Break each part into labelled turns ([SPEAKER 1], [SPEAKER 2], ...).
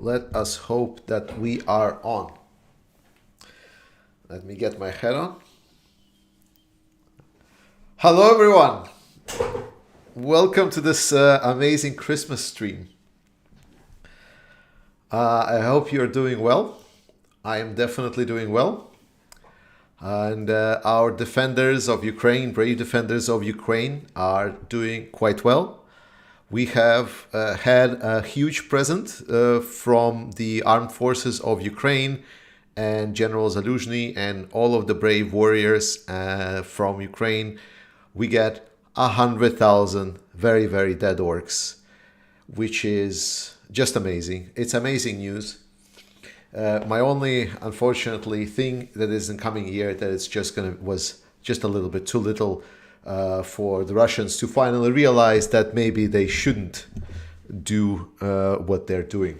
[SPEAKER 1] Let us hope that we are on. Let me get my head on. Hello everyone! Welcome to this amazing Christmas stream. I hope you're doing well. I am definitely doing well. And our defenders of Ukraine, brave defenders of Ukraine, are doing quite well. We have had a huge present from the armed forces of Ukraine and General Zelenskyy and all of the brave warriors from Ukraine. We get 100,000 very, very dead orcs, which is just amazing. It's amazing news. My only, unfortunately, thing that is in coming year that it's was just a little bit too little for the Russians to finally realize that maybe they shouldn't do what they're doing.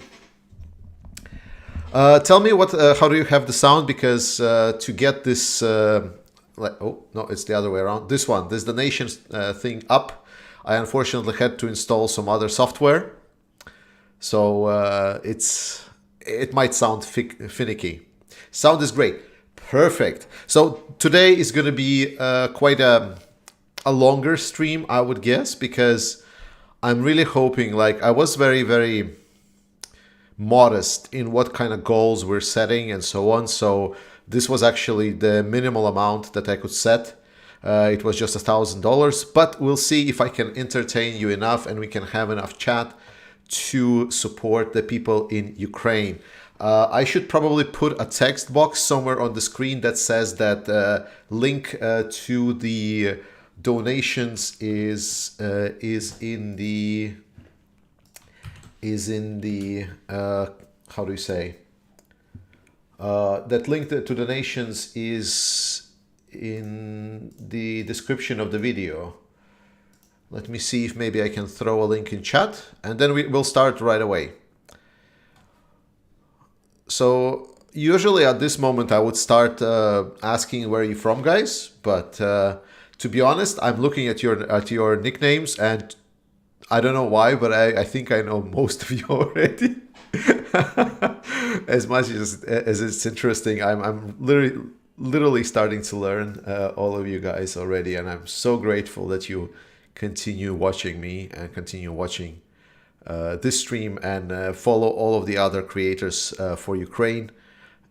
[SPEAKER 1] Tell me how do you have the sound, because to get this, oh no, it's the other way around. This donations thing up, I unfortunately had to install some other software, so it might sound finicky. Sound is great, perfect. So today is going to be quite a longer stream, I would guess, because I'm really hoping, like, I was very, very modest in what kind of goals we're setting and so on. So this was actually the minimal amount that I could set. It was just $1,000, but we'll see if I can entertain you enough and we can have enough chat to support the people in Ukraine. I should probably put a text box somewhere on the screen that says that link to the donations is in the how do you say, that link to donations is in the description of the video. Let me see if maybe I can throw a link in chat, and then we'll start right away. So usually at this moment I would start asking where you're from, guys, but to be honest, I'm looking at your nicknames, and I don't know why, but I think I know most of you already. As much as it's interesting, I'm literally starting to learn all of you guys already, and I'm so grateful that you continue watching me and continue watching this stream and follow all of the other creators for Ukraine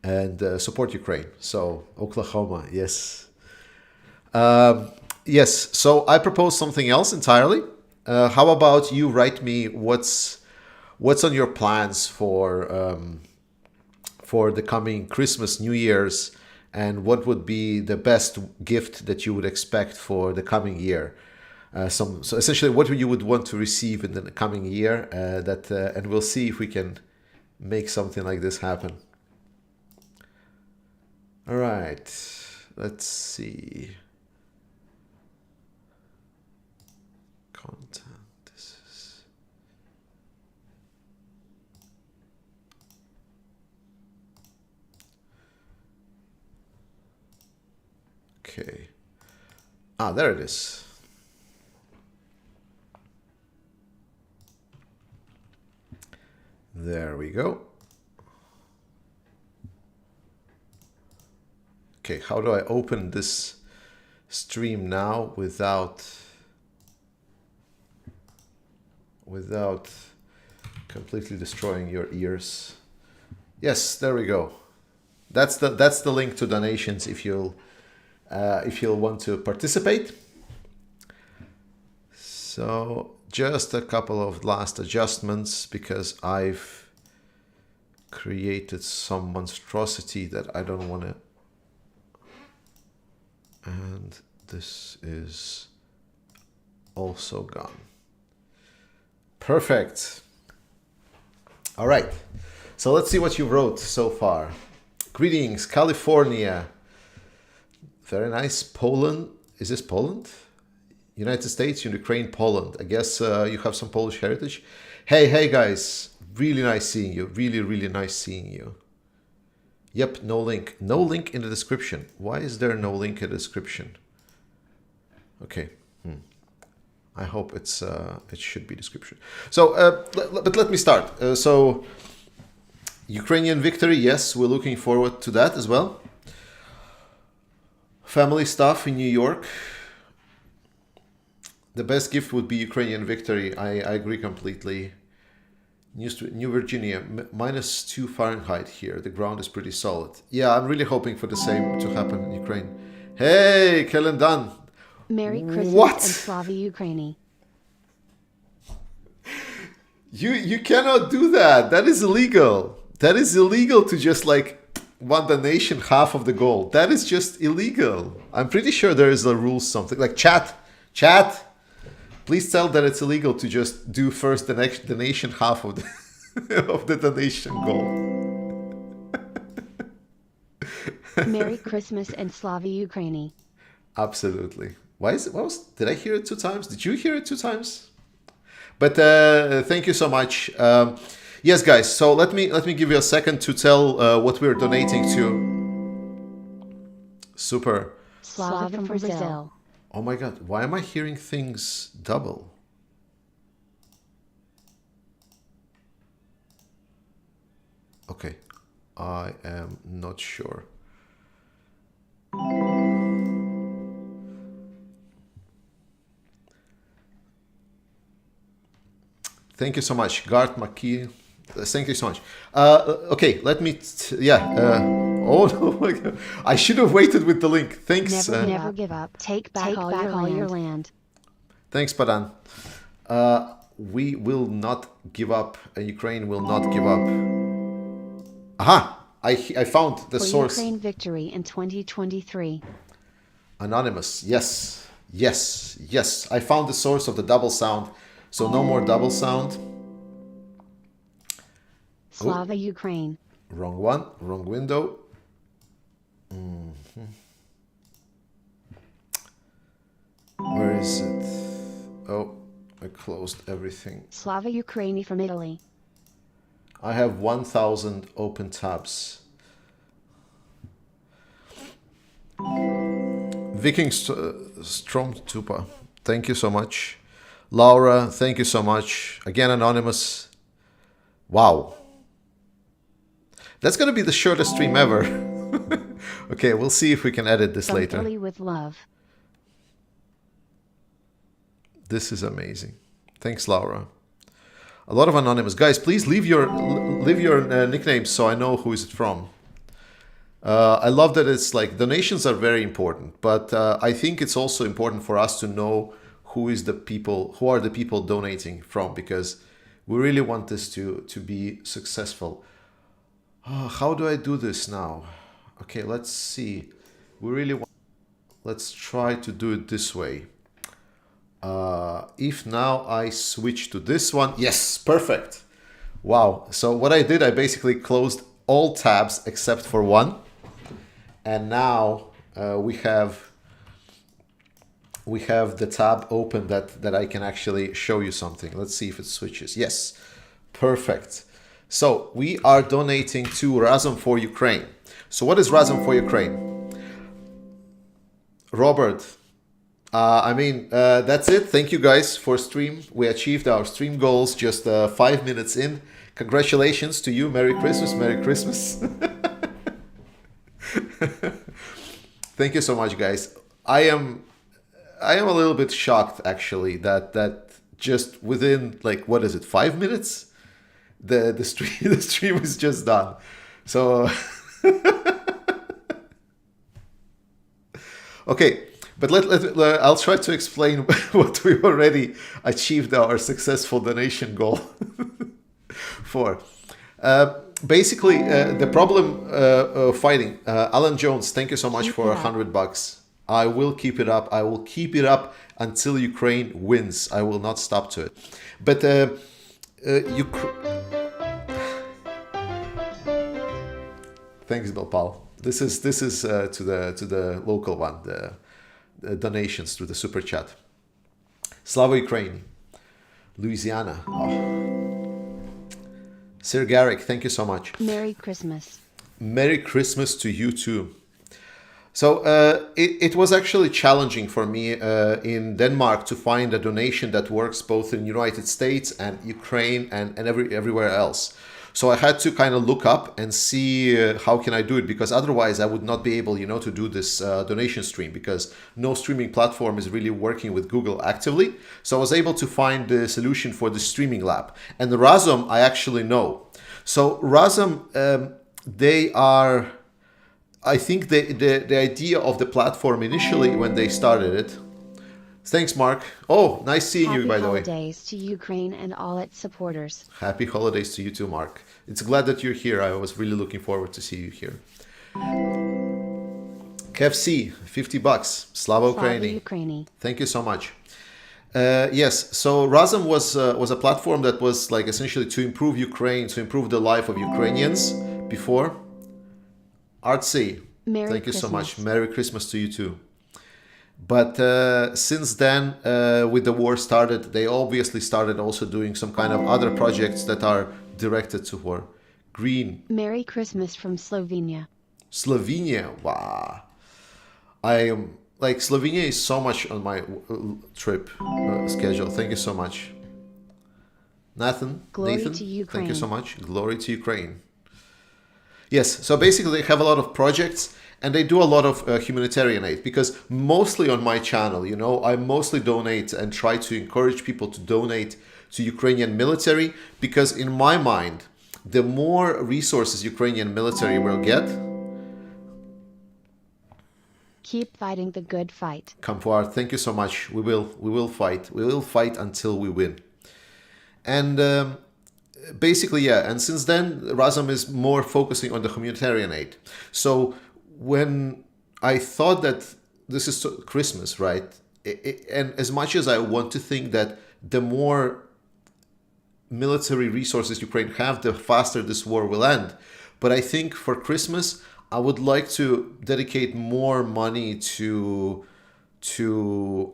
[SPEAKER 1] and support Ukraine. So Oklahoma, yes. Yes, so I propose something else entirely. How about you write me what's on your plans for the coming Christmas, New Year's, and what would be the best gift that you would expect for the coming year. So essentially what you would want to receive in the coming year, and we'll see if we can make something like this happen. All right, let's see. Content. This is Okay. Ah, there it is. There we go. Okay, how do I open this stream now without completely destroying your ears? Yes, there we go. That's the link to donations if you'll want to participate. So just a couple of last adjustments because I've created some monstrosity that I don't want to. And this is also gone. Perfect. All right. So let's see what you wrote so far. Greetings, California. Very nice. Poland. Is this Poland? United States, Ukraine, Poland. I guess you have some Polish heritage. Hey guys. Really nice seeing you. Really nice seeing you. Yep, no link. No link in the description. Why is there no link in the description? Okay. I hope it should be description. So, but let me start. So, Ukrainian victory, yes, we're looking forward to that as well. Family stuff in New York. The best gift would be Ukrainian victory. I agree completely. New Virginia, -2 Fahrenheit here. The ground is pretty solid. Yeah, I'm really hoping for the same to happen in Ukraine. Hey, Kelendan.
[SPEAKER 2] Merry Christmas
[SPEAKER 1] What?
[SPEAKER 2] and Slava Ukraini.
[SPEAKER 1] You cannot do that. That is illegal. That is illegal to just like want the nation half of the goal. That is just illegal. I'm pretty sure there is a rule something like chat. Please tell that it's illegal to just do first the nation half of the of the donation goal.
[SPEAKER 2] Merry Christmas and Slava Ukraini.
[SPEAKER 1] Absolutely. Why is it? Did I hear it 2 times? Did you hear it 2 times? But thank you so much. Yes, guys. So let me give you a second to tell what we're donating to. Super.
[SPEAKER 2] Slava from Brazil.
[SPEAKER 1] Oh my God! Why am I hearing things double? Okay, I am not sure. Thank you so much, Gart Maki. Thank you so much. Okay, let me. Oh no, my God. I should have waited with the link. Thanks.
[SPEAKER 2] Never give up. Take back all your land.
[SPEAKER 1] Thanks, Padan. We will not give up, and Ukraine will not give up. Aha! I found the source.
[SPEAKER 2] Ukraine victory in 2023.
[SPEAKER 1] Anonymous. Yes. I found the source of the double sound. So no more double sound.
[SPEAKER 2] Slava Ukraine.
[SPEAKER 1] Wrong one. Wrong window. Where is it? Oh, I closed everything.
[SPEAKER 2] Slava Ukraini from Italy.
[SPEAKER 1] I have 1,000 open tabs. Viking Stormtrooper, thank you so much. Laura, thank you so much. Again, Anonymous. Wow. That's going to be the shortest stream ever. Okay, we'll see if we can edit this later.
[SPEAKER 2] Italy with love.
[SPEAKER 1] This is amazing. Thanks, Laura. A lot of anonymous guys. Please leave your nicknames so I know who is it from. I love that it's like donations are very important, but I think it's also important for us to know who are the people donating from, because we really want this to be successful. How do I do this now? Okay, let's see. Let's try to do it this way. If now I switch to this one, yes, perfect. Wow. So what I did, I basically closed all tabs except for one, and now we have the tab open that I can actually show you something. Let's see if it switches. Yes, perfect. So we are donating to RAZOM for Ukraine. So what is RAZOM for Ukraine? Robert, that's it. Thank you guys for stream. We achieved our stream goals just 5 minutes in. Congratulations to you. Merry Christmas. Merry Christmas. Thank you so much, guys. I am a little bit shocked actually that just within like what is it, 5 minutes, the stream the stream is just done. So okay, but I'll try to explain what we already achieved our successful donation goal for. Basically, the problem fighting. Alan Jones, thank you so much for $100. I will keep it up. I will keep it up until Ukraine wins. I will not stop to it. But thanks, Bilpal. This is to the local one. The donations through the super chat. Slava Ukraini, Louisiana. Oh. Sir Garrick, thank you so much.
[SPEAKER 2] Merry Christmas.
[SPEAKER 1] Merry Christmas to you too. So it was actually challenging for me in Denmark to find a donation that works both in United States and Ukraine and everywhere else. So I had to kind of look up and see how can I do it, because otherwise I would not be able, to do this donation stream, because no streaming platform is really working with Google actively. So I was able to find the solution for the streaming lab. And the RAZOM I actually know. So RAZOM, they are... I think the idea of the platform initially when they started it. Thanks, Mark. Oh, nice seeing you, by the way.
[SPEAKER 2] Happy holidays to Ukraine and all its supporters.
[SPEAKER 1] Happy holidays to you too, Mark. It's glad that you're here. I was really looking forward to see you here. KFC, $50. Slava Ukraini. Thank you so much. Yes, so RAZOM was a platform that was like essentially to improve Ukraine, to improve the life of Ukrainians before. Artsy, thank you so much. Merry Christmas to you too. But since then, with the war started, they obviously started also doing some kind of other projects that are directed to war. Green.
[SPEAKER 2] Merry Christmas from Slovenia.
[SPEAKER 1] Slovenia, wow. I am like Slovenia is so much on my trip schedule. Thank you so much. Nathan,
[SPEAKER 2] to Ukraine.
[SPEAKER 1] Thank you so much. Glory to Ukraine. Yes, so basically they have a lot of projects and they do a lot of humanitarian aid, because mostly on my channel, I mostly donate and try to encourage people to donate to Ukrainian military, because in my mind, the more resources Ukrainian military will get,
[SPEAKER 2] keep fighting the good fight.
[SPEAKER 1] Come forward. Thank you so much. We will fight. We will fight until we win. And basically, yeah. And since then, RAZOM is more focusing on the humanitarian aid. So when I thought that this is Christmas, right? And as much as I want to think that the more military resources Ukraine have, the faster this war will end. But I think for Christmas, I would like to dedicate more money to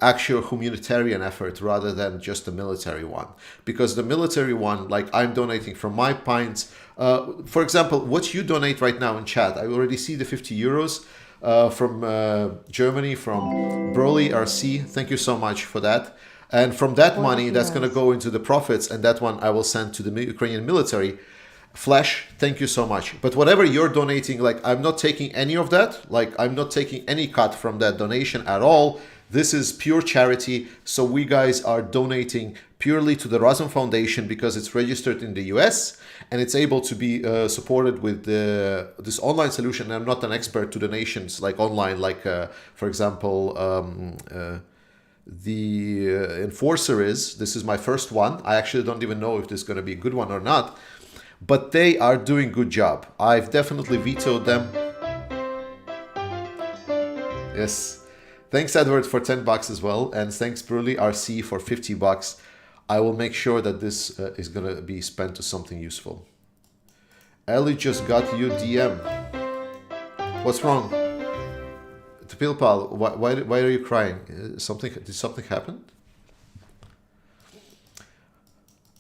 [SPEAKER 1] actual humanitarian effort rather than just the military one. Because the military one, like I'm donating from my pints. For example, what you donate right now in chat, I already see the 50 euros from Germany, from Broly RC. Thank you so much for that. And from that money, that's going to go into the profits, and that one I will send to the Ukrainian military. Flash, thank you so much. But whatever you're donating, like I'm not taking any of that. Like I'm not taking any cut from that donation at all. This is pure charity. So we guys are donating purely to the RAZOM Foundation because it's registered in the US and it's able to be supported with this online solution. I'm not an expert to donations like online, like for example, the Enforcer is. This is my first one. I actually don't even know if this is going to be a good one or not. But they are doing good job. I've definitely vetoed them. Yes. Thanks, Edward, for $10 as well. And thanks, Burley RC, for $50. I will make sure that this is going to be spent to something useful. Ellie just got you DM. What's wrong? Pilpal, why are you crying? Did something happen?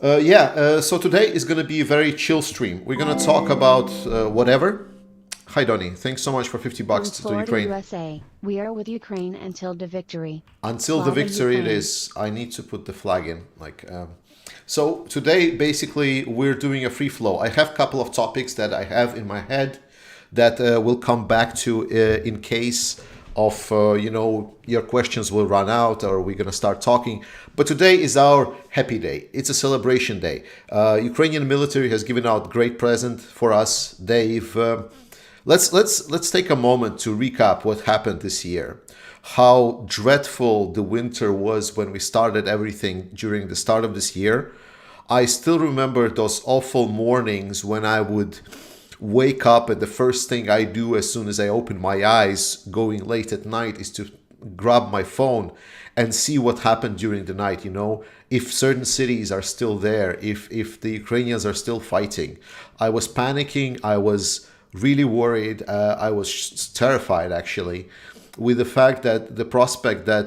[SPEAKER 1] So today is going to be a very chill stream. We're going to talk about whatever, Hi, Donnie. Thanks so much for 50
[SPEAKER 2] From
[SPEAKER 1] bucks to
[SPEAKER 2] Florida,
[SPEAKER 1] Ukraine.
[SPEAKER 2] USA, we are with Ukraine until the victory.
[SPEAKER 1] Until the
[SPEAKER 2] Slava
[SPEAKER 1] victory, it
[SPEAKER 2] Ukraine.
[SPEAKER 1] is. I need to put the flag in. So today, basically, we're doing a free flow. I have a couple of topics that I have in my head that we'll come back to in case of your questions will run out or we're gonna start talking. But today is our happy day. It's a celebration day. Ukrainian military has given out great present for us. They've let's take a moment to recap what happened this year. How dreadful the winter was when we started everything during the start of this year. I still remember those awful mornings when I would wake up and the first thing I do as soon as I open my eyes going late at night is to grab my phone and see what happened during the night, if certain cities are still there, if the Ukrainians are still fighting. I was panicking. I was really worried. I was terrified, actually, with the fact that the prospect that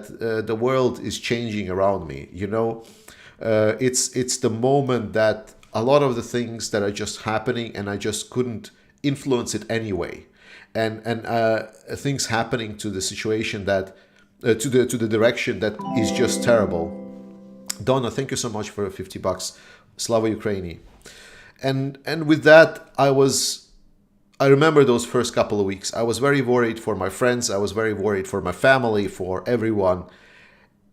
[SPEAKER 1] the world is changing around me. It's the moment that a lot of the things that are just happening and I just couldn't influence it anyway, and things happening to the situation that to the direction that is just terrible. Donna, thank you so much for 50 bucks. Slava Ukraini. And with that, I remember those first couple of weeks. I was very worried for my friends. I was very worried for my family, for everyone.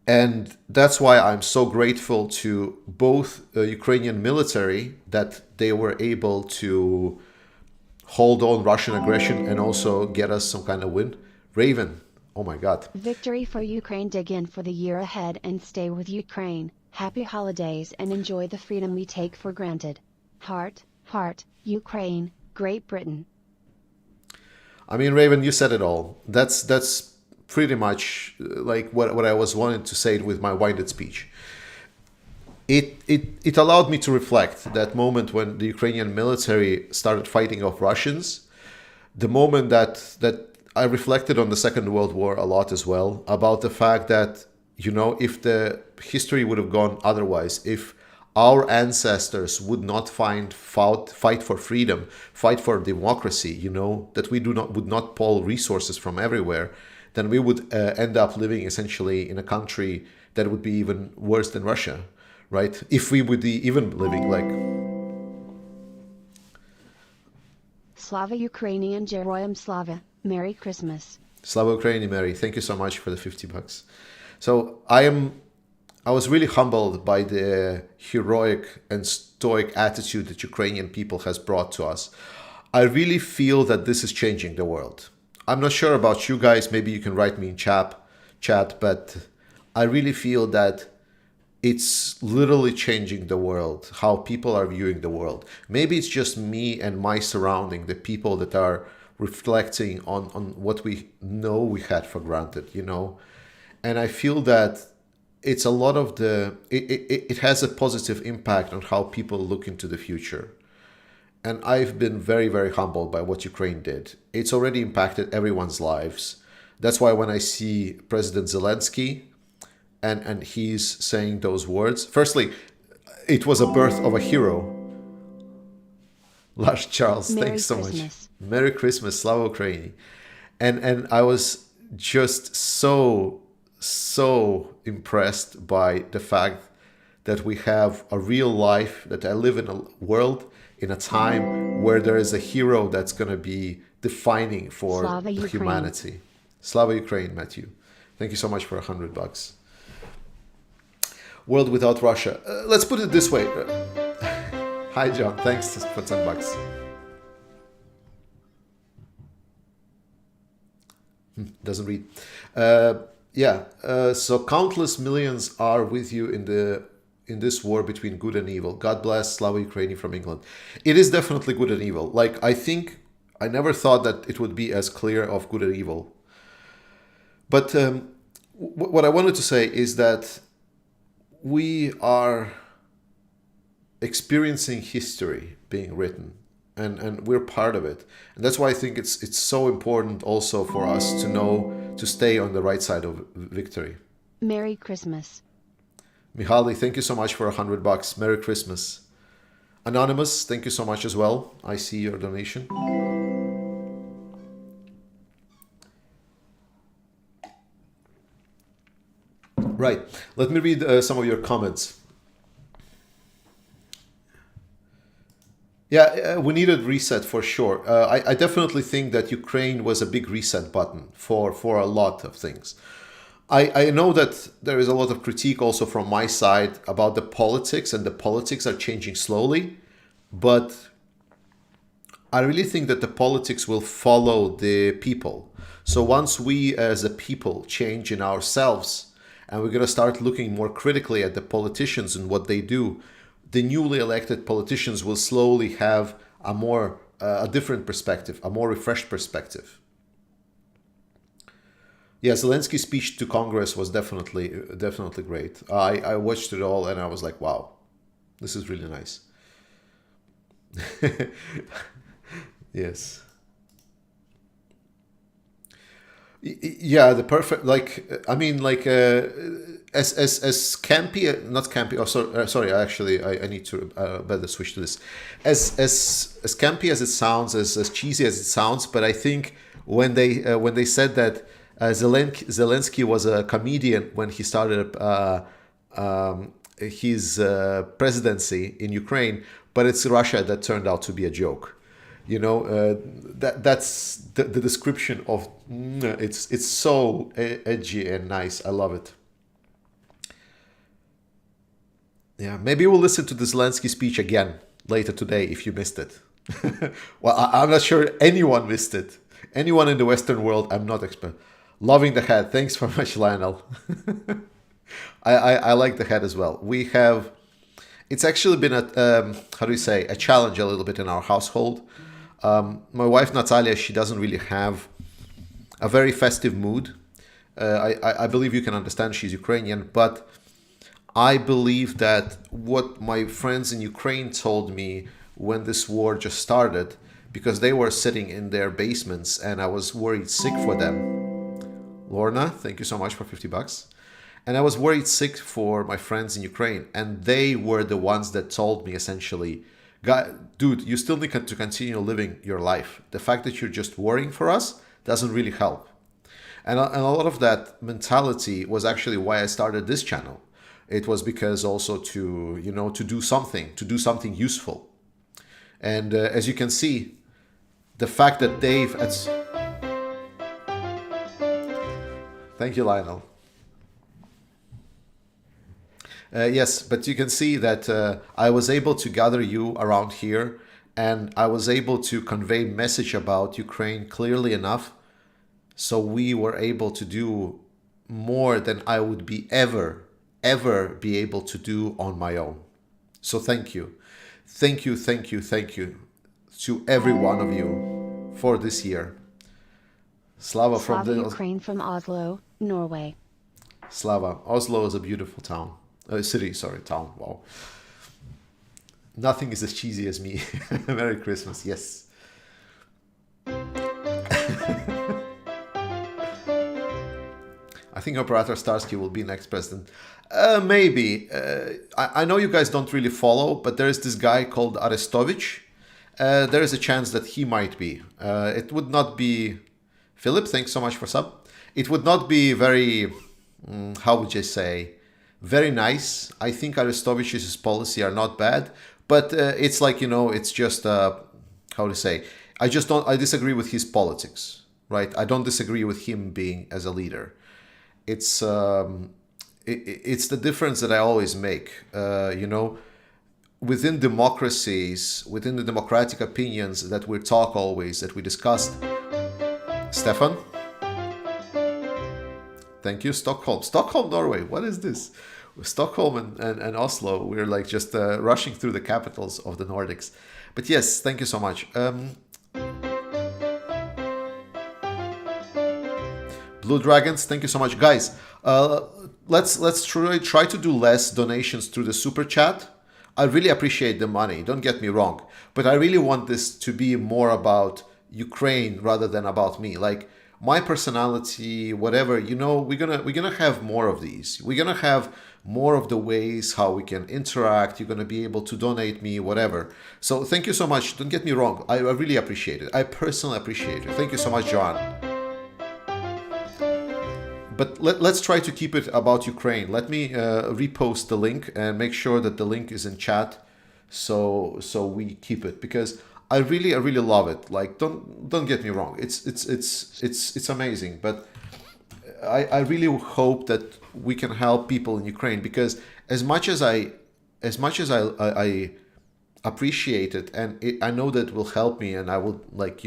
[SPEAKER 1] And that's why I'm so grateful to both Ukrainian military that they were able to hold on Russian aggression and also get us some kind of win. Raven, oh my God.
[SPEAKER 2] Victory for Ukraine. Dig in for the year ahead and stay with Ukraine. Happy holidays and enjoy the freedom we take for granted. Heart, Ukraine, Great Britain.
[SPEAKER 1] I mean, Raven, you said it all. That's pretty much like what I was wanting to say with my winded speech. It allowed me to reflect that moment when the Ukrainian military started fighting off Russians, the moment that I reflected on the Second World War a lot as well, about the fact that, if the history would have gone otherwise, if our ancestors would not fight for freedom, fight for democracy, that we would not pull resources from everywhere, then we would end up living essentially in a country that would be even worse than Russia, right? If we would be even living like...
[SPEAKER 2] Slava Ukrainian Geroyam Slava. Merry Christmas.
[SPEAKER 1] Slava Ukraini, Mary, thank you so much for the 50 bucks. So I was really humbled by the heroic and stoic attitude that Ukrainian people has brought to us. I really feel that this is changing the world. I'm not sure about you guys, maybe you can write me in chat, but I really feel that it's literally changing the world, how people are viewing the world. Maybe it's just me and my surrounding, the people that are reflecting on what we know we had for granted, And I feel that it's a lot of it has a positive impact on how people look into the future. And I've been very, very humbled by what Ukraine did. It's already impacted everyone's lives. That's why when I see President Zelenskyy and he's saying those words, firstly, it was a birth of a hero. Lars Charles,
[SPEAKER 2] Merry
[SPEAKER 1] thanks so
[SPEAKER 2] Christmas.
[SPEAKER 1] much. Merry Christmas, Slava Ukraini. And I was just so impressed by the fact that we have a real life, that I live in a world, in a time where there is a hero that's going to be defining for
[SPEAKER 2] Slava Ukraine.
[SPEAKER 1] humanity. Slava Ukraine, Matthew. Thank you so much for 100 bucks. World without Russia. Let's put it this way. Hi, John. Thanks for 10 bucks. Doesn't read. So countless millions are with you in this war between good and evil. God bless Slava Ukraini from England. It is definitely good and evil. Like, I never thought that it would be as clear of good and evil. But what I wanted to say is that we are experiencing history being written, and we're part of it. And that's why I think it's so important also for us to know to stay on the right side of victory.
[SPEAKER 2] Merry Christmas.
[SPEAKER 1] Mihaly, thank you so much for 100 bucks. Merry Christmas. Anonymous, thank you so much as well. I see your donation. Right. Let me read some of your comments. Yeah, we needed reset for sure. I definitely think that Ukraine was a big reset button for a lot of things. I know that there is a lot of critique also from my side about the politics, and the politics are changing slowly, but I really think that the politics will follow the people. So once we as a people change in ourselves, and we're going to start looking more critically at the politicians and what they do, the newly elected politicians will slowly have a different perspective, a more refreshed perspective. Yeah, Zelensky's speech to Congress was definitely great. I watched it all and I was like, wow, this is really nice. Yes. Yeah, the perfect, I mean, as campy, not campy. Oh, sorry. Actually, I need to better switch to this. As campy as it sounds, as cheesy as it sounds, but I think when they said that Zelenskyy was a comedian when he started his presidency in Ukraine, but it's Russia that turned out to be a joke. You know, that's the description of it's so edgy and nice. I love it. Yeah, maybe we'll listen to the Zelensky speech again later today if you missed it. Well, I'm not sure anyone missed it. Anyone in the Western world, I'm not expert. Loving the hat. Thanks very much, Lionel. I like the hat as well. We have. It's actually been a challenge a little bit in our household. My wife Natalia, she doesn't really have a very festive mood. I believe you can understand she's Ukrainian, but I believe that what my friends in Ukraine told me when this war just started, because they were sitting in their basements and I was worried sick for them. Lorna, thank you so much for $50. And I was worried sick for my friends in Ukraine, and they were the ones that told me essentially, dude, you still need to continue living your life. The fact that you're just worrying for us doesn't really help. And a lot of that mentality was actually why I started this channel. It was because also to do something useful. And as you can see, the fact that thank you, Lionel. Yes, but you can see that I was able to gather you around here, and I was able to convey message about Ukraine clearly enough, so we were able to do more than I would be ever be able to do on my own. So thank you to every one of you for this year. Slava from
[SPEAKER 2] Ukraine, from Oslo, Norway.
[SPEAKER 1] Slava. Oslo is a beautiful town. Town. Wow. Nothing is as cheesy as me. Merry Christmas. Yes. I think Operator Starsky will be next president. Maybe. I know you guys don't really follow, but there is this guy called Arestovich. There is a chance that he might be. It would not be... Philip, thanks so much for sub. It would not be very... how would you say... very nice. I think Aristovich's policy are not bad, but it's like, it's just, how to say, I disagree with his politics, right? I don't disagree with him being as a leader. It's the difference that I always make, within democracies, within the democratic opinions that we talk always, that we discussed. Stefan? Thank you. Stockholm, Norway. What is this? Stockholm and Oslo, we're like just rushing through the capitals of the Nordics. But yes, thank you so much. Blue Dragons, thank you so much. Guys, let's try to do less donations through the super chat. I really appreciate the money, don't get me wrong. But I really want this to be more about Ukraine rather than about me. Like, my personality, whatever, we're gonna have more of these. We're gonna have more of the ways how we can interact. You're gonna be able to donate me, whatever. So thank you so much. Don't get me wrong. I really appreciate it. I personally appreciate it. Thank you so much, John. but let's try to keep it about Ukraine. Let me repost the link and make sure that the link is in chat, so we keep it, because I really love it. Like, don't get me wrong, it's amazing, but I really hope that we can help people in Ukraine, because as much as I appreciate it, and I know that it will help me, and I will, like,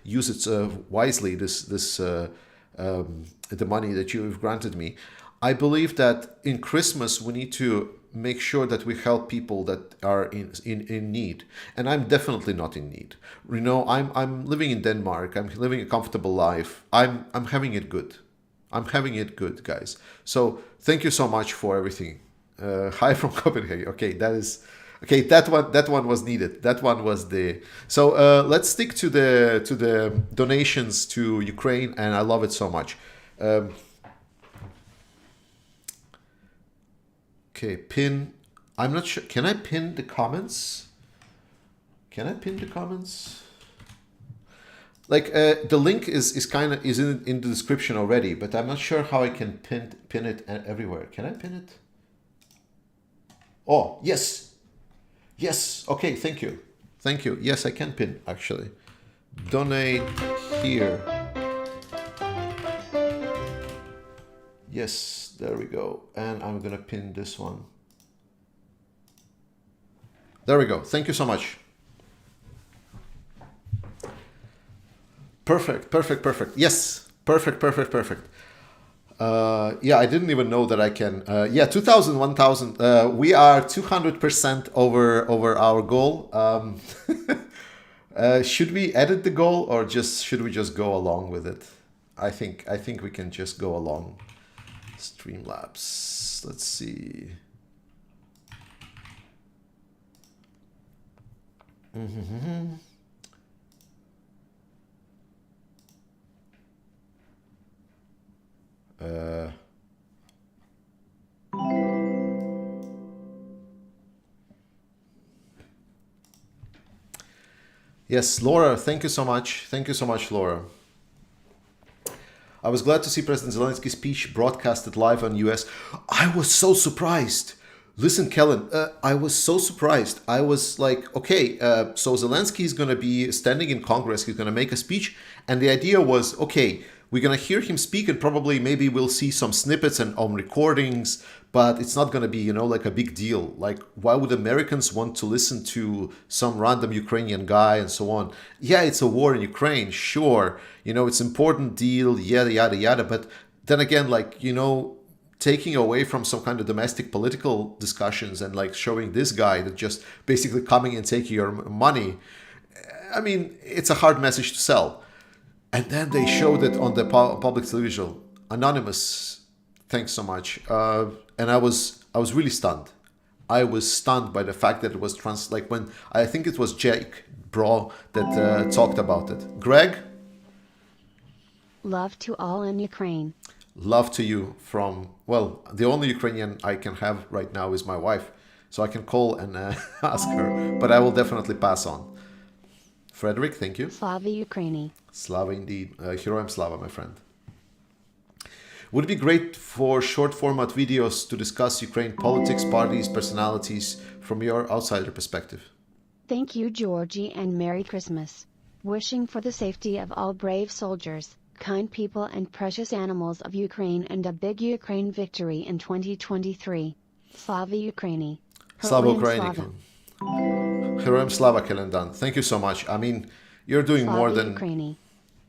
[SPEAKER 1] use it wisely, the money that you've granted me. I believe that in Christmas we need to make sure that we help people that are in need, and I'm definitely not in need. I'm living in Denmark. I'm living a comfortable life. I'm having it good. I'm having it good, guys. So thank you so much for everything. Hi from Copenhagen. Okay, that one was needed. That one was the. So let's stick to the donations to Ukraine, and I love it so much. Okay, pin. I'm not sure. Can I pin the comments? Can I pin the comments? Like, the link is in the description already, but I'm not sure how I can pin it everywhere. Can I pin it? Oh, yes. Yes. Okay, thank you. Thank you. Yes, I can pin, actually. Donate here. Yes, there we go. And I'm going to pin this one. There we go. Thank you so much. Perfect. Yes, perfect. Yeah, I didn't even know that I can. Yeah, 2,000, 1,000. We are 200% over our goal. Should we edit the goal, or should we just go along with it? I think we can just go along. Streamlabs. Let's see. Yes, Laura, thank you so much. Thank you so much, Laura. I was glad to see President Zelensky's speech broadcasted live on US. I was so surprised. Listen, Kellen, I was so surprised. I was like, okay, so Zelensky is going to be standing in Congress. He's going to make a speech. And the idea was, okay, we're going to hear him speak, and probably maybe we'll see some snippets and on recordings, but it's not going to be, like a big deal. Like, why would Americans want to listen to some random Ukrainian guy and so on? Yeah, it's a war in Ukraine, sure. It's an important deal, yada. But then again, like, taking away from some kind of domestic political discussions and like showing this guy that just basically coming and taking your money. I mean, it's a hard message to sell. And then they showed it on the public television. Anonymous, thanks so much. And I was really stunned. I was stunned by the fact that it was like when I think it was Jake Bro that talked about it. Greg?
[SPEAKER 2] Love to all in Ukraine.
[SPEAKER 1] Love to you from, well, the only Ukrainian I can have right now is my wife. So I can call and ask her, but I will definitely pass on. Frederick, thank you.
[SPEAKER 2] Slava Ukraini.
[SPEAKER 1] Slava indeed. Heroem Slava, my friend. Would it be great for short format videos to discuss Ukraine politics, parties, personalities from your outsider perspective?
[SPEAKER 2] Thank you, Georgie, and Merry Christmas. Wishing for the safety of all brave soldiers, kind people and precious animals of Ukraine, and a big Ukraine victory in 2023. Slava Ukraini.
[SPEAKER 1] Slava Ukraini. Heroem Slava Kelendan. Thank you so much. I mean, you're doing
[SPEAKER 2] Slava
[SPEAKER 1] more than
[SPEAKER 2] Ukraini.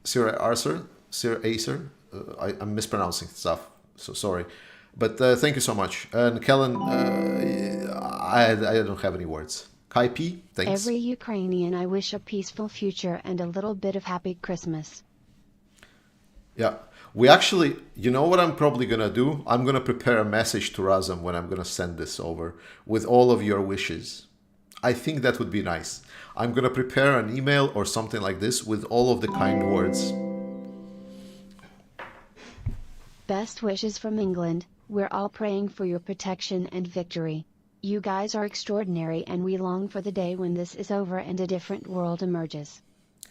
[SPEAKER 1] Sir Acer. I'm mispronouncing stuff, so sorry. But thank you so much. And Kellen, I don't have any words. Kai P, thanks.
[SPEAKER 2] Every Ukrainian, I wish a peaceful future and a little bit of happy Christmas.
[SPEAKER 1] Yeah. We actually, you know what I'm probably going to do? I'm going to prepare a message to RAZOM when I'm going to send this over with all of your wishes. I think that would be nice. I'm going to prepare an email or something like this with all of the kind words.
[SPEAKER 2] Best wishes from England. We're all praying for your protection and victory. You guys are extraordinary, and we long for the day when this is over and a different world emerges.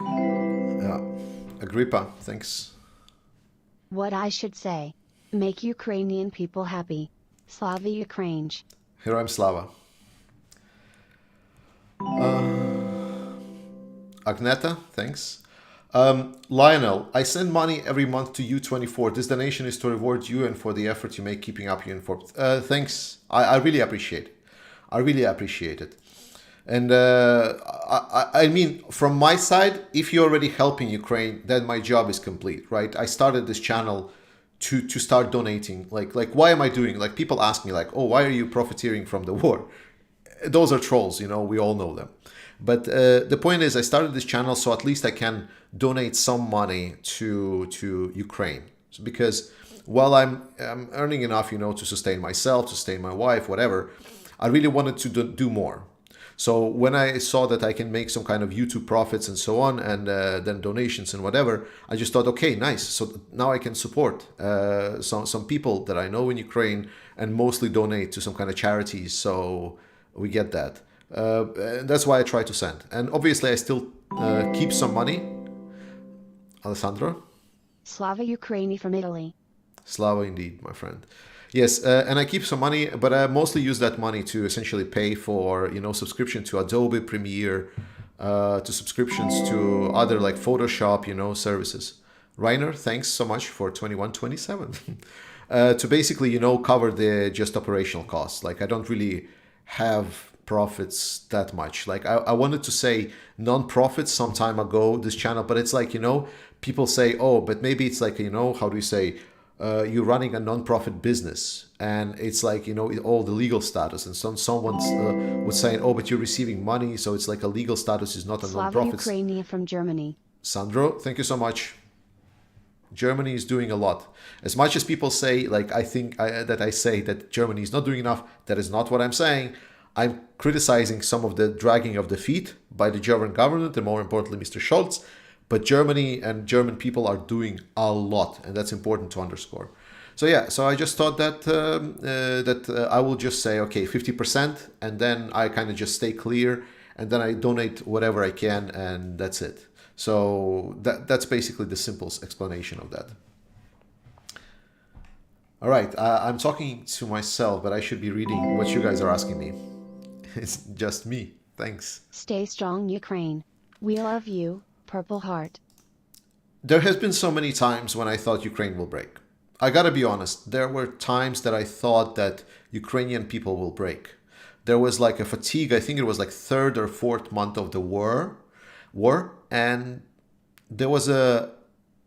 [SPEAKER 1] Yeah. Agrippa, thanks.
[SPEAKER 2] What I should say. Make Ukrainian people happy. Slava Ukraine.
[SPEAKER 1] Heroim Slava. Agneta, thanks. Lionel, I send money every month to U24. This donation is to reward you and for the effort you make keeping up you informed. Thanks. I really appreciate it. I really appreciate it. And I mean, from my side, if you're already helping Ukraine, then my job is complete, right? I started this channel to start donating. Like why am I doing? Like people ask me like, oh, why are you profiteering from the war? Those are trolls, you know, we all know them. But the point is, I started this channel so at least I can donate some money to Ukraine. Because while I'm earning enough, you know, to sustain myself, to sustain my wife, whatever, I really wanted to do more. So when I saw that I can make some kind of YouTube profits and so on, and then donations and whatever, I just thought, okay, nice. So now I can support some people that I know in Ukraine and mostly donate to some kind of charities. So we get that. And that's why I try to send. And obviously I still keep some money. Alessandro?
[SPEAKER 2] Slava Ukraini from Italy.
[SPEAKER 1] Slava indeed, my friend. Yes, and I keep some money, but I mostly use that money to essentially pay for, you know, subscription to Adobe Premiere, to subscriptions to other like Photoshop, you know, services. Reiner, thanks so much for 2127. To basically, you know, cover the just operational costs. Like I don't really have profits that much. Like I wanted to say non-profits some time ago, this channel, but it's like, you know, people say, oh, but maybe it's like, you know, how do you say, you're running a non-profit business and it's like, you know, all the legal status and someone was saying, oh, but you're receiving money, so it's like a legal status is not a non-profit.
[SPEAKER 2] Slava Ukraini from Germany.
[SPEAKER 1] Sandro, thank you so much. Germany is doing a lot. As much as people say, like I think that I say that Germany is not doing enough, that is not what I'm saying. I'm criticizing some of the dragging of the feet by the German government and more importantly Mr. Scholz. But Germany and German people are doing a lot, and that's important to underscore. So yeah, so I just thought that I will just say, okay, 50%, and then I kind of just stay clear, and then I donate whatever I can, and that's it. So that's basically the simplest explanation of that. All right, I'm talking to myself, but I should be reading what you guys are asking me. It's just me. Thanks.
[SPEAKER 2] Stay strong, Ukraine. We love you. Purple Heart.
[SPEAKER 1] There has been so many times when I thought Ukraine will break. I gotta be honest, there were times that I thought that Ukrainian people will break. There was like a fatigue, I think it was like third or fourth month of the war, and there was a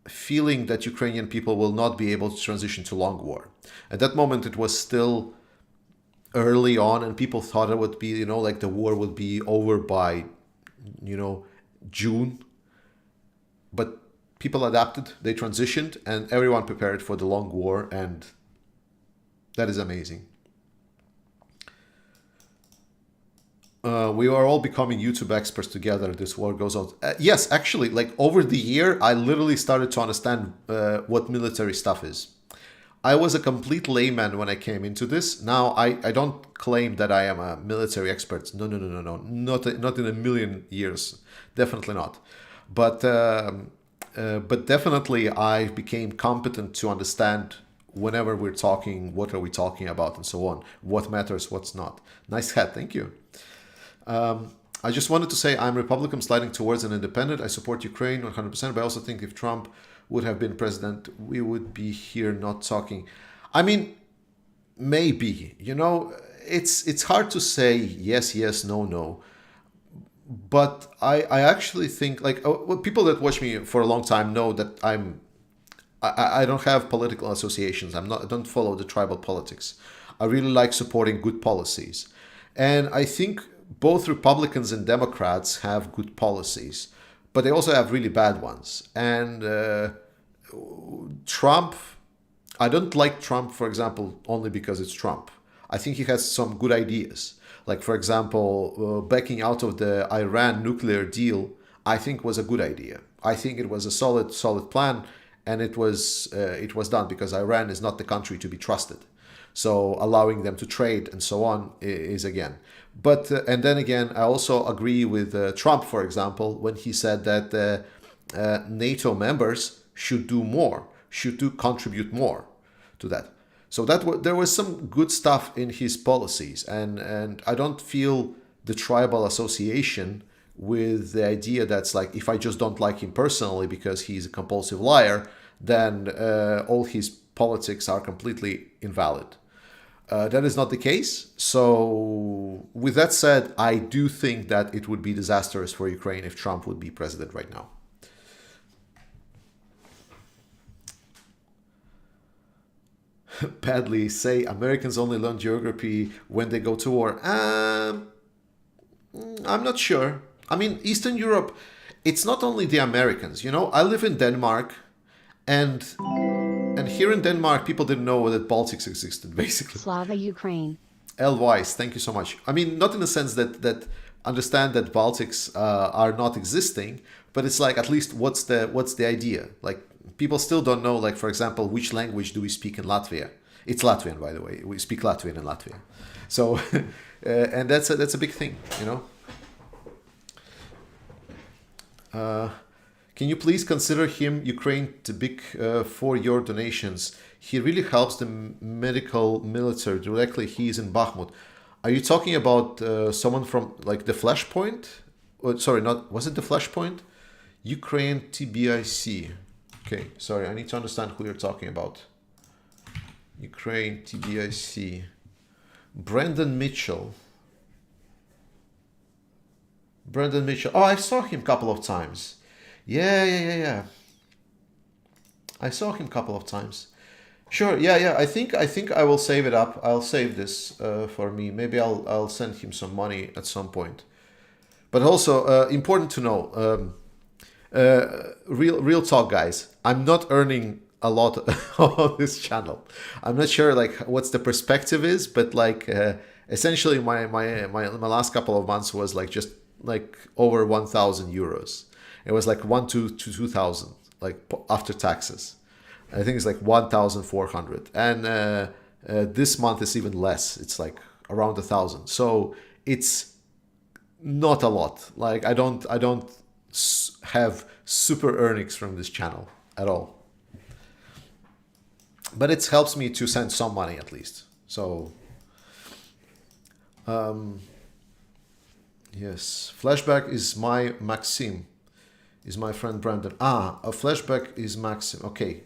[SPEAKER 1] feeling that Ukrainian people will not be able to transition to long war. At that moment it was still early on and people thought it would be, you know, like the war would be over by, you know, June. But people adapted, they transitioned, and everyone prepared for the long war, and that is amazing. We are all becoming YouTube experts together. This war goes on. Yes, actually, like over the year, I literally started to understand what military stuff is. I was a complete layman when I came into this. Now, I don't claim that I am a military expert. No. Not in a million years. Definitely not. But definitely I became competent to understand whenever we're talking, what are we talking about and so on, what matters, what's not. Nice hat, thank you. I just wanted to say I'm Republican sliding towards an independent. I support Ukraine 100%, but I also think if Trump would have been president, we would be here not talking. I mean, maybe, you know, it's hard to say yes, no. But I actually think, like, people that watch me for a long time know that I don't have political associations. I don't follow the tribal politics. I really like supporting good policies. And I think both Republicans and Democrats have good policies, but they also have really bad ones. And Trump, I don't like Trump, for example, only because it's Trump. I think he has some good ideas. Like, for example, backing out of the Iran nuclear deal, I think was a good idea. I think it was a solid plan, and it was done because Iran is not the country to be trusted. So allowing them to trade and so on is again. But and then again, I also agree with Trump, for example, when he said that NATO members should do more, contribute more to that. So there was some good stuff in his policies, and I don't feel the tribal association with the idea that's like, if I just don't like him personally because he's a compulsive liar, then all his politics are completely invalid. That is not the case. So with that said, I do think that it would be disastrous for Ukraine if Trump would be president right now. Badly say Americans only learn geography when they go to war. I'm not sure. I mean, Eastern Europe, it's not only the Americans. You know, I live in Denmark, and here in Denmark, people didn't know that Baltics existed, basically.
[SPEAKER 2] Slava Ukraine.
[SPEAKER 1] L. Weiss, thank you so much. I mean, not in the sense that understand that Baltics are not existing, but it's like, at least what's the idea? Like, people still don't know, like, for example, which language do we speak in Latvia? It's Latvian, by the way. We speak Latvian in Latvia. So, and that's a big thing, you know. Can you please consider him, Ukraine, to big for your donations? He really helps the medical military directly. He is in Bakhmut. Are you talking about someone from like the Flashpoint? Oh, sorry, was it the Flashpoint? Ukraine TBIC. Okay, sorry, I need to understand who you're talking about. Ukraine TBIC. Brendan Mitchell. Brendan Mitchell. Oh, I saw him a couple of times. Yeah. I saw him a couple of times. Sure. Yeah. I think I will save it up. I'll save this for me. Maybe I'll send him some money at some point. But also important to know. Real talk, guys. I'm not earning a lot on this channel. I'm not sure like what's the perspective is, but like essentially my last couple of months was like just like over 1,000 euros. It was like 1,000 to 2,000 like after taxes. I think it's like 1,400, and this month is even less. It's like around 1,000. So it's not a lot. Like I don't have super earnings from this channel at all. But it helps me to send some money at least. So, yes, flashback is my Maxim, is my friend Brandon. A flashback is Maxim. Okay,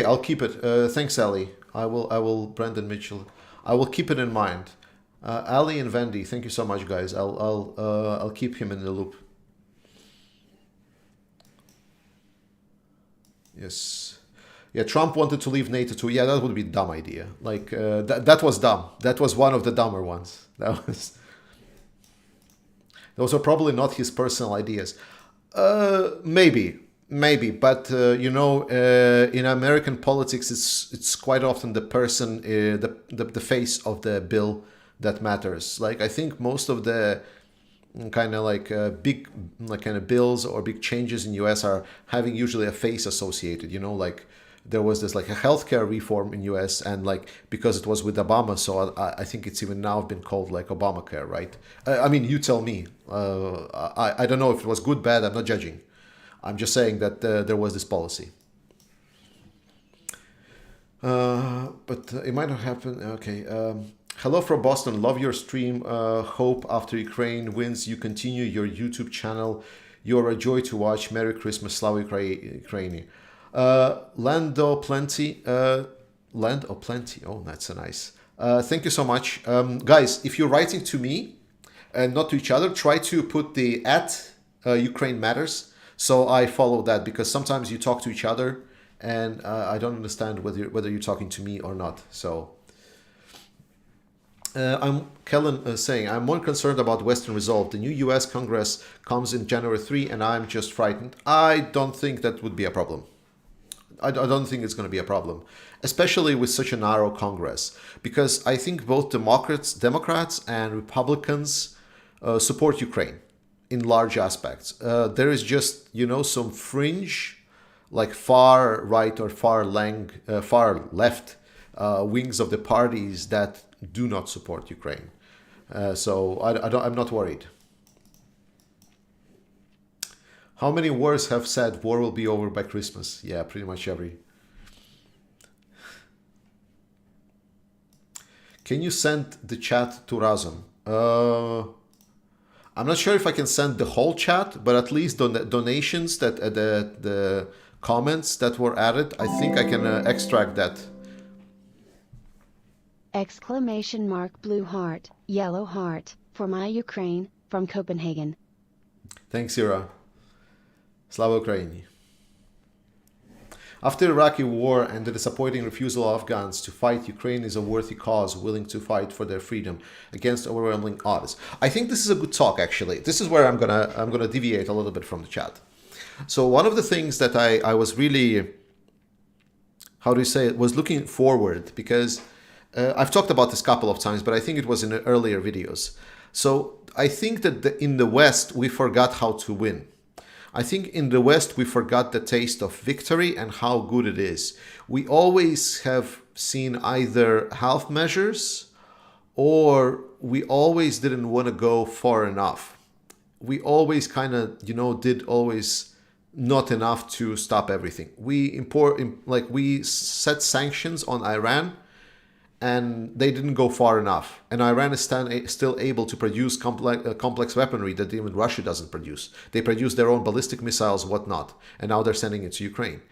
[SPEAKER 1] I'll keep it. Thanks, Ali. I will. Brandon Mitchell. I will keep it in mind. Ali and Vandy, thank you so much, guys. I'll keep him in the loop. Yes. Yeah, Trump wanted to leave NATO too. Yeah, that would be a dumb idea. Like that was dumb. That was one of the dumber ones. Those are probably not his personal ideas. Maybe, but you know, in American politics, it's quite often the person, the face of the bill that matters. Like I think most of the kind of like big like kind of bills or big changes in US are having usually a face associated. You know, like. There was this like a healthcare reform in US, and like because it was with Obama, so I think it's even now been called like Obamacare, right? I mean, you tell me. I don't know if it was good, bad. I'm not judging. I'm just saying that there was this policy. But it might not happen. Okay. Hello from Boston. Love your stream. Hope after Ukraine wins, you continue your YouTube channel. You're a joy to watch. Merry Christmas, Slava Ukraini. Land o' Plenty. Land o' Plenty. Oh, that's a nice. Thank you so much. Guys, if you're writing to me and not to each other, try to put the @Ukraine Matters. So I follow that, because sometimes you talk to each other and I don't understand whether you're talking to me or not. So I'm Kellen saying, I'm more concerned about Western resolve. The new US Congress comes in January 3 and I'm just frightened. I don't think that would be a problem. I don't think it's going to be a problem, especially with such a narrow Congress, because I think both Democrats and Republicans support Ukraine in large aspects. There is just, you know, some fringe, like far right or far left wings of the parties that do not support Ukraine. So I'm not worried. How many wars have said war will be over by Christmas? Yeah, pretty much every. Can you send the chat to RAZOM? I'm not sure if I can send the whole chat, but at least donations that the comments that were added, I think I can extract that.
[SPEAKER 2] Exclamation mark blue heart, yellow heart, for my Ukraine, from Copenhagen.
[SPEAKER 1] Thanks, Ira. Slava Ukraini. After the Iraqi war and the disappointing refusal of Afghans to fight, Ukraine is a worthy cause willing to fight for their freedom against overwhelming odds. I think this is a good talk, actually. This is where I'm gonna deviate a little bit from the chat. So one of the things that I was really, how do you say it, was looking forward, because I've talked about this a couple of times, but I think it was in earlier videos. So I think that in the West, we forgot how to win. I think in the West, we forgot the taste of victory and how good it is. We always have seen either half measures, or we always didn't want to go far enough. We always kind of, did always not enough to stop everything. We set sanctions on Iran, and they didn't go far enough. And Iran is still able to produce complex weaponry that even Russia doesn't produce. They produce their own ballistic missiles, whatnot, and now they're sending it to Ukraine.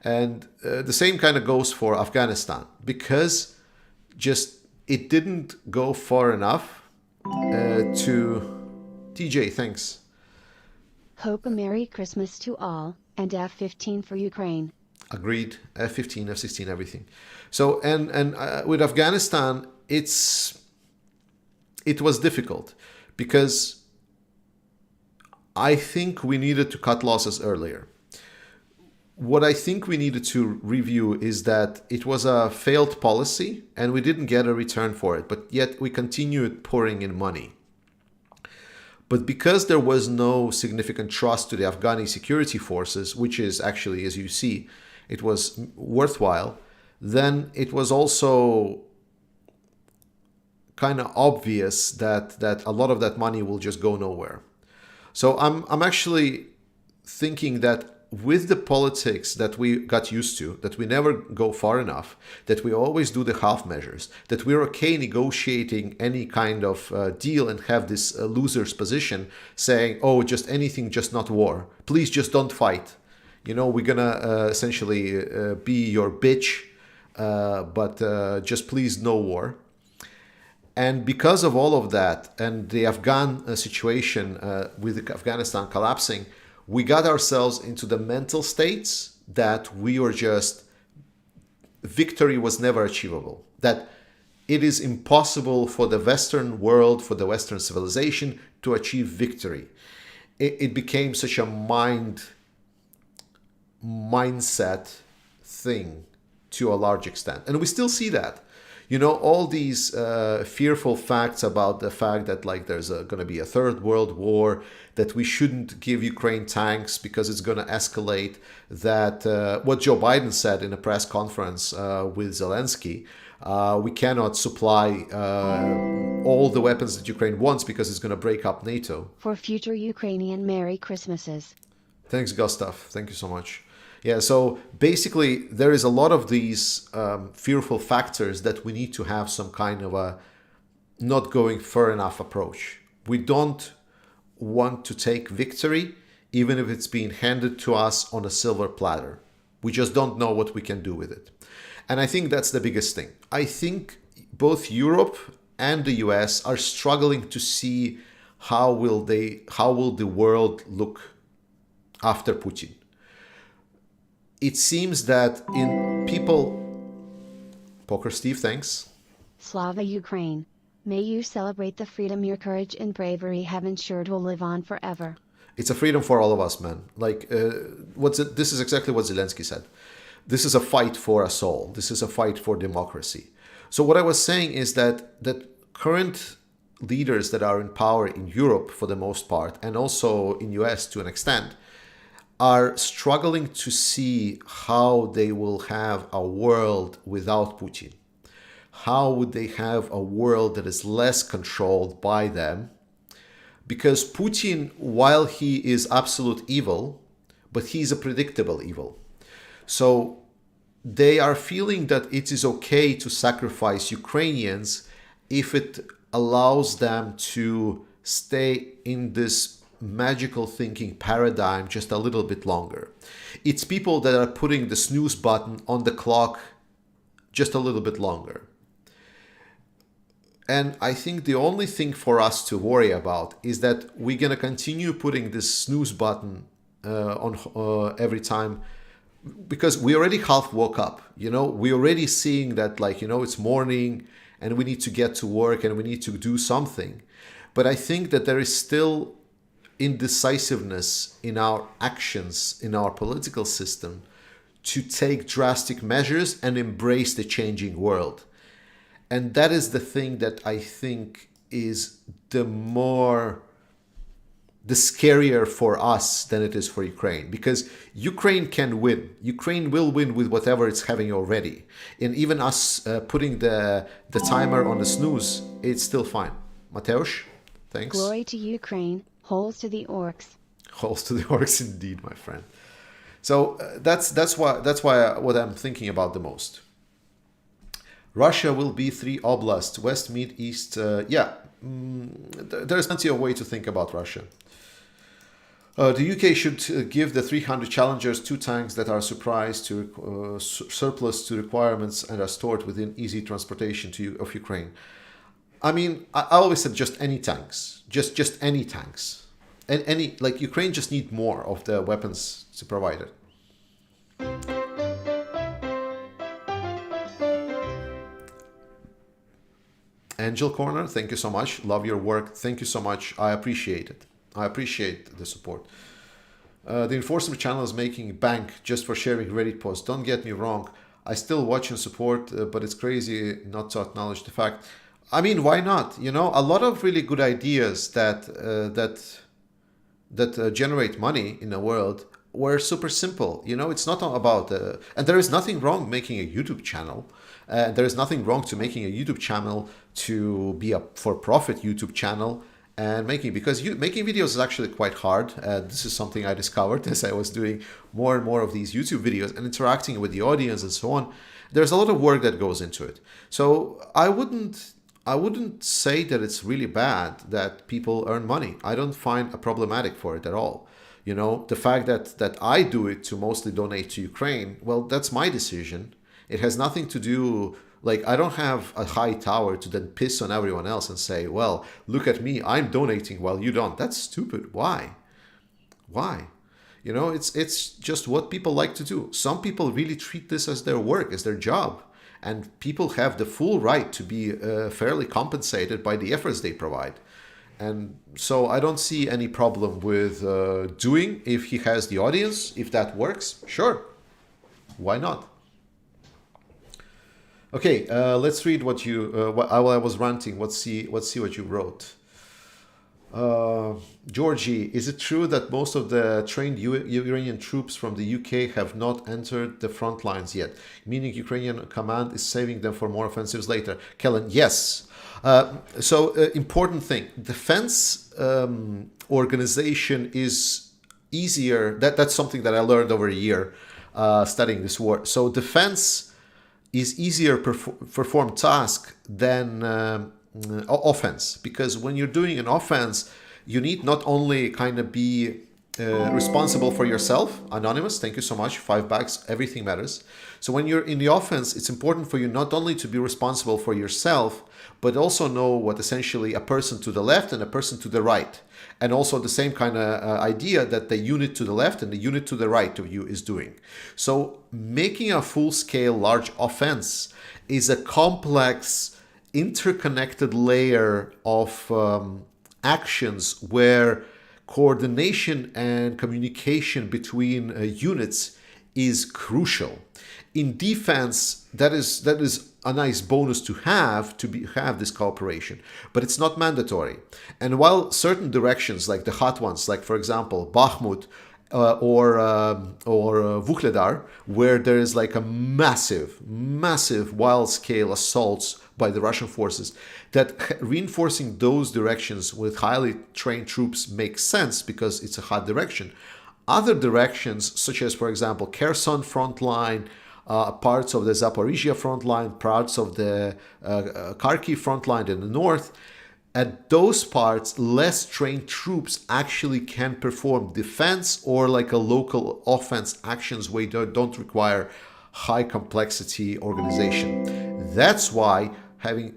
[SPEAKER 1] And the same kind of goes for Afghanistan, because just it didn't go far enough to... TJ, thanks.
[SPEAKER 2] Hope a Merry Christmas to all, and F-15 for Ukraine.
[SPEAKER 1] Agreed. F-15, F-16, everything. So, and with Afghanistan, it was difficult, because I think we needed to cut losses earlier. What I think we needed to review is that it was a failed policy and we didn't get a return for it, but yet we continued pouring in money. But because there was no significant trust to the Afghani security forces, which is actually, as you see, it was worthwhile, then it was also kind of obvious that a lot of that money will just go nowhere. So I'm actually thinking that with the politics that we got used to, that we never go far enough, that we always do the half measures, that we're okay negotiating any kind of deal and have this loser's position saying, oh, just anything, just not war. Please just don't fight. We're gonna essentially be your bitch, but just please no war. And because of all of that and the Afghan situation with Afghanistan collapsing, we got ourselves into the mental states that we were just, victory was never achievable. That it is impossible for the Western world, for the Western civilization to achieve victory. It became such a mindset thing to a large extent. And we still see that. All these fearful facts about the fact that there's going to be a third world war, that we shouldn't give Ukraine tanks because it's going to escalate, that what Joe Biden said in a press conference with Zelenskyy, we cannot supply all the weapons that Ukraine wants because it's going to break up NATO.
[SPEAKER 2] For future Ukrainian Merry Christmases.
[SPEAKER 1] Thanks, Gustav. Thank you so much. Yeah, so basically there is a lot of these fearful factors that we need to have some kind of a not going far enough approach. We don't want to take victory, even if it's being handed to us on a silver platter. We just don't know what we can do with it. And I think that's the biggest thing. I think both Europe and the US are struggling to see how will the world look after Putin. It seems that in people... Poker Steve, thanks.
[SPEAKER 2] Slava Ukraine. May you celebrate the freedom your courage and bravery have ensured will live on forever.
[SPEAKER 1] It's a freedom for all of us, man. This is exactly what Zelenskyy said. This is a fight for us all. This is a fight for democracy. So what I was saying is that current leaders that are in power in Europe for the most part, and also in US to an extent, are struggling to see how they will have a world without Putin. How would they have a world that is less controlled by them? Because Putin, while he is absolute evil, but he's a predictable evil. So they are feeling that it is okay to sacrifice Ukrainians if it allows them to stay in this magical thinking paradigm just a little bit longer. It's people that are putting the snooze button on the clock just a little bit longer. And I think the only thing for us to worry about is that we're going to continue putting this snooze button on every time, because we already half woke up. We're already seeing that, it's morning and we need to get to work and we need to do something. But I think that there is still indecisiveness in our actions, in our political system, to take drastic measures and embrace the changing world. And that is the thing that I think is the scarier for us than it is for Ukraine, because Ukraine can win. Ukraine will win with whatever it's having already. And even us putting the timer on the snooze, it's still fine. Mateusz, thanks.
[SPEAKER 2] Glory to Ukraine, holes to the orcs.
[SPEAKER 1] Holes to the orcs indeed, my friend. So that's why what I'm thinking about the most. Russia will be 3 oblasts, west, mid, east. There's plenty of way to think about Russia. The UK should give the 300 Challengers 2 tanks that are surplus to requirements and are stored within easy transportation of Ukraine. I mean, I always said just any tanks, just any tanks, and Ukraine just need more of the weapons to provide it. Angel Corner, thank you so much. Love your work. Thank you so much. I appreciate it. I appreciate the support. The Enforcement channel is making bank just for sharing Reddit posts. Don't get me wrong. I still watch and support, but it's crazy not to acknowledge the fact. I mean, why not? A lot of really good ideas that generate money in the world were super simple. It's not about and there is nothing wrong making a YouTube channel. There is nothing wrong to making a YouTube channel to be a for-profit YouTube channel and because making videos is actually quite hard. This is something I discovered as I was doing more and more of these YouTube videos and interacting with the audience and so on. There's a lot of work that goes into it. So I wouldn't say that it's really bad that people earn money. I don't find a problematic for it at all. The fact that I do it to mostly donate to Ukraine, well, that's my decision. It has nothing to do, I don't have a high tower to then piss on everyone else and say, well, look at me, I'm donating while you don't. That's stupid. Why? It's just what people like to do. Some people really treat this as their work, as their job. And people have the full right to be fairly compensated by the efforts they provide. And so I don't see any problem with doing if he has the audience. If that works, sure. Why not? Okay, let's read what you, while I was ranting, let's see what you wrote. Georgie, is it true that most of the trained Ukrainian troops from the UK have not entered the front lines yet, meaning Ukrainian command is saving them for more offensives later? Kellen, yes. Important thing, defense organization is easier. That's something that I learned over a year studying this war. So defense is easier perform task than offense, because when you're doing an offense, you need not only kind of be responsible for yourself. Anonymous, thank you so much. 5 bags, everything matters. So when you're in the offense, it's important for you not only to be responsible for yourself, but also know what essentially a person to the left and a person to the right. And also the same kind of idea that the unit to the left and the unit to the right of you is doing. So making a full-scale large offense is a complex, interconnected layer of actions where coordination and communication between units is crucial. In defense, that is a nice bonus to have this cooperation, but it's not mandatory. And while certain directions, like the hot ones, like for example Bakhmut or Vuhledar, where there is like a massive wild-scale assaults by the Russian forces, that reinforcing those directions with highly trained troops makes sense because it's a hot direction. Other directions, such as, for example, Kherson front line, parts of the Zaporizhia front line, parts of the Kharkiv front line in the north. At those parts, less trained troops actually can perform defense or like a local offense actions where they don't require high complexity organization. That's why having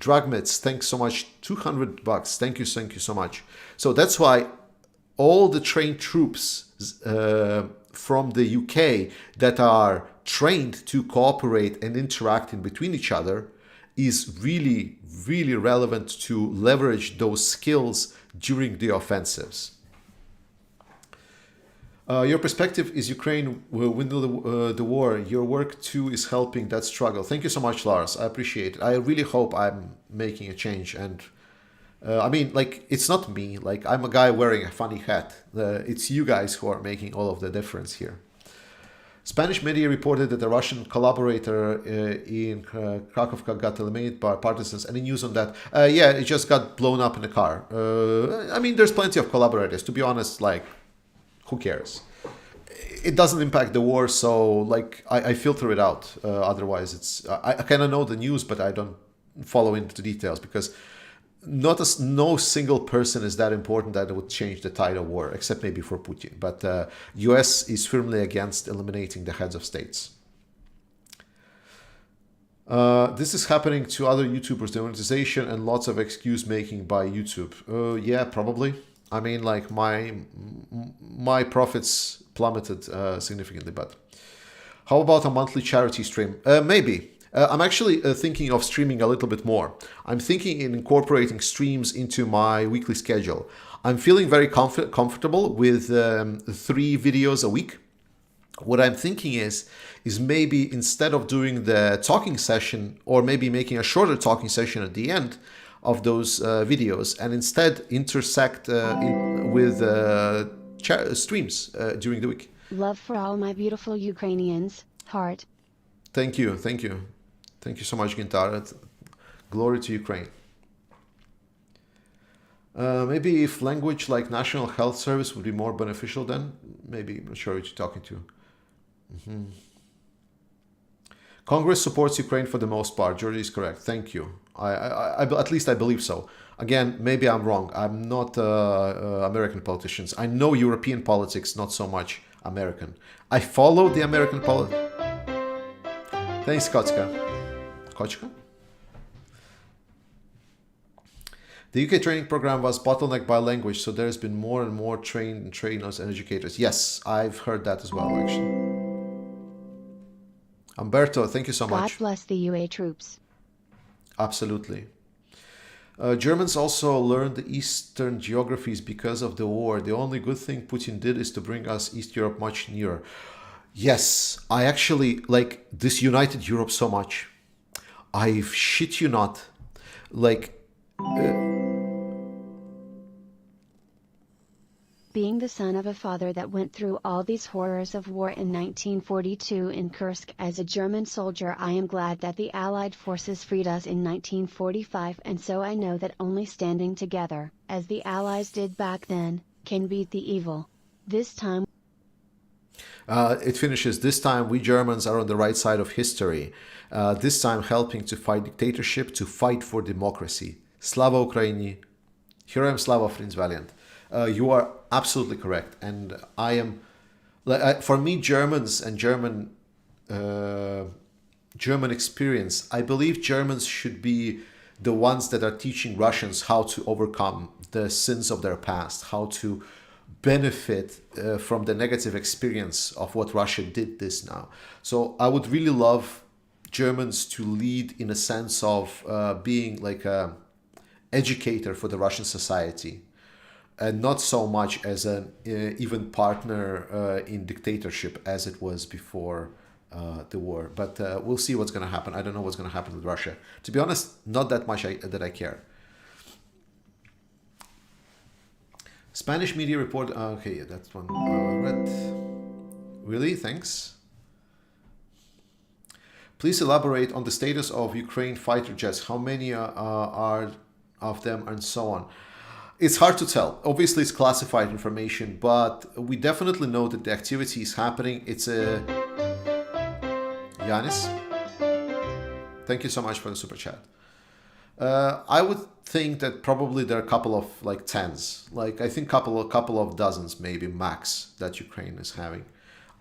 [SPEAKER 1] Dragmits, thanks so much, $200. Thank you so much. So that's why all the trained troops from the UK that are trained to cooperate and interact in between each other is really, really relevant to leverage those skills during the offensives. Your perspective is Ukraine will win the war. Your work too is helping that struggle. Thank you so much, Lars. I appreciate it. I really hope I'm making a change. And I mean, like, it's not me. Like, I'm a guy wearing a funny hat. It's you guys who are making all of the difference here. Spanish media reported that a Russian collaborator in Kharkovka got eliminated by partisans. Any news on that? Yeah, it just got blown up in a car. I mean, there's plenty of collaborators. To be honest, like, who cares? It doesn't impact the war, so like I filter it out. Otherwise, it's I kind of know the news, but I don't follow into the details because no single person is that important that it would change the tide of war, except maybe for Putin. But US is firmly against eliminating the heads of states. This is happening to other YouTubers, demonetization and lots of excuse making by YouTube. Yeah, probably. I mean, like my profits plummeted significantly, but how about a monthly charity stream? Maybe. I'm actually thinking of streaming a little bit more. I'm thinking in incorporating streams into my weekly schedule. I'm feeling very comfortable with 3 videos a week. What I'm thinking is maybe instead of doing the talking session, or maybe making a shorter talking session at the end of those videos, and instead intersect with streams during the week.
[SPEAKER 2] Love for all my beautiful Ukrainians, heart.
[SPEAKER 1] Thank you so much, Gintar. Glory to Ukraine. Maybe if language like National Health Service would be more beneficial then, maybe. I'm not sure what you're talking to. Congress supports Ukraine for the most part. Georgie is correct. Thank you. I at least I believe so. Again, maybe I'm wrong. I'm not American politicians. I know European politics, not so much American. I follow the American politics. Thanks, Kotska. Kochka? The UK training program was bottlenecked by language, so there's been more and more trainers and educators. Yes, I've heard that as well, actually. Umberto, thank you so much.
[SPEAKER 2] God bless the UA troops.
[SPEAKER 1] Absolutely. Germans also learned the Eastern geographies because of the war. The only good thing Putin did is to bring us East Europe much nearer. Yes, I actually like this united Europe so much. I shit you not. Like...
[SPEAKER 2] Being the son of a father that went through all these horrors of war in 1942 in Kursk as a German soldier, I am glad that the Allied forces freed us in 1945, and so I know that only standing together, as the Allies did back then, can beat the evil. This time...
[SPEAKER 1] it finishes, this time we Germans are on the right side of history. This time helping to fight dictatorship, to fight for democracy. Slava Ukraini. Heroям Slava, Prince Valiant. You are absolutely correct, and I am, for me, Germans and German experience. I believe Germans should be the ones that are teaching Russians how to overcome the sins of their past, how to benefit from the negative experience of what Russia did this now. So I would really love Germans to lead in a sense of being like a educator for the Russian society, and not so much as an even partner in dictatorship as it was before the war. But we'll see what's going to happen. I don't know what's going to happen with Russia. To be honest, not that much that I care. Spanish media report. Okay, yeah, that's one read. Really? Thanks. Please elaborate on the status of Ukraine fighter jets. How many are of them, and so on. It's hard to tell. Obviously, it's classified information, but we definitely know that the activity is happening. It's a Yanis, thank you so much for the super chat. I would think that probably there are a couple of like tens, like I think couple of dozens maybe max that Ukraine is having.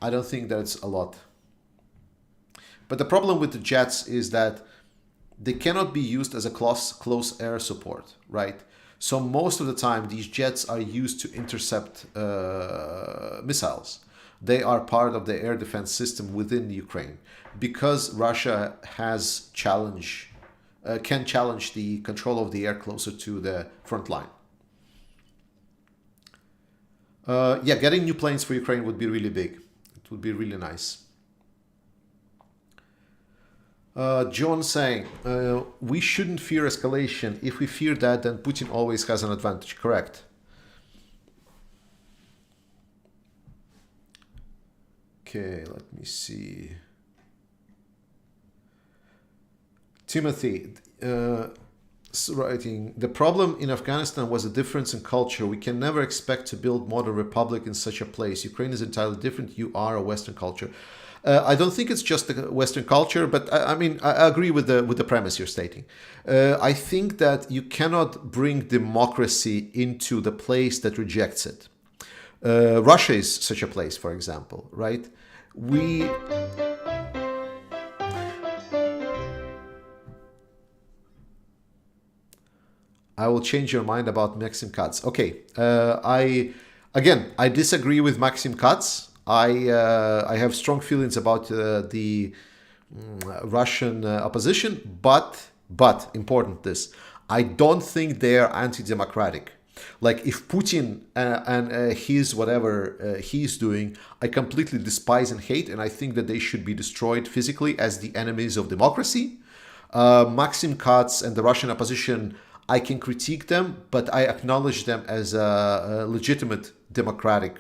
[SPEAKER 1] I don't think that's a lot. But the problem with the jets is that they cannot be used as a close air support, right? So most of the time, these jets are used to intercept missiles. They are part of the air defense system within Ukraine because Russia has can challenge the control of the air closer to the front line. Yeah, getting new planes for Ukraine would be really big. It would be really nice. John saying, we shouldn't fear escalation. If we fear that, then Putin always has an advantage. Correct. Okay, let me see. Timothy writing, the problem in Afghanistan was a difference in culture. We can never expect to build modern republic in such a place. Ukraine is entirely different. You are a Western culture. I don't think it's just the Western culture, but I mean, I agree with the premise you're stating. I think that you cannot bring democracy into the place that rejects it. Russia is such a place, for example, right? I will change your mind about Maxim Katz. Okay, I disagree with Maxim Katz. I have strong feelings about the Russian opposition, but important this, I don't think they are anti-democratic. Like if Putin and his whatever he's doing, I completely despise and hate, and I think that they should be destroyed physically as the enemies of democracy. Maxim Katz and the Russian opposition, I can critique them, but I acknowledge them as legitimate democratic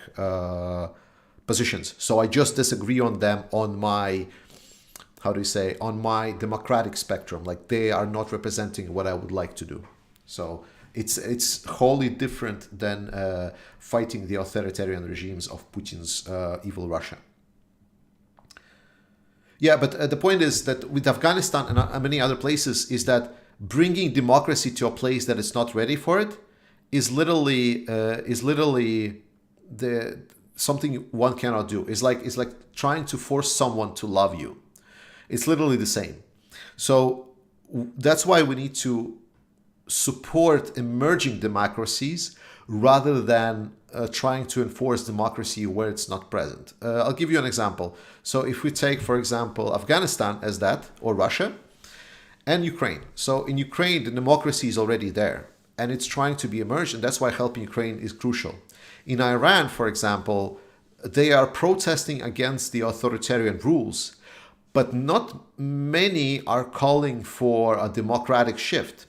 [SPEAKER 1] positions. So I just disagree on them on my, on my democratic spectrum. Like they are not representing what I would like to do. So it's wholly different than fighting the authoritarian regimes of Putin's evil Russia. Yeah, but the point is that with Afghanistan and many other places is that bringing democracy to a place that is not ready for it is literally something one cannot do. It's like trying to force someone to love you. It's literally the same. So that's why we need to support emerging democracies rather than trying to enforce democracy where it's not present. I'll give you an example. So if we take, for example, Afghanistan as that, or Russia, and Ukraine. So in Ukraine, the democracy is already there, and it's trying to be emerged, and that's why helping Ukraine is crucial. In Iran, for example, they are protesting against the authoritarian rules, but not many are calling for a democratic shift.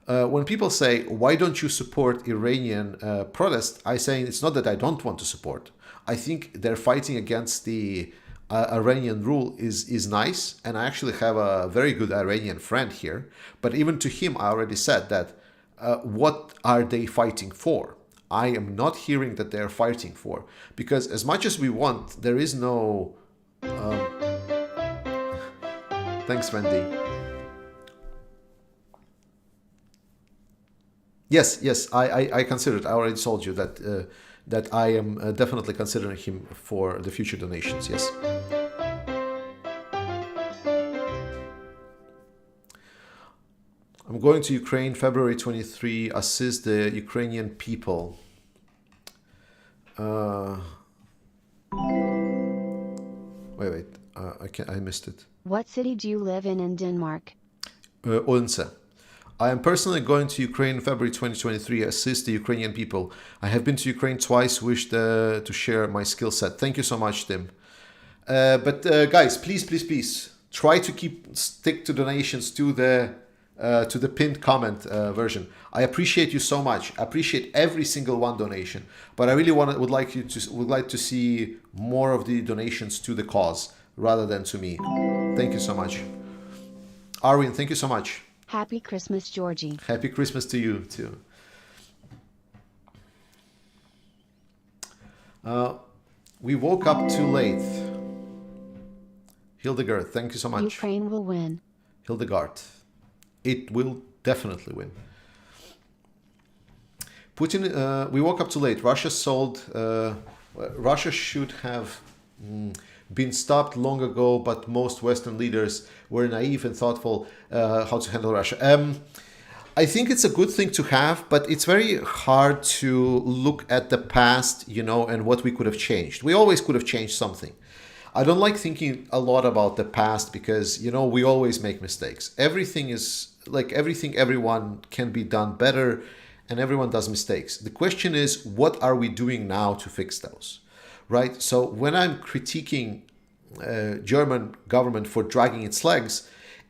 [SPEAKER 1] When people say, why don't you support Iranian protest? I say it's not that I don't want to support. I think they're fighting against the Iranian rule is nice. And I actually have a very good Iranian friend here. But even to him, I already said that what are they fighting for? I am not hearing that they're fighting for. Because as much as we want, there is no... Thanks, Wendy. Yes, I considered. I already told you that that I am definitely considering him for the future donations. Yes. I'm going to Ukraine February 23. Assist the Ukrainian people. Wait. I missed it.
[SPEAKER 2] What city do you live in Denmark?
[SPEAKER 1] Odense. I am personally going to Ukraine in February 2023, assist the Ukrainian people. I have been to Ukraine twice, wish to share my skill set. Thank you so much, Tim. But guys, please, try to stick to donations to the pinned comment version. I appreciate you so much. I appreciate every single one donation, but I really would like to see more of the donations to the cause rather than to me. Thank you so much. Arwin, thank you so much.
[SPEAKER 2] Happy Christmas, Georgie.
[SPEAKER 1] Happy Christmas to you, too. We woke up too late. Hildegard, thank you so much.
[SPEAKER 2] Ukraine will win.
[SPEAKER 1] Hildegard, it will definitely win. Putin, we woke up too late. Russia should have been stopped long ago, but most Western leaders were naive and thoughtful how to handle Russia. I think it's a good thing to have, but it's very hard to look at the past, and what we could have changed. We always could have changed something. I don't like thinking a lot about the past because, we always make mistakes. Everything, everyone can be done better, and everyone does mistakes. The question is, what are we doing now to fix those, right? So when I'm critiquing German government for dragging its legs,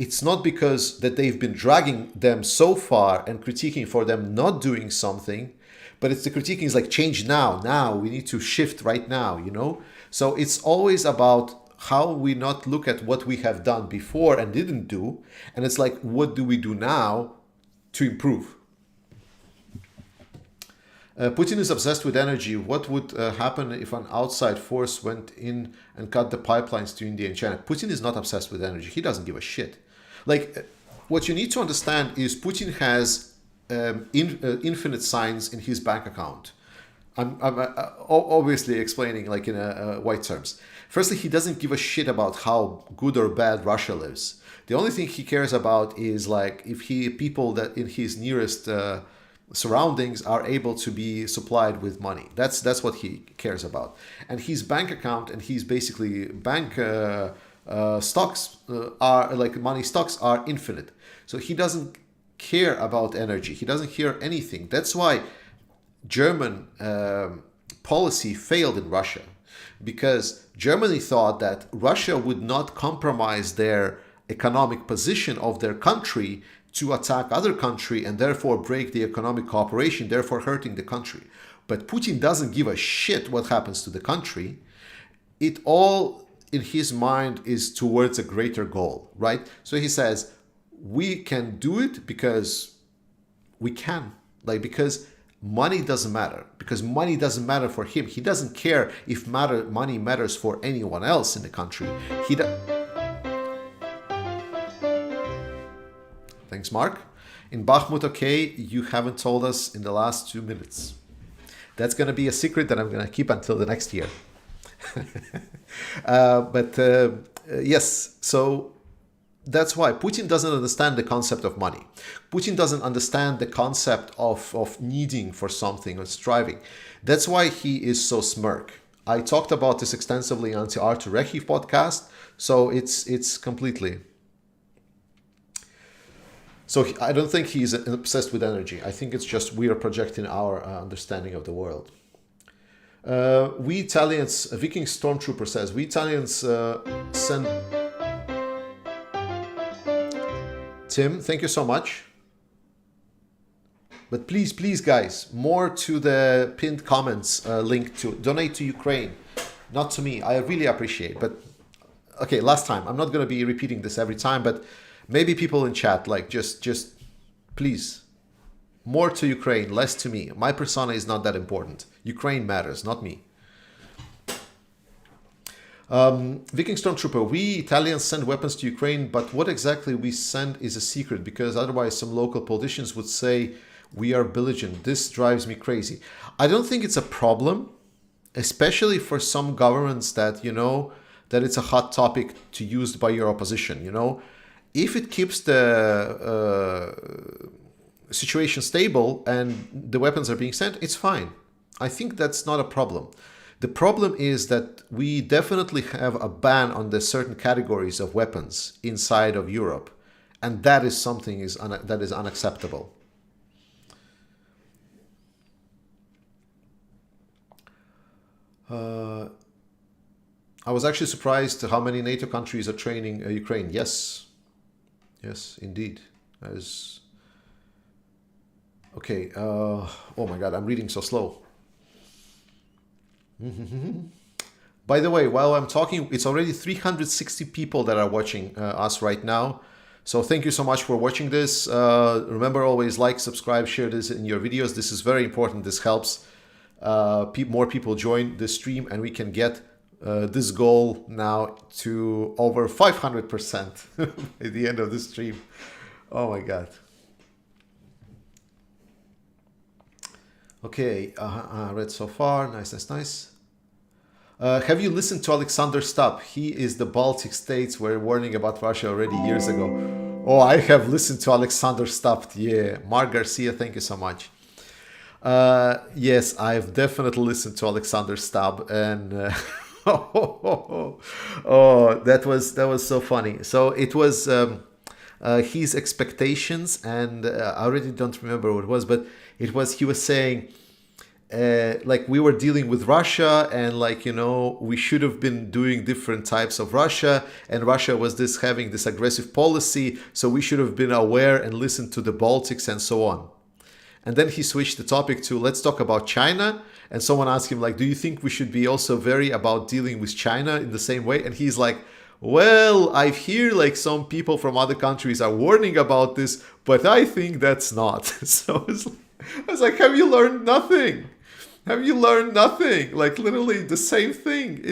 [SPEAKER 1] it's not because that they've been dragging them so far and critiquing for them not doing something, but it's the critiquing is like change now. Now we need to shift right now, So it's always about how we not look at what we have done before and didn't do. And it's like, what do we do now to improve? Putin is obsessed with energy. What would happen if an outside force went in and cut the pipelines to India and China? Putin is not obsessed with energy. He doesn't give a shit. What you need to understand is Putin has infinite signs in his bank account. I'm obviously explaining in white terms. Firstly, he doesn't give a shit about how good or bad Russia lives. The only thing he cares about is if people that in his nearest surroundings are able to be supplied with money. That's what he cares about. And his bank account and his basically bank stocks are money stocks are infinite. So he doesn't care about energy. He doesn't care anything. That's why German policy failed in Russia, because Germany thought that Russia would not compromise their economic position of their country to attack other country and therefore break the economic cooperation, therefore hurting the country. But Putin doesn't give a shit what happens to the country. It all in his mind is towards a greater goal, right? So he says, we can do it because we can, because money doesn't matter, because money doesn't matter for him. He doesn't care if money matters for anyone else in the country. Thanks, Mark. In Bakhmut, okay, you haven't told us in the last 2 minutes. That's going to be a secret that I'm going to keep until the next year. Yes, so that's why Putin doesn't understand the concept of money. Putin doesn't understand the concept of needing for something or striving. That's why he is so smirk. I talked about this extensively on the Artur Rechiv podcast, so it's completely... So I don't think he's obsessed with energy. I think it's just we are projecting our understanding of the world. We Italians, a Viking Stormtrooper says, we Italians send... Tim, thank you so much. But please, guys, more to the pinned comments link to donate to Ukraine, not to me. I really appreciate. But okay, last time. I'm not going to be repeating this every time, but maybe people in chat, just please, more to Ukraine, less to me. My persona is not that important. Ukraine matters, not me. Viking Stormtrooper, we Italians send weapons to Ukraine, but what exactly we send is a secret, because otherwise some local politicians would say we are belligerent. This drives me crazy. I don't think it's a problem, especially for some governments that, that it's a hot topic to use by your opposition, If it keeps the situation stable and the weapons are being sent, it's fine. I think that's not a problem. The problem is that we definitely have a ban on the certain categories of weapons inside of Europe, and that is something that is unacceptable. I was actually surprised how many NATO countries are training Ukraine. Yes, indeed. That is... Okay. Oh my God, I'm reading so slow. By the way, while I'm talking, it's already 360 people that are watching us right now. So thank you so much for watching this. Remember, always like, subscribe, share this in your videos. This is very important. This helps more people join the stream, and we can get this goal now to over 500% at the end of the stream. Oh my God. Okay, read so far. Nice, nice, nice. Have you listened to Alexander Stubb? He is the Baltic states were warning about Russia already years ago. Oh, I have listened to Alexander Stubb. Yeah, Mark Garcia, thank you so much. Yes, I've definitely listened to Alexander Stubb, and oh, that was so funny. So it was his expectations, and I already don't remember what it was, but he was saying. Like we were dealing with Russia, and like, you know, we should have been doing different types of Russia, and Russia was having this aggressive policy, so we should have been aware and listened to the Baltics and so on. And then he switched the topic to let's talk about China, and someone asked him like, do you think we should be also very about dealing with China in the same way? And he's like, well, I hear like some people from other countries are warning about this, but I think that's not. So I was like, have you learned nothing? Have you learned nothing? Like literally the same thing.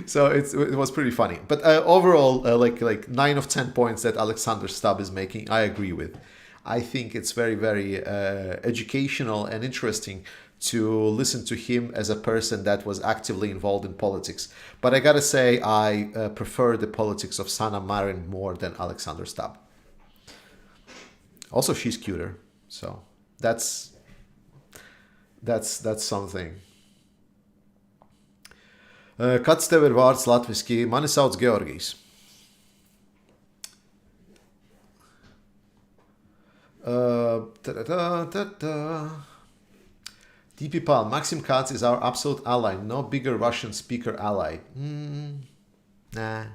[SPEAKER 1] So it was pretty funny. But overall, like 9 of 10 points that Alexander Stubb is making, I agree with. I think it's very, very educational and interesting to listen to him as a person that was actively involved in politics. But I gotta say, I prefer the politics of Sanna Marin more than Alexander Stubb. Also, she's cuter, so that's something. Kāds tev ir vārds latviski? Mani sauc Georgijs. DP Pal, Maxim Katz is our absolute ally. No bigger Russian speaker ally. Nah,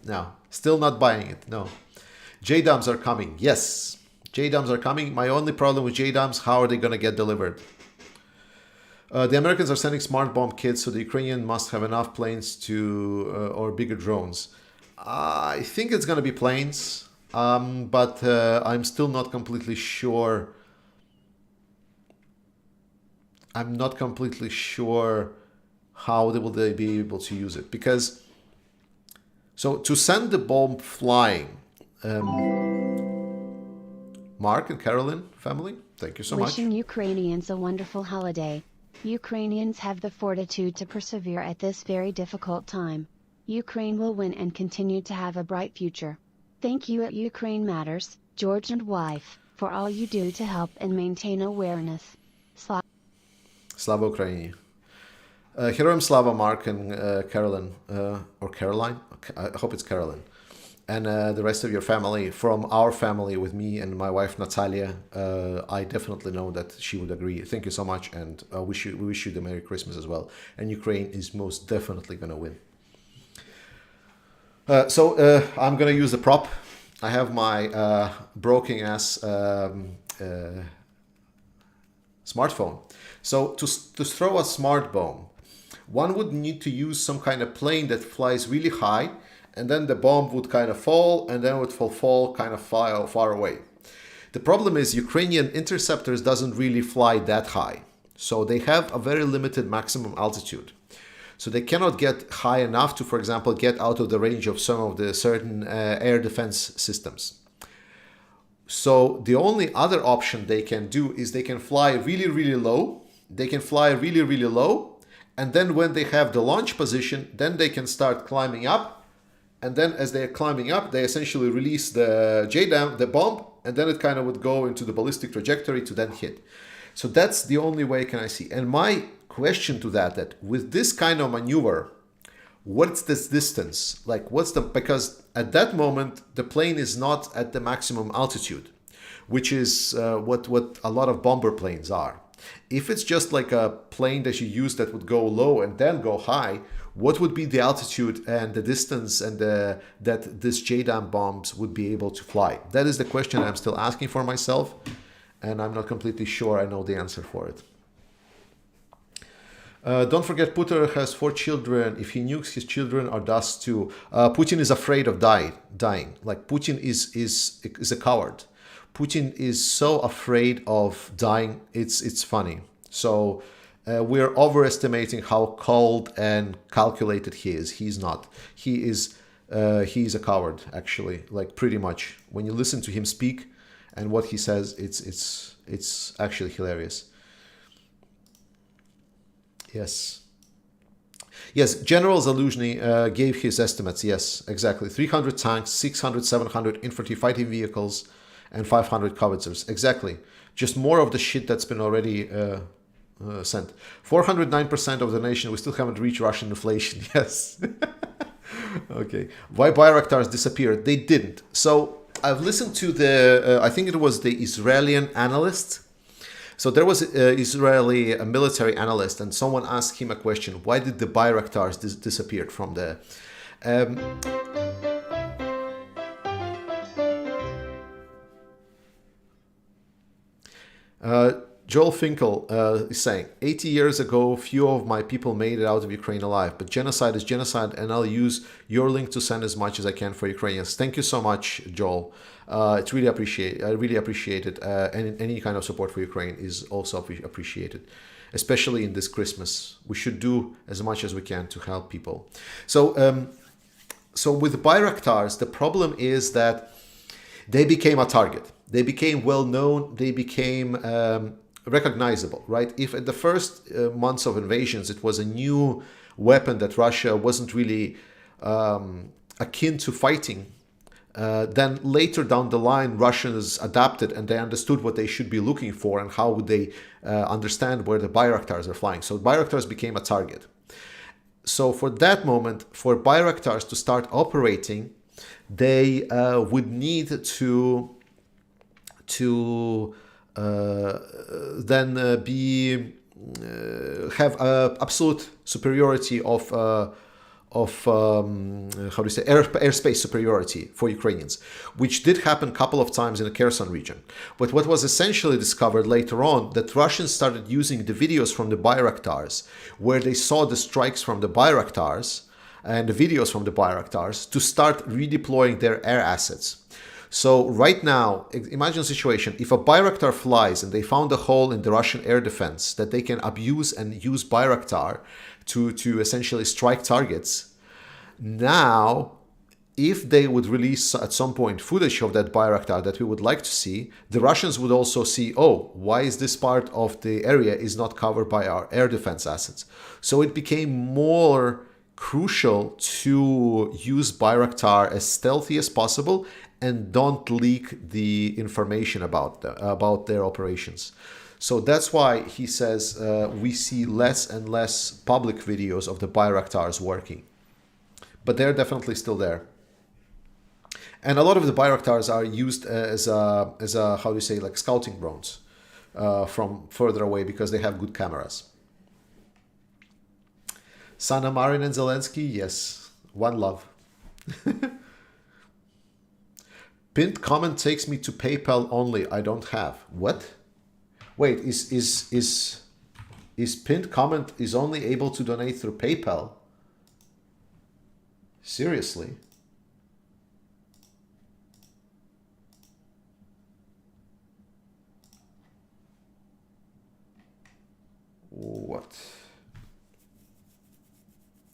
[SPEAKER 1] no. Still not buying it, no. JDAMs are coming. Yes, JDAMs are coming. My only problem with JDAMs, how are they going to get delivered? The Americans are sending smart bomb kits, so the Ukrainian must have enough planes to or bigger drones. I think it's going to be planes, but I'm still not completely sure. I'm not completely sure how will they be able to use it, because so to send the bomb flying. Mark and Carolyn family, thank you so much.
[SPEAKER 2] Wishing Ukrainians a wonderful holiday. Ukrainians have the fortitude to persevere at this very difficult time. Ukraine will win and continue to have a bright future. Thank you at Ukraine Matters, George and wife, for all you do to help and maintain awareness.
[SPEAKER 1] Slava Ukraini. Heroim Slava, Mark and Carolyn, or Caroline? I hope it's Carolyn. And the rest of your family, from our family with me and my wife Natalia, I definitely know that she would agree. Thank you so much, and we wish you the Merry Christmas as well. And Ukraine is most definitely going to win. So I'm going to use the prop. I have my broken ass smartphone. So to throw a smart bomb, one would need to use some kind of plane that flies really high, and then the bomb would kind of fall, and then it would fall kind of far away. The problem is Ukrainian interceptors doesn't really fly that high. So they have a very limited maximum altitude. So they cannot get high enough to, for example, get out of the range of some of the certain air defense systems. So the only other option they can do is they can fly really, really low. They can fly really, really low. And then when they have the launch position, then they can start climbing up. And then as they're climbing up, they essentially release the JDAM, the bomb, and then it kind of would go into the ballistic trajectory to then hit. So that's the only way can I see. And my question to that with this kind of maneuver, what's this distance? Like because at that moment, the plane is not at the maximum altitude, which is what a lot of bomber planes are. If it's just like a plane that you use that would go low and then go high, what would be the altitude and the distance and that this JDAM bombs would be able to fly? That is the question I'm still asking for myself, and I'm not completely sure I know the answer for it. Don't forget, Putin has 4 children. If he nukes, his children are dust too. Putin is afraid of dying. Like Putin is a coward. Putin is so afraid of dying. It's funny. So we're overestimating how cold and calculated he is. He's not. He's a coward, actually, like pretty much. When you listen to him speak and what he says, it's actually hilarious. Yes, General Zaluzhny gave his estimates. Yes, exactly. 300 tanks, 600, 700 infantry fighting vehicles, and 500 howitzers. Exactly. Just more of the shit that's been already sent. 409% of the nation, we still haven't reached Russian inflation. Yes. Okay. Why Bayraktars disappeared? They didn't. So I've listened to the, I think it was the Israeli analyst. So there was an Israeli military analyst, and someone asked him a question: why did the Bayraktars disappear from the... Joel Finkel is saying, 80 years ago, few of my people made it out of Ukraine alive, but genocide is genocide, and I'll use your link to send as much as I can for Ukrainians. Thank you so much, Joel. It's really I really appreciate it. And any kind of support for Ukraine is also appreciated, especially in this Christmas. We should do as much as we can to help people. So, so with Bayraktars, the problem is that they became a target. They became well known. They became recognizable, right? If at the first months of invasions, it was a new weapon that Russia wasn't really akin to fighting, then later down the line, Russians adapted and they understood what they should be looking for and how would they understand where the Bayraktars are flying. So Bayraktars became a target. So for that moment, for Bayraktars to start operating, they would need to then have absolute superiority of how do you say, airspace superiority for Ukrainians, which did happen a couple of times in the Kherson region. But what was essentially discovered later on, that Russians started using the videos from the Bayraktars, where they saw the strikes from the Bayraktars and the videos from the Bayraktars, to start redeploying their air assets. So right now, imagine a situation, if a Bayraktar flies and they found a hole in the Russian air defense that they can abuse and use Bayraktar to essentially strike targets. Now, if they would release at some point footage of that Bayraktar that we would like to see, the Russians would also see, oh, why is this part of the area is not covered by our air defense assets? So it became more crucial to use Bayraktar as stealthy as possible and don't leak the information about their operations. So that's why he says we see less and less public videos of the Bayraktars working. But they're definitely still there. And a lot of the Bayraktars are used as a how do you say, like scouting drones from further away because they have good cameras. Sanna Marin and Zelenskyy, yes, one love. Pinned comment takes me to PayPal only. I don't have. What? Wait, is pinned comment is only able to donate through PayPal? Seriously? What?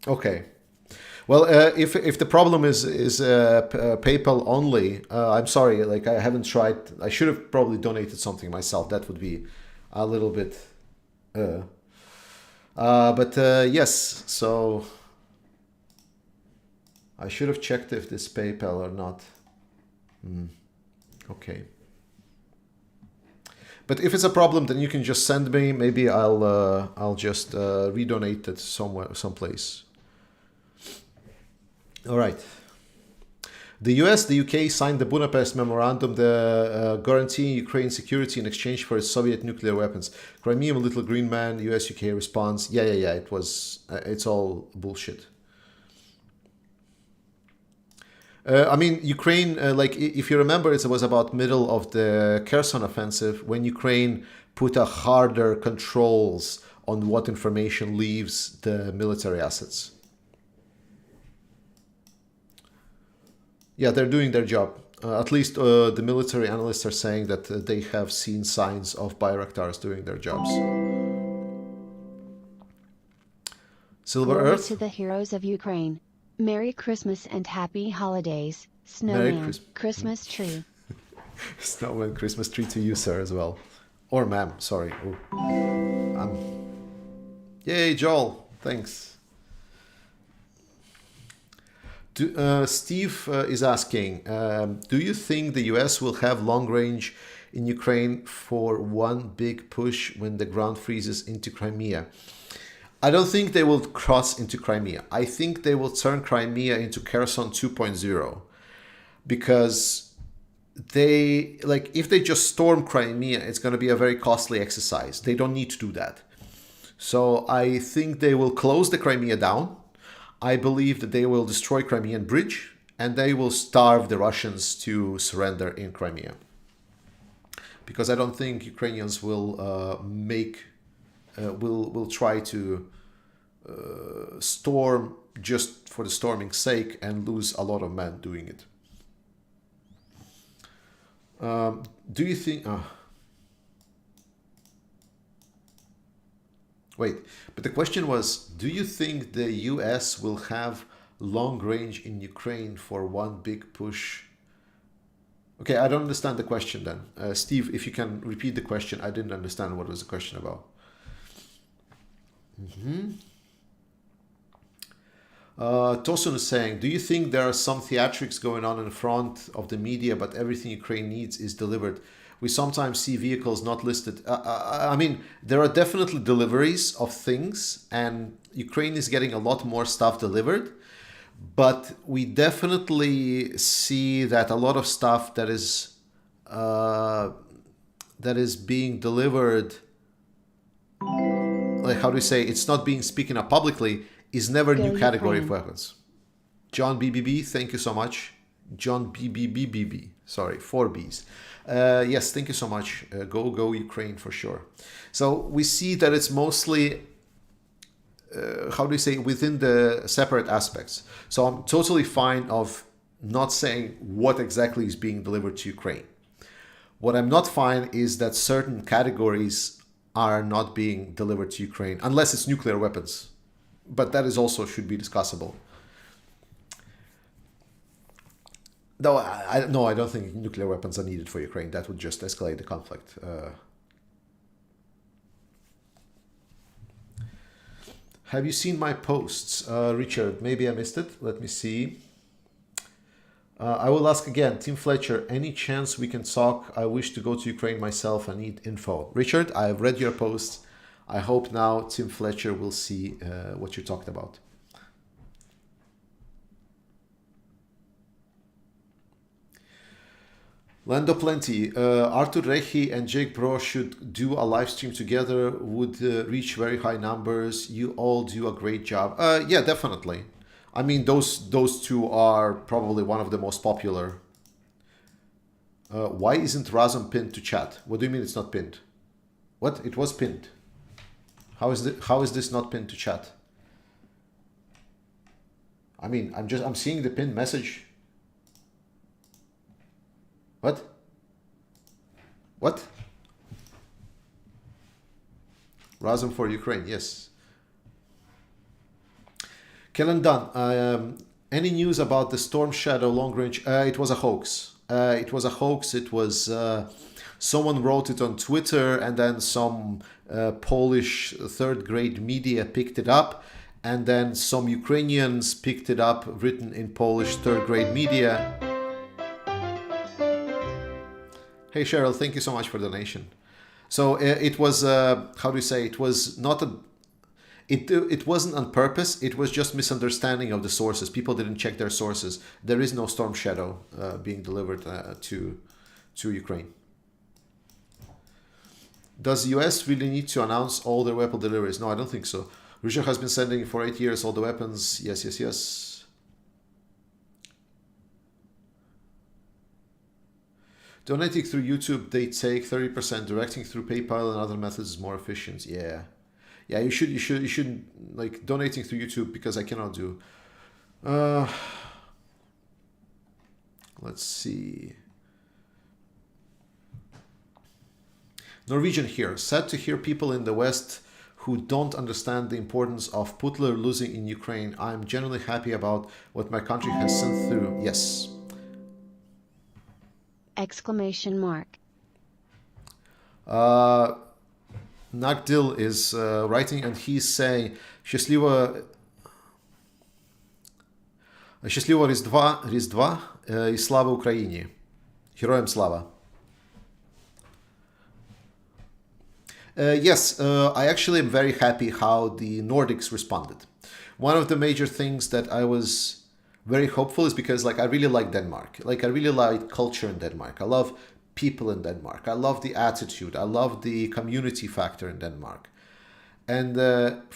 [SPEAKER 1] Okay. Well, if the problem is PayPal only, I'm sorry. Like I haven't tried. I should have probably donated something myself. That would be a little bit. But yes. So I should have checked if this PayPal or not. Okay. But if it's a problem, then you can just send me. Maybe I'll just redonate it someplace. All right. The US, the UK signed the Budapest Memorandum, the guaranteeing Ukraine security in exchange for its Soviet nuclear weapons. Crimea, little green man, US, UK response. Yeah. It's all bullshit. I mean, Ukraine, like if you remember, it was about middle of the Kherson offensive when Ukraine put a harder controls on what information leaves the military assets. Yeah, they're doing their job. At least the military analysts are saying that they have seen signs of Bayraktars doing their jobs. Silver
[SPEAKER 2] Glory
[SPEAKER 1] Earth.
[SPEAKER 2] to the heroes of Ukraine. Merry Christmas and happy holidays,
[SPEAKER 1] Merry
[SPEAKER 2] snowman, Christmas tree.
[SPEAKER 1] Snowman, Christmas tree to you, sir, as well. Or ma'am, sorry. Yay, Joel. Thanks. Steve is asking, do you think the US will have long range in Ukraine for one big push when the ground freezes into Crimea? I don't think they will cross into Crimea. I think they will turn Crimea into Kherson 2.0, because they, like, if they just storm Crimea, it's going to be a very costly exercise. They don't need to do that. So I think they will close the Crimea down. I believe that they will destroy Crimean Bridge, and they will starve the Russians to surrender in Crimea. Because I don't think Ukrainians will will try to storm just for the storming's sake and lose a lot of men doing it. Do you think... Wait, but the question was, do you think the US will have long range in Ukraine for one big push? Okay, I don't understand the question then. Steve, if you can repeat the question, I didn't understand what was the question about. Tosun is saying, do you think there are some theatrics going on in front of the media, but everything Ukraine needs is delivered? We sometimes see vehicles not listed. I mean, there are definitely deliveries of things, and Ukraine is getting a lot more stuff delivered. But we definitely see that a lot of stuff that is being delivered, like, how do we say, it's not being spoken of publicly, is never
[SPEAKER 2] Go
[SPEAKER 1] new category of
[SPEAKER 2] Ukraine.
[SPEAKER 1] weapons. John BBB, thank you so much. John BBBBB, sorry, 4 Bs. Yes, thank you so much. Go Ukraine for sure. So we see that it's mostly, how do you say, within the separate aspects. So I'm totally fine of not saying what exactly is being delivered to Ukraine. What I'm not fine is that certain categories are not being delivered to Ukraine, unless it's nuclear weapons. But that is also should be discussable. No, I don't think nuclear weapons are needed for Ukraine. That would just escalate the conflict. Have you seen my posts, Richard? Maybe I missed it. Let me see. I will ask again, Tim Fletcher, any chance we can talk? I wish to go to Ukraine myself. I need info. Richard, I have read your posts. I hope now Tim Fletcher will see what you're talking about. Lando Plenty, Arthur Rechi and Jake Bro should do a live stream together, would reach very high numbers. You all do a great job. Yeah, definitely. I mean, those two are probably one of the most popular. Why isn't RAZOM pinned to chat? What do you mean it's not pinned? What? It was pinned. How is this not pinned to chat? I mean, I'm seeing the pinned message. What? What? RAZOM for Ukraine, yes. Kellen Dunn, any news about the Storm Shadow long range? It was a hoax. It was a hoax. It was someone wrote it on Twitter, and then some Polish third grade media picked it up, and then some Ukrainians picked it up, written in Polish third grade media. Hey Cheryl, thank you so much for the donation. So it was, how do you say, it was not a, it wasn't on purpose, it was just misunderstanding of the sources. People didn't check their sources. There is no Storm Shadow being delivered to Ukraine. Does the US really need to announce all their weapon deliveries? No, I don't think so. Russia has been sending for 8 years all the weapons. Yes, yes, yes. Donating through YouTube, they take 30%. Directing through PayPal and other methods is more efficient. Yeah, yeah. You should like donating through YouTube, because I cannot do. Let's see. Norwegian here. Sad to hear people in the West who don't understand the importance of Putler losing in Ukraine. I'm genuinely happy about what my country has sent through. Yes.
[SPEAKER 2] Exclamation mark.
[SPEAKER 1] Nagdil is writing, and he's saying Щаслива Різдва і слава Україні. Героям слава. Yes, I actually am very happy how the Nordics responded. One of the major things that I was very hopeful is because I really like Denmark. I really like culture in Denmark. I love people in Denmark. I love the attitude. I love the community factor in Denmark. And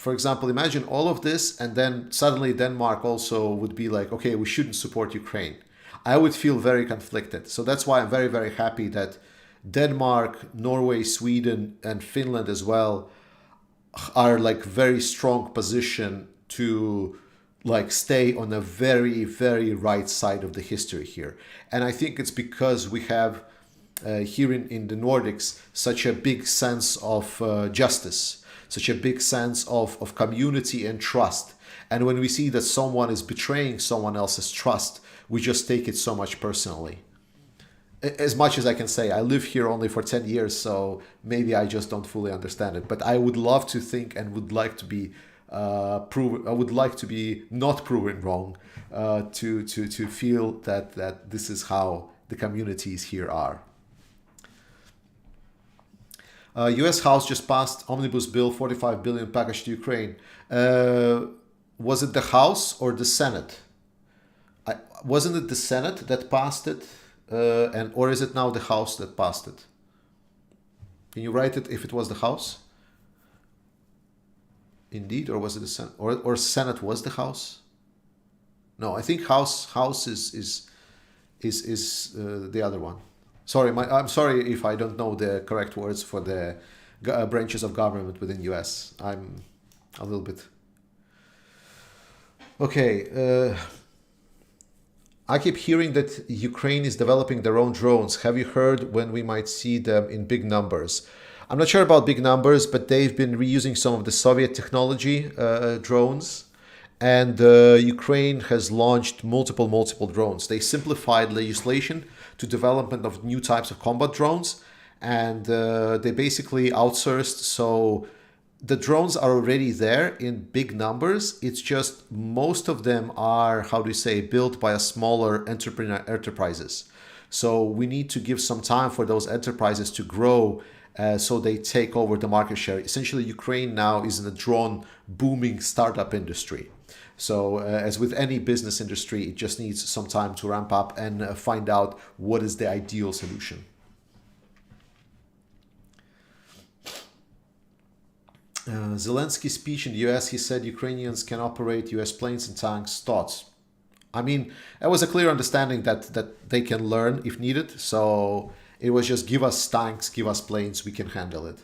[SPEAKER 1] for example, imagine all of this and then suddenly Denmark also would be like, okay, we shouldn't support Ukraine. I would feel very conflicted. So that's why I'm very, very happy that Denmark, Norway, Sweden, and Finland as well are very strong position to stay on a very, very right side of the history here. And I think it's because we have here in the Nordics such a big sense of justice, such a big sense of community and trust. And when we see that someone is betraying someone else's trust, we just take it so much personally. As much as I can say, I live here only for 10 years, so maybe I just don't fully understand it. But I would love to think and would like to be proven. I would like to be not proven wrong. To feel that this is how the communities here are. U.S. House just passed Omnibus Bill 45 billion package to Ukraine. Was it the House or the Senate? Wasn't it the Senate that passed it? Or is it now the House that passed it? Can you write it if it was the House? Indeed, or was it the Senate? Or Senate was the House? No, I think House is the other one. Sorry, I'm sorry if I don't know the correct words for the branches of government within US. I'm a little bit... Okay. I keep hearing that Ukraine is developing their own drones. Have you heard when we might see them in big numbers? I'm not sure about big numbers, but they've been reusing some of the Soviet technology drones. And Ukraine has launched multiple drones. They simplified legislation to development of new types of combat drones. And they basically outsourced. So the drones are already there in big numbers. It's just most of them are, built by a smaller enterprises. So we need to give some time for those enterprises to grow so they take over the market share. Essentially, Ukraine now is in a drone booming startup industry. So as with any business industry, it just needs some time to ramp up and find out what is the ideal solution. Zelensky's speech in the US, he said Ukrainians can operate US planes and tanks. Thoughts? I mean, it was a clear understanding that they can learn if needed. So it was just give us tanks, give us planes, we can handle it.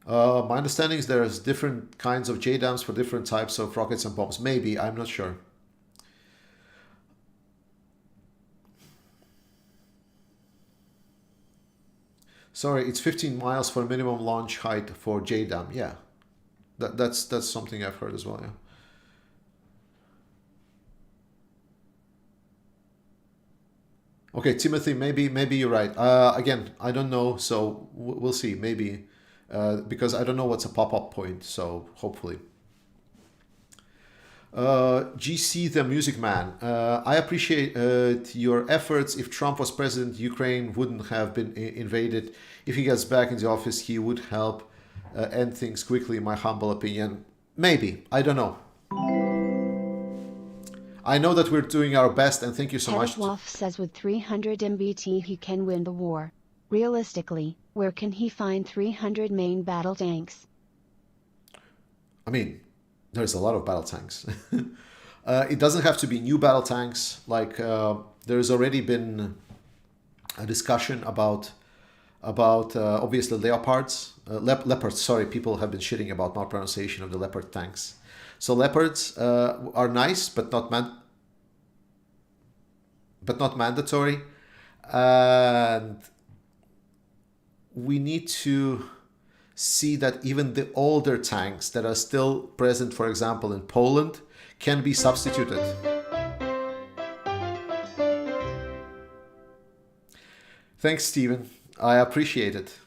[SPEAKER 1] My understanding is there's different kinds of JDAMs for different types of rockets and bombs. Maybe, I'm not sure. Sorry, it's 15 miles for minimum launch height for JDAM. Yeah, that's something I've heard as well. Yeah. Okay, Timothy, maybe you're right. Again, I don't know, so we'll see. Maybe because I don't know what's a pop-up point. So hopefully. GC the Music Man. I appreciate your efforts. If Trump was president, Ukraine wouldn't have been invaded. If he gets back in the office, he would help end things quickly, in my humble opinion. Maybe. I don't know. I know that we're doing our best, and thank you so much.
[SPEAKER 2] Wolf says with 300 MBT he can win the war. Realistically, where can he find 300 main battle tanks?
[SPEAKER 1] I mean, there's a lot of battle tanks. It doesn't have to be new battle tanks. There's already been a discussion about obviously leopards. Leopards, sorry, people have been shitting about malpronunciation of the leopard tanks. So leopards are nice, but not mandatory. And we need to see that even the older tanks that are still present, for example, in Poland, can be substituted. Thanks, Stephen. I appreciate it.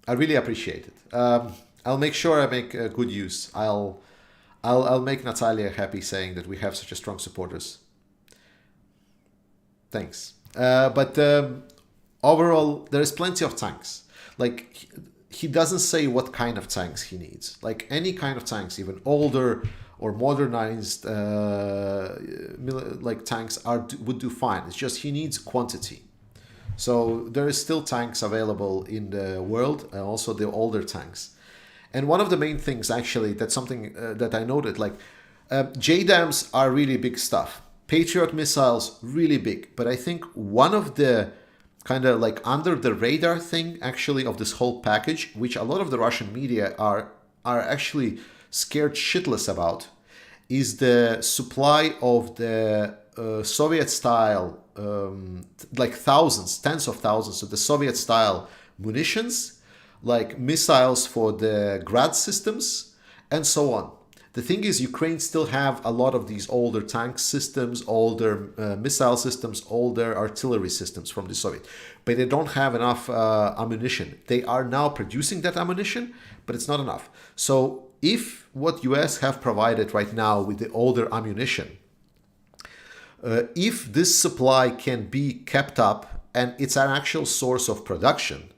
[SPEAKER 1] I really appreciate it. I'll make sure I make good use. I'll make Natalia happy saying that we have such a strong supporters. Thanks. But overall, there is plenty of tanks. Like, he doesn't say what kind of tanks he needs. Like, any kind of tanks, even older or modernized like tanks would do fine. It's just he needs quantity. So there is still tanks available in the world, and also the older tanks. And one of the main things, actually, that's something that I noted, like JDAMs are really big stuff. Patriot missiles, really big. But I think one of the kind of like under the radar thing, actually, of this whole package, which a lot of the Russian media are actually scared shitless about, is the supply of the Soviet-style, like thousands, tens of thousands of the Soviet-style munitions, like missiles for the Grad systems, and so on. The thing is, Ukraine still have a lot of these older tank systems, older missile systems, older artillery systems from the Soviet, but they don't have enough ammunition. They are now producing that ammunition, but it's not enough. So if what US have provided right now with the older ammunition, if this supply can be kept up and it's an actual source of production,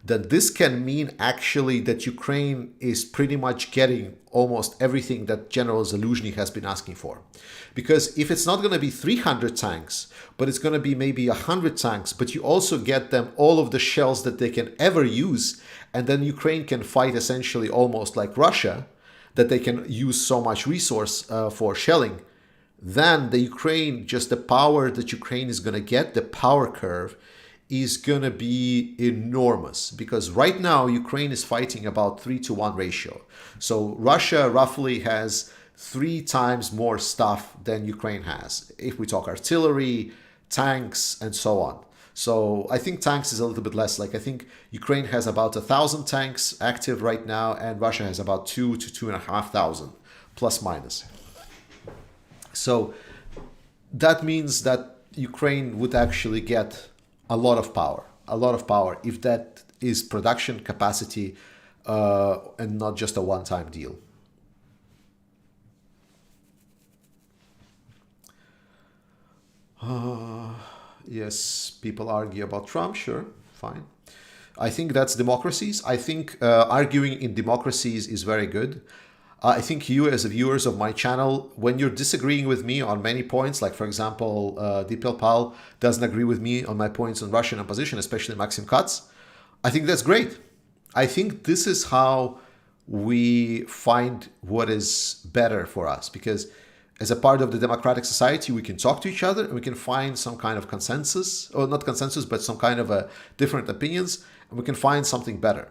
[SPEAKER 1] then this can mean actually that Ukraine is pretty much getting almost everything that General Zelenskyy has been asking for. Because if it's not going to be 300 tanks, but it's going to be maybe 100 tanks, but you also get them all of the shells that they can ever use, and then Ukraine can fight essentially almost like Russia, that they can use so much resource for shelling, then the Ukraine, just the power that Ukraine is going to get, the power curve, is going to be enormous, because right now Ukraine is fighting about 3-to-1 ratio. So Russia roughly has 3 times more stuff than Ukraine has, if we talk artillery, tanks, and so on. So I think tanks is a little bit less. Like, I think Ukraine has about 1,000 tanks active right now, and Russia has about 2,000 to 2,500, plus minus. So that means that Ukraine would actually get a lot of power, if that is production capacity and not just a one-time deal. Yes, people argue about Trump, sure, fine. I think that's democracies. I think arguing in democracies is very good. I think you, as viewers of my channel, when you're disagreeing with me on many points, like, for example, Dipel Pal doesn't agree with me on my points on Russian opposition, especially Maxim Katz, I think that's great. I think this is how we find what is better for us, because as a part of the democratic society, we can talk to each other and we can find some kind of consensus, or not consensus, but some kind of different opinions, and we can find something better.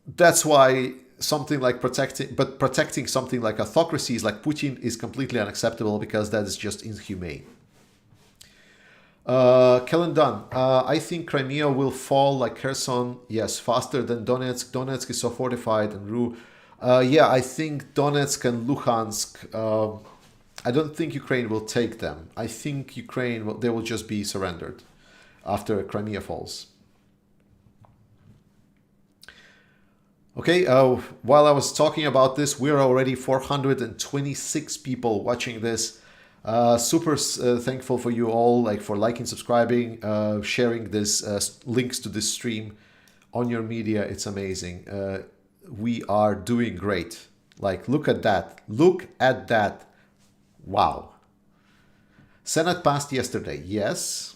[SPEAKER 1] That's why something like protecting something like autocracies like Putin is completely unacceptable, because that is just inhumane. Kellen Dunn, I think Crimea will fall like Kherson, yes, faster than Donetsk. Donetsk is so fortified, and yeah, I think Donetsk and Luhansk, I don't think Ukraine will take them. I think they will just be surrendered after Crimea falls. Okay, while I was talking about this, we're already 426 people watching this. Super thankful for you all, like, for liking, subscribing, sharing this links to this stream on your media. It's amazing. We are doing great. Like, look at that. Look at that. Wow. Senate passed yesterday. Yes.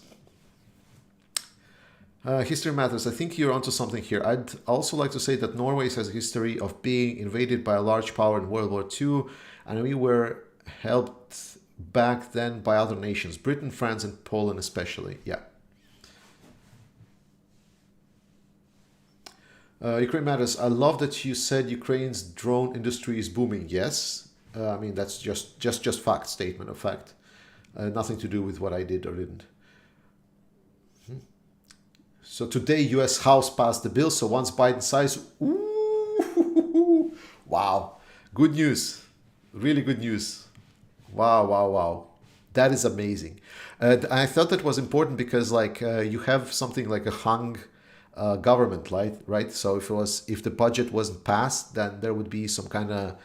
[SPEAKER 1] History matters. I think you're onto something here. I'd also like to say that Norway has a history of being invaded by a large power in World War II, and we were helped back then by other nations, Britain, France, and Poland especially. Yeah. Ukraine matters. I love that you said Ukraine's drone industry is booming. Yes. I mean, that's just fact, statement of fact. Nothing to do with what I did or didn't. So today, U.S. House passed the bill. So once Biden signs, ooh, wow, good news, really good news. Wow, wow, wow, that is amazing. I thought that was important because like you have something like a hung government, right? So if the budget wasn't passed, then there would be some kind of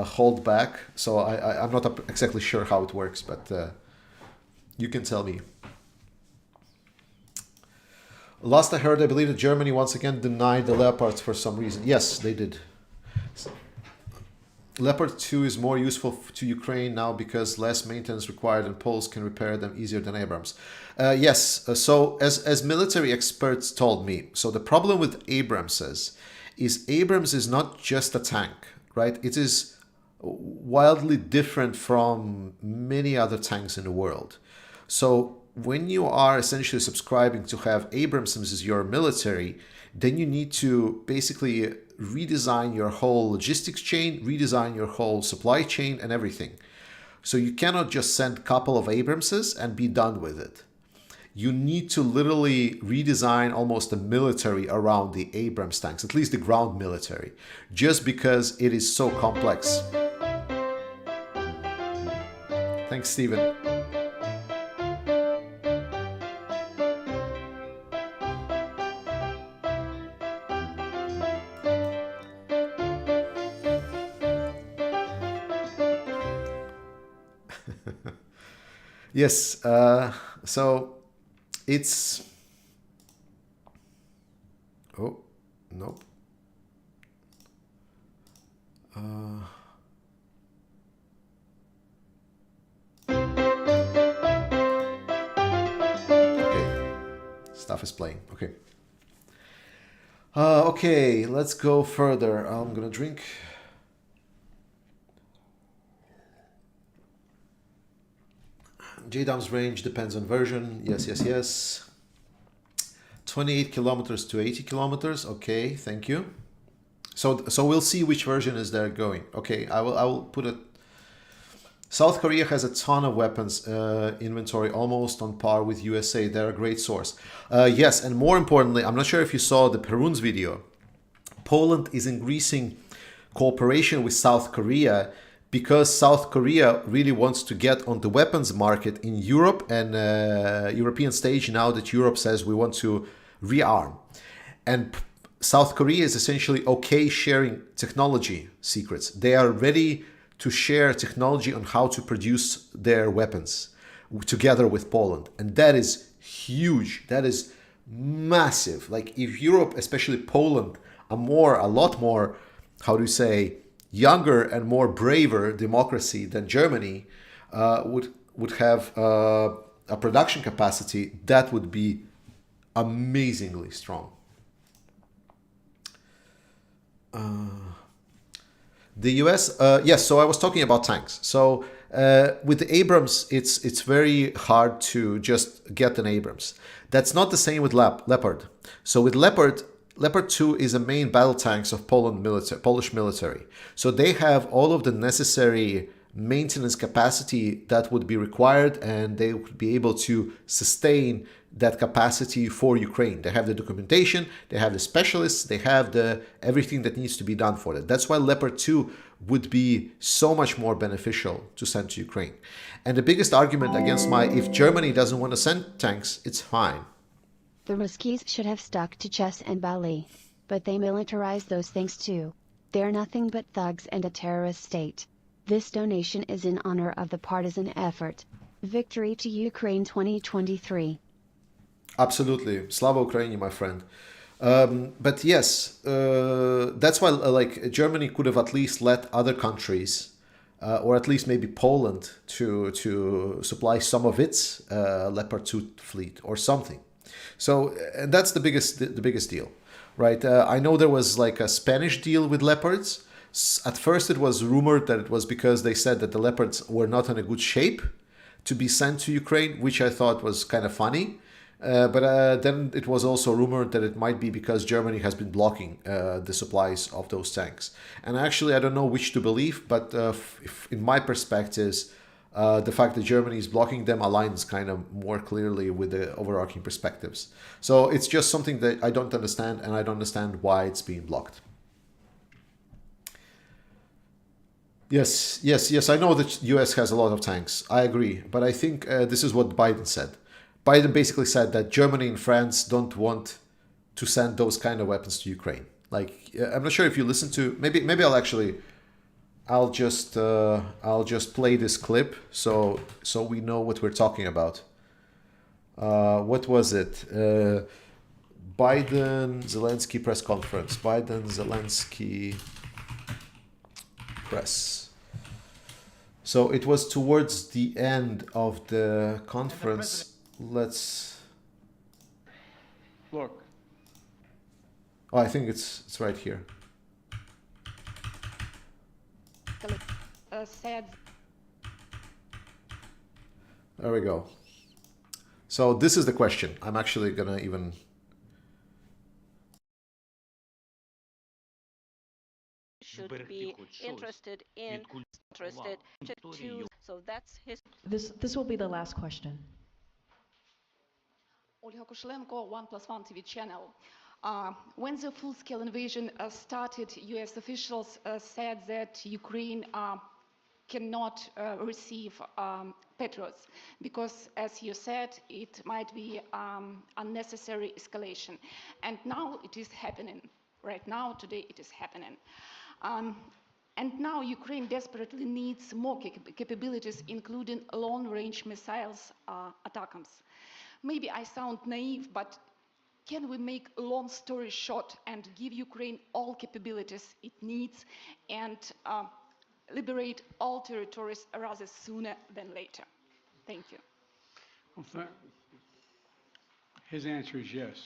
[SPEAKER 1] hold back. So I'm not exactly sure how it works, but you can tell me. Last I heard, I believe that Germany once again denied the Leopards for some reason. Yes, they did. Leopard 2 is more useful to Ukraine now because less maintenance required and Poles can repair them easier than Abrams. Yes, so as military experts told me, so the problem with Abramses is Abrams is not just a tank, right? It is wildly different from many other tanks in the world. So when you are essentially subscribing to have Abrams as your military, then you need to basically redesign your whole logistics chain, redesign your whole supply chain and everything. So you cannot just send a couple of Abramses and be done with it. You need to literally redesign almost a military around the Abrams tanks, at least the ground military, just because it is so complex. Thanks, Steven. Yes, so it's... Oh, nope. Okay, stuff is playing. Okay. Okay, let's go further. I'm gonna drink. JDAM's range depends on version. Yes, yes, yes. 28 kilometers to 80 kilometers. Okay, thank you. So we'll see which version is there going. Okay, I will put it. South Korea has a ton of weapons inventory, almost on par with USA. They're a great source. Yes, and more importantly, I'm not sure if you saw the Perun's video. Poland is increasing cooperation with South Korea because South Korea really wants to get on the weapons market in Europe and European stage now that Europe says we want to rearm. And South Korea is essentially okay sharing technology secrets. They are ready to share technology on how to produce their weapons together with Poland. And that is huge. That is massive. Like if Europe, especially Poland, a lot more, how do you say, younger and more braver democracy than Germany would have a production capacity that would be amazingly strong. The US, yes, so I was talking about tanks. So with the Abrams, it's very hard to just get an Abrams. That's not the same with Leopard. So with Leopard 2 is a main battle tanks of Polish military. So they have all of the necessary maintenance capacity that would be required, and they would be able to sustain that capacity for Ukraine. They have the documentation, they have the specialists, they have everything that needs to be done for it. That's why Leopard 2 would be so much more beneficial to send to Ukraine. And the biggest argument against if Germany doesn't want to send tanks, it's fine.
[SPEAKER 2] The Ruskies should have stuck to chess and ballet, but they militarized those things too. They're nothing but thugs and a terrorist state. This donation is in honor of the partisan effort. Victory to Ukraine 2023.
[SPEAKER 1] Absolutely. Slava Ukraini, my friend. But yes, that's why Germany could have at least let other countries, or at least maybe Poland, to supply some of its Leopard 2 fleet or something. So and that's the biggest deal, right? I know there was like a Spanish deal with Leopards. At first it was rumored that it was because they said that the Leopards were not in a good shape to be sent to Ukraine, which I thought was kind of funny. But then it was also rumored that it might be because Germany has been blocking the supplies of those tanks. And actually, I don't know which to believe, but in my perspectives, The fact that Germany is blocking them aligns kind of more clearly with the overarching perspectives. So it's just something that I don't understand, and I don't understand why it's being blocked. Yes. I know that US has a lot of tanks. I agree. But I think this is what Biden said. Biden basically said that Germany and France don't want to send those kind of weapons to Ukraine. Like, I'm not sure if you listen to, maybe I'll just play this clip so we know what we're talking about. What was it? Biden Zelenskyy press conference. Biden Zelenskyy press. So it was towards the end of the conference. Let's
[SPEAKER 3] look.
[SPEAKER 1] Oh, I think it's right here.
[SPEAKER 4] Said.
[SPEAKER 1] There we go. So this is the question. I'm actually gonna even
[SPEAKER 4] should be interested to, so that's his.
[SPEAKER 5] This will be the last question.
[SPEAKER 6] Olga Kushelenko, 1+1 TV channel. When the full-scale invasion started, US officials said that Ukraine cannot receive Patriots because, as you said, it might be unnecessary escalation. And now it is happening. Right now, today, it is happening. And now Ukraine desperately needs more capabilities, including long-range missiles ATACMS. Maybe I sound naive, but can we make a long story short and give Ukraine all capabilities it needs and liberate all territories rather sooner than later? Thank you.
[SPEAKER 3] Well, his answer is yes.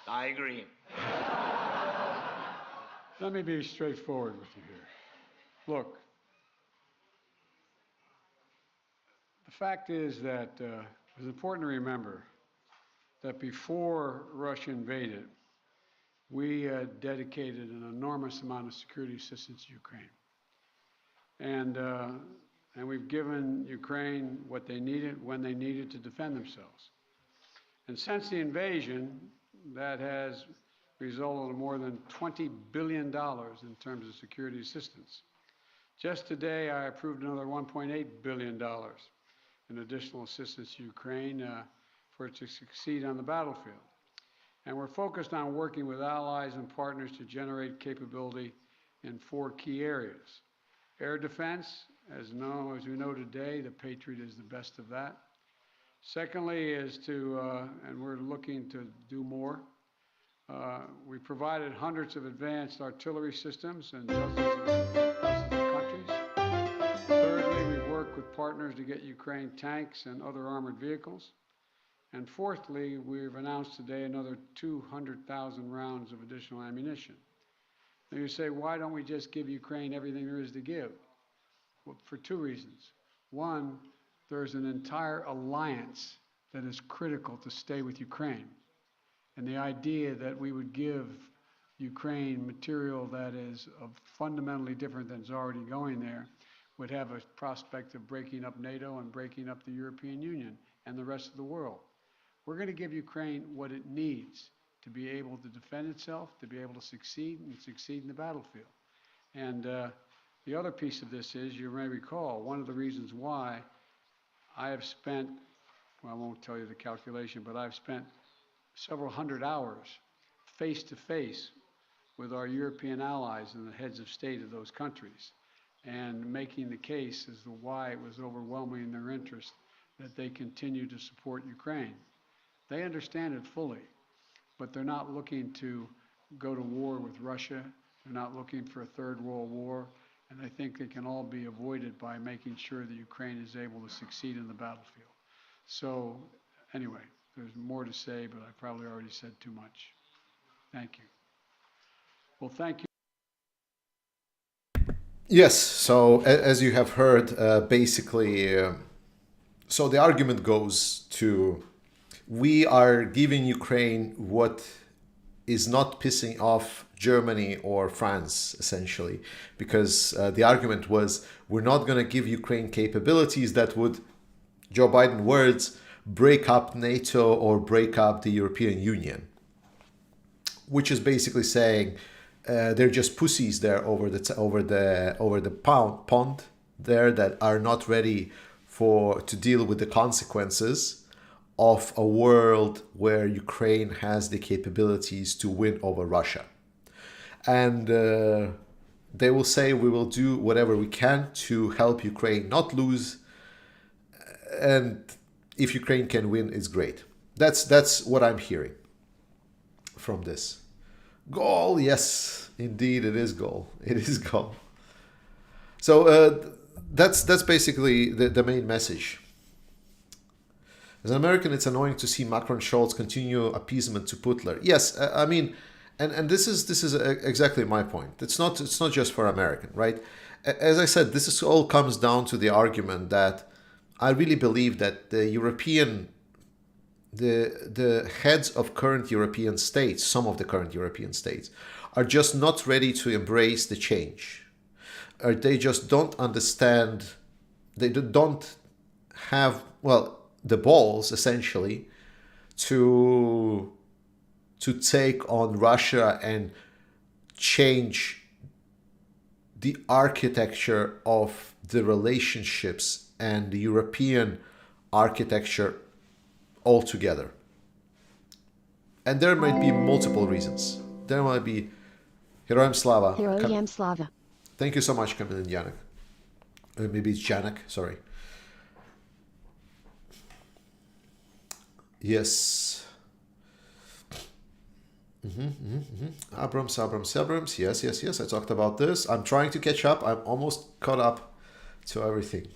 [SPEAKER 7] I agree.
[SPEAKER 3] Let me be straightforward with you here. Look, the fact is that it's important to remember that before Russia invaded, we dedicated an enormous amount of security assistance to Ukraine. And we've given Ukraine what they needed when they needed to defend themselves. And since the invasion, that has resulted in more than $20 billion in terms of security assistance. Just today, I approved another $1.8 billion in additional assistance to Ukraine for it to succeed on the battlefield. And we're focused on working with allies and partners to generate capability in 4 key areas. Air defense, as we know today, the Patriot is the best of that. Secondly is and we're looking to do more, we provided hundreds of advanced artillery systems in dozens of countries. Thirdly, we work with partners to get Ukraine tanks and other armored vehicles. And fourthly, we've announced today another 200,000 rounds of additional ammunition. Now you say, why don't we just give Ukraine everything there is to give? Well, for 2 reasons. One, there's an entire alliance that is critical to stay with Ukraine. And the idea that we would give Ukraine material that is fundamentally different than is already going there would have a prospect of breaking up NATO and breaking up the European Union and the rest of the world. We're going to give Ukraine what it needs to be able to defend itself, to be able to succeed and succeed in the battlefield. And the other piece of this is, you may recall, one of the reasons why I have spent, well, I won't tell you the calculation, but I've spent several hundred hours face-to-face with our European allies and the heads of state of those countries and making the case as to why it was overwhelming in their interest that they continue to support Ukraine. They understand it fully, but they're not looking to go to war with Russia. They're not looking for a third world war, and I think they can all be avoided by making sure that Ukraine is able to succeed in the battlefield. So anyway, there's more to say, but I probably already said too much. Thank you. Well, thank you.
[SPEAKER 1] Yes, so as you have heard, basically, so the argument goes to, we are giving Ukraine what is not pissing off Germany or France, essentially, because the argument was, we're not going to give Ukraine capabilities that would, Joe Biden words, break up NATO or break up the European Union, which is basically saying they're just pussies there over the pond there that are not ready to deal with the consequences of a world where Ukraine has the capabilities to win over Russia. And they will say, we will do whatever we can to help Ukraine not lose. And if Ukraine can win, it's great. That's what I'm hearing from this. Goal, yes, indeed, it is goal. It is goal. So that's basically the main message. As an American, it's annoying to see Macron and Scholz continue appeasement to Putler. Yes, I mean, and this is exactly my point. It's not just for American, right? As I said, this all comes down to the argument that I really believe that the heads of current European states, some of the current European states, are just not ready to embrace the change. Or they just don't understand, they don't have, well, the balls, essentially, to take on Russia and change the architecture of the relationships and the European architecture altogether. And there might be multiple reasons. There might be Heroyam Slava.
[SPEAKER 2] Heroyam Slava.
[SPEAKER 1] Thank you so much, Kamil and Janek. Maybe it's Janek, sorry. Yes. Abrams. Yes. I talked about this. I'm trying to catch up. I'm almost caught up to everything.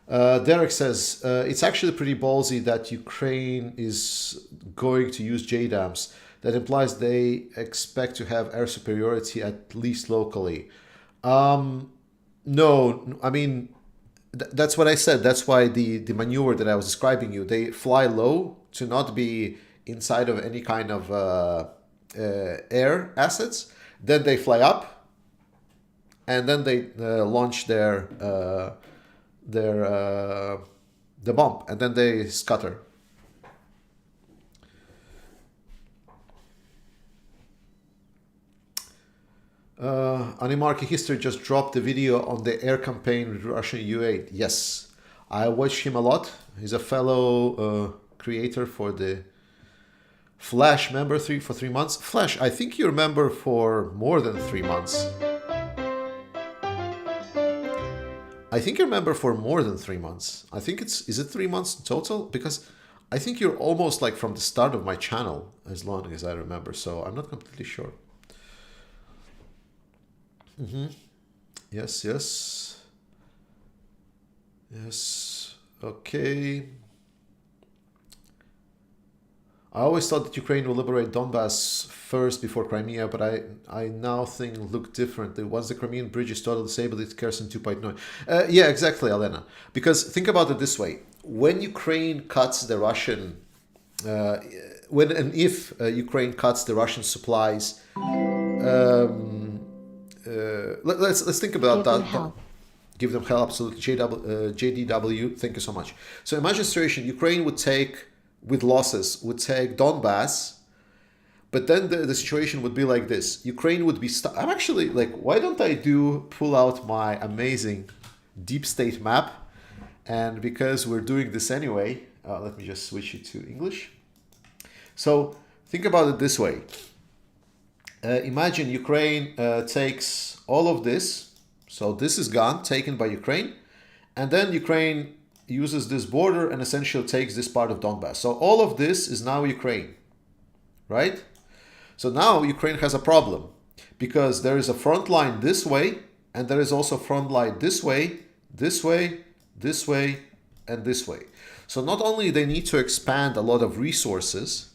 [SPEAKER 1] Derek says, it's actually pretty ballsy that Ukraine is going to use JDAMs. That implies they expect to have air superiority, at least locally. No, I mean, that's what I said. That's why the maneuver that I was describing you, they fly low to not be inside of any kind of air assets. Then they fly up, and then they launch the bomb, and then they scatter. Animarchy History just dropped the video on the air campaign with Russian U-8. Yes, I watch him a lot. He's a fellow creator for the Flash member for 3 months. Flash, I think you're a member for more than 3 months. I think you're a member for more than 3 months. I think is it 3 months total? Because I think you're almost like from the start of my channel, as long as I remember. So I'm not completely sure. Yes. Okay. I always thought that Ukraine will liberate Donbass first before Crimea, but I now think look differently. Once the Crimean bridge is totally disabled, it Kherson 2.9. Yeah, exactly, Elena. Because think about it this way: when Ukraine cuts the Russian, if Ukraine cuts the Russian supplies, let's think about that. Give them help, absolutely. JDW, thank you so much. So imagine a situation: Ukraine would take Donbass, but then the situation would be like this. Ukraine would be stuck. I'm actually like, why don't I pull out my amazing deep state map? And because we're doing this anyway, let me just switch it to English. So think about it this way. Imagine Ukraine takes all of this. So this is gone, taken by Ukraine. And then Ukraine uses this border and essentially takes this part of Donbass. So all of this is now Ukraine, right? So now Ukraine has a problem because there is a front line this way, and there is also a front line this way, this way, this way, and this way. So not only they need to expand a lot of resources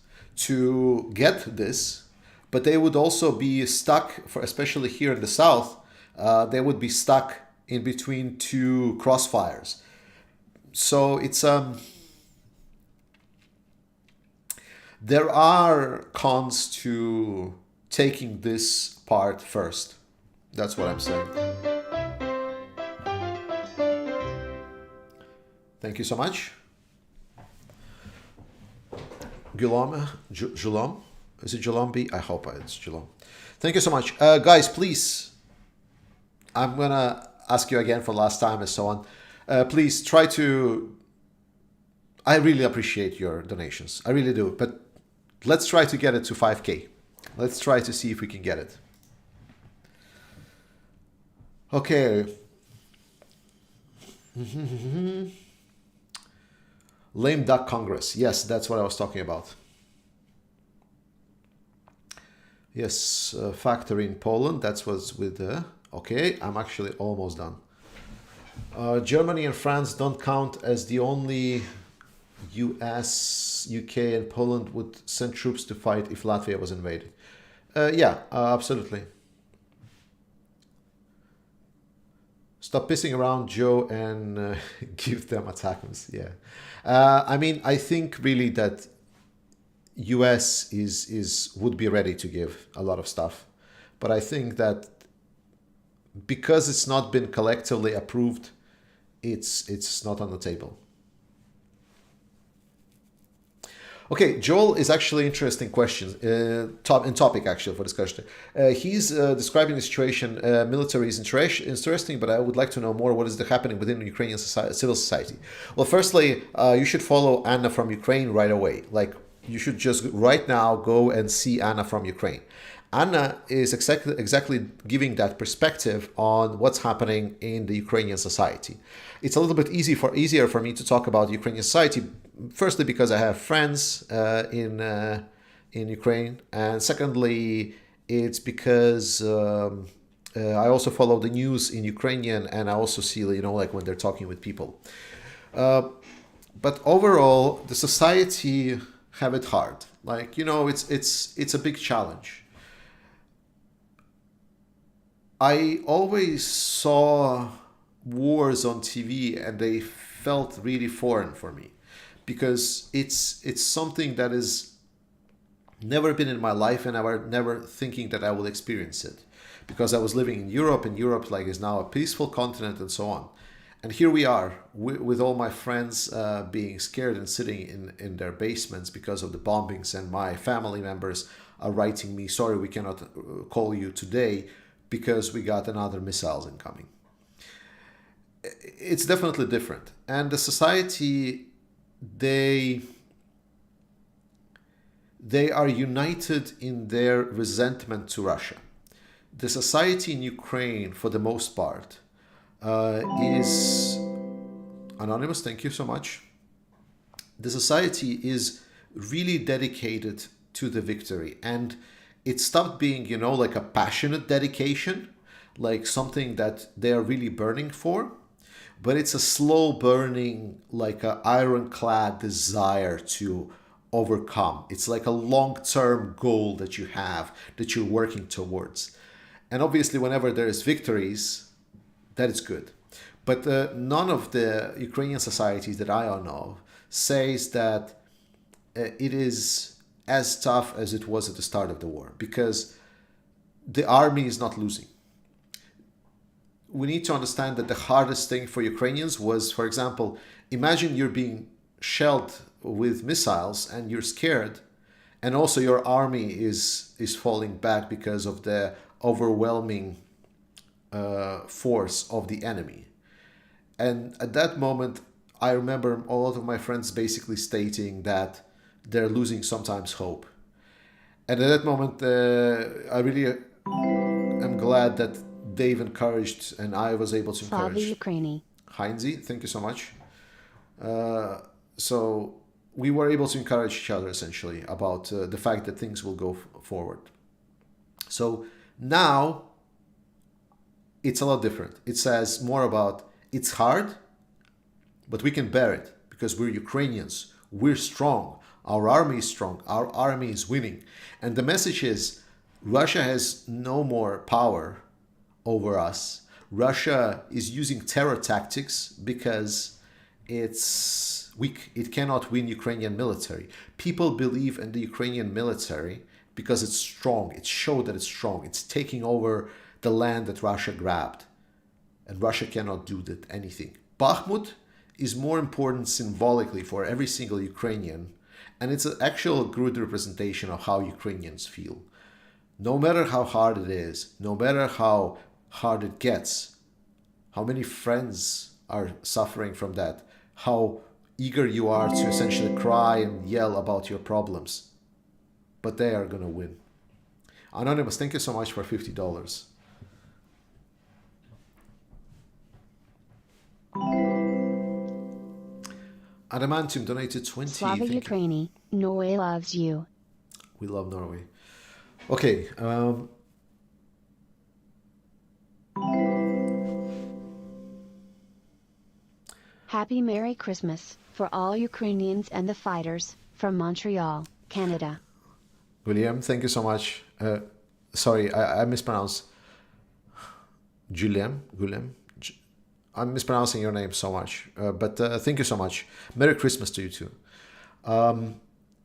[SPEAKER 1] to get this, but they would also be stuck, especially here in the south, they would be stuck in between two crossfires. So it's There are cons to taking this part first. That's what I'm saying. Thank you so much. Julom? Is it Julombi? I hope it's Julom. Thank you so much. Guys, please, I'm going to ask you again for last time and so on. Please try to... I really appreciate your donations. I really do. But let's try to get it to 5K. Let's try to see if we can get it. Okay. Lame Duck Congress. Yes, that's what I was talking about. Yes, factory in Poland. That was with the... Okay, I'm actually almost done. Germany and France don't count as the only US, UK and Poland would send troops to fight if Latvia was invaded. Yeah, absolutely. Stop pissing around, Joe, and give them attackers. Yeah. I mean, I think really that US would be ready to give a lot of stuff. But I think that because it's not been collectively approved, it's not on the table. Okay, Joel is actually interesting questions, topic actually for discussion. He's describing the situation, military is interesting, but I would like to know more what is happening within Ukrainian civil society. Well, firstly, you should follow Anna from Ukraine right away. Like, you should just right now go and see Anna from Ukraine. Anna is exactly giving that perspective on what's happening in the Ukrainian society. It's a little bit easier for me to talk about Ukrainian society, firstly because I have friends in Ukraine, and secondly, it's because I also follow the news in Ukrainian, and I also see, like when they're talking with people. But overall, the society have it hard. Like, it's a big challenge. I always saw wars on TV and they felt really foreign for me because it's something that has never been in my life, and I was never thinking that I will experience it because I was living in Europe, and Europe is now a peaceful continent and so on. And here we are with all my friends being scared and sitting in their basements because of the bombings, and my family members are writing me, sorry, we cannot call you today because we got another missiles incoming. It's definitely different. And the society, they are united in their resentment to Russia. The society in Ukraine, for the most part, is anonymous. Thank you so much. The society is really dedicated to the victory, and it stopped being, like a passionate dedication, like something that they are really burning for, but it's a slow burning, like an ironclad desire to overcome. It's like a long-term goal that you have, that you're working towards. And obviously, whenever there is victories, that is good. But none of the Ukrainian societies that I know says that it is as tough as it was at the start of the war, because the army is not losing. We need to understand that the hardest thing for Ukrainians was, for example, imagine you're being shelled with missiles and you're scared, and also your army is falling back because of the overwhelming force of the enemy. And at that moment, I remember a lot of my friends basically stating that they're losing sometimes hope. And at that moment, I really am glad that they've encouraged and I was able to encourage.
[SPEAKER 2] Ukraini.
[SPEAKER 1] Heinzi, thank you so much. So we were able to encourage each other essentially about the fact that things will go forward. So now it's a lot different. It says more about it's hard, but we can bear it because we're Ukrainians. We're strong. Our army is strong. Our army is winning. And the message is Russia has no more power over us. Russia is using terror tactics because it's weak. It cannot win Ukrainian military. People believe in the Ukrainian military because it's strong. It showed that it's strong. It's taking over the land that Russia grabbed. And Russia cannot do that anything. Bakhmut is more important symbolically for every single Ukrainian. And it's an actual good representation of how Ukrainians feel. No matter how hard it is, no matter how hard it gets, how many friends are suffering from that, how eager you are to essentially cry and yell about your problems. But they are going to win. Anonymous, thank you so much for $50. Adamantium donated 20.
[SPEAKER 2] Slava Ukraini, Norway loves you.
[SPEAKER 1] We love Norway. Okay.
[SPEAKER 2] Happy Merry Christmas for all Ukrainians and the fighters from Montreal, Canada.
[SPEAKER 1] William, thank you so much. Sorry, I mispronounced. Guillem. I'm mispronouncing your name so much. But thank you so much. Merry Christmas to you too.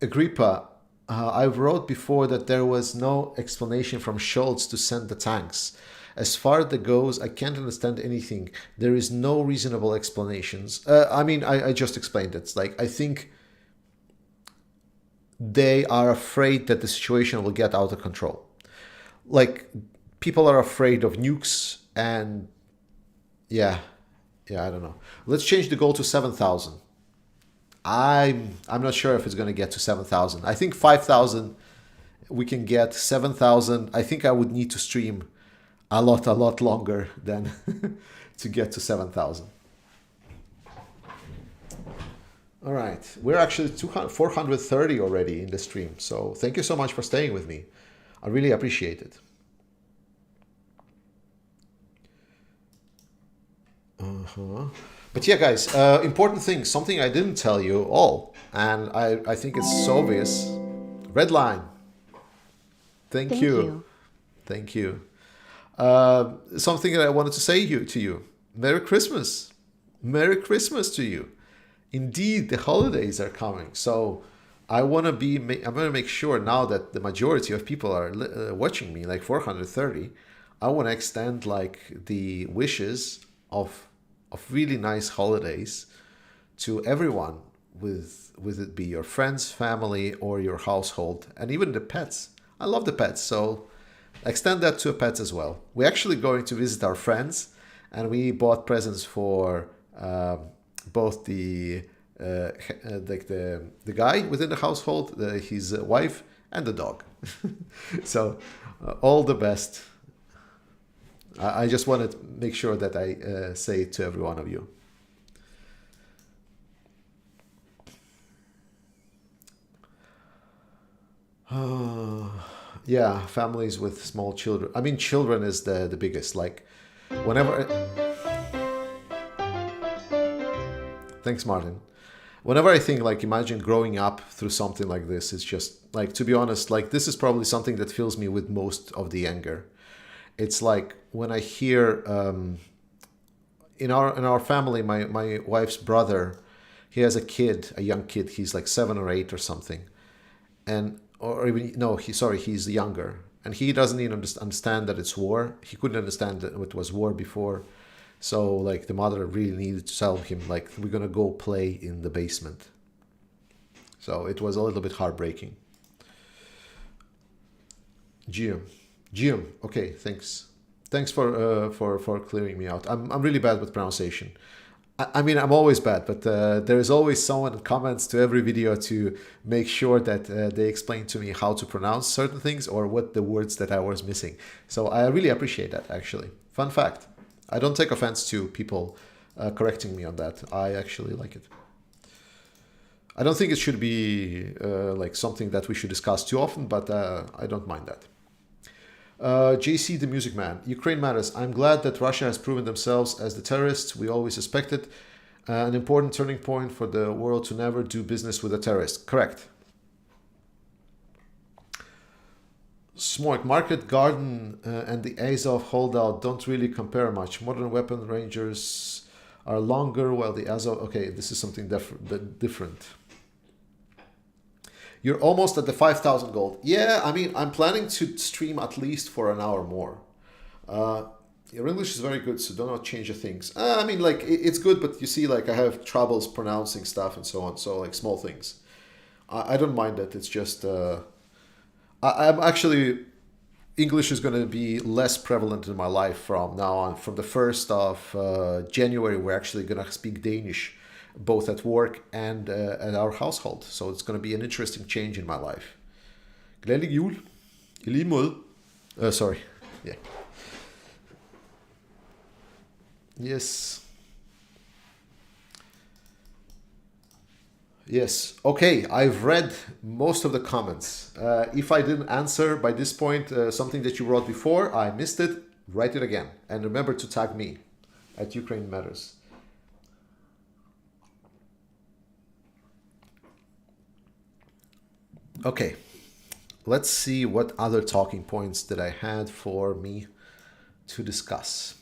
[SPEAKER 1] Agrippa, I wrote before that there was no explanation from Scholz to send the tanks. As far as that goes, I can't understand anything. There is no reasonable explanations. I just explained it. It's like, I think they are afraid that the situation will get out of control. Like, people are afraid of nukes and yeah, I don't know. Let's change the goal to 7,000. I'm not sure if it's going to get to 7,000. I think 5,000 we can get. 7,000, I think I would need to stream a lot longer than to get to 7,000. All right, we're actually 430 already in the stream. So thank you so much for staying with me. I really appreciate it. But yeah, guys, important thing, something I didn't tell you all, and I think it's so obvious. Red line. Thank you. Thank you. Something that I wanted to say to you. Merry Christmas. Merry Christmas to you. Indeed, the holidays are coming. So I'm going to make sure now that the majority of people are watching me, like 430, I want to extend like the wishes of really nice holidays to everyone, with it be your friends, family, or your household, and even the pets. I love the pets, so extend that to pets as well. We're actually going to visit our friends, and we bought presents for both the guy within the household, his wife, and the dog. So all the best. I just wanted to make sure that I say it to every one of you. Yeah, families with small children. I mean, children is the biggest. Like, whenever... Thanks, Martin. Whenever I think, like, imagine growing up through something like this, it's just, like, to be honest, like, this is probably something that fills me with most of the anger. It's like when I hear in our family, my wife's brother, he has a young kid. He's like 7 or 8 or something, he's younger, and he doesn't even understand that it's war. He couldn't understand that it was war before, so like the mother really needed to tell him like, we're gonna go play in the basement. So it was a little bit heartbreaking. Jim, okay, thanks. Thanks for clearing me out. I'm really bad with pronunciation. I mean, I'm always bad, but there is always someone that comments to every video to make sure that they explain to me how to pronounce certain things or what the words that I was missing. So I really appreciate that, actually. Fun fact. I don't take offense to people correcting me on that. I actually like it. I don't think it should be like something that we should discuss too often, but I don't mind that. JC the Music Man, Ukraine matters. I'm glad that Russia has proven themselves as the terrorists we always suspected. An important turning point for the world to never do business with a terrorist. Correct. Smork, Market Garden and the Azov holdout don't really compare much. Modern weapon rangers are longer, while the AZO... Okay, this is something different. You're almost at the 5,000 gold. Yeah, I mean, I'm planning to stream at least for an hour more. Your English is very good, so do not change the things. I mean, like, it's good, but you see, like, I have troubles pronouncing stuff and so on. So, like, small things. I don't mind it. It's just... I'm actually... English is going to be less prevalent in my life from now on. From the 1st of January, we're actually going to speak Danish, both at work and at our household. So it's going to be an interesting change in my life. Glædelig jul. I lige måde. Sorry. Yeah. Yes. Yes. Okay, I've read most of the comments. If I didn't answer by this point something that you wrote before, I missed it, write it again. And remember to tag me at Ukraine Matters. Okay, let's see what other talking points that I had for me to discuss.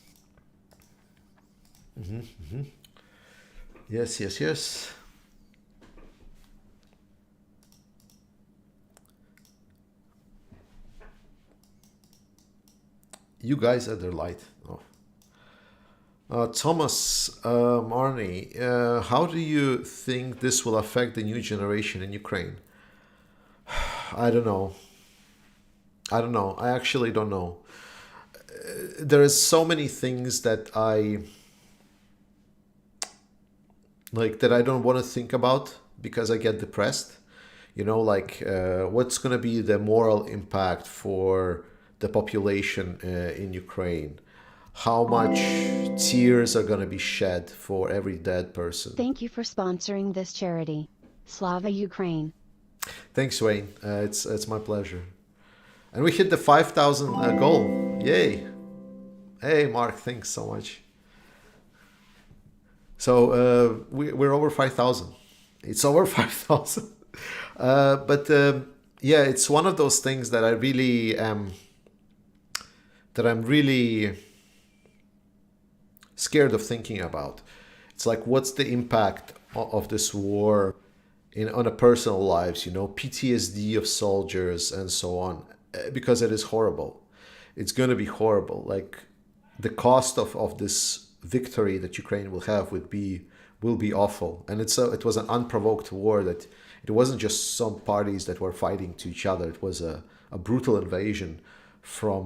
[SPEAKER 1] Yes, yes, yes. You guys are the light. Oh. Thomas Marney, how do you think this will affect the new generation in Ukraine? I don't know. I actually don't know. There is so many things that I don't want to think about because I get depressed. You know, like what's going to be the moral impact for the population in Ukraine? How much tears are going to be shed for every dead person?
[SPEAKER 2] Thank you for sponsoring this charity. Slava Ukraine.
[SPEAKER 1] Thanks, Wayne. It's my pleasure. And we hit the 5,000 goal. Yay. Hey, Mark, thanks so much. So we're over 5,000. It's over 5,000. But yeah, it's one of those things that I really am... that I'm really scared of thinking about. It's like, what's the impact of this war on a personal lives, you know, PTSD of soldiers and so on, because it is horrible. It's going to be horrible. Like the cost of this victory that Ukraine will have will be awful. And it was an unprovoked war, that it wasn't just some parties that were fighting to each other. It was a brutal invasion from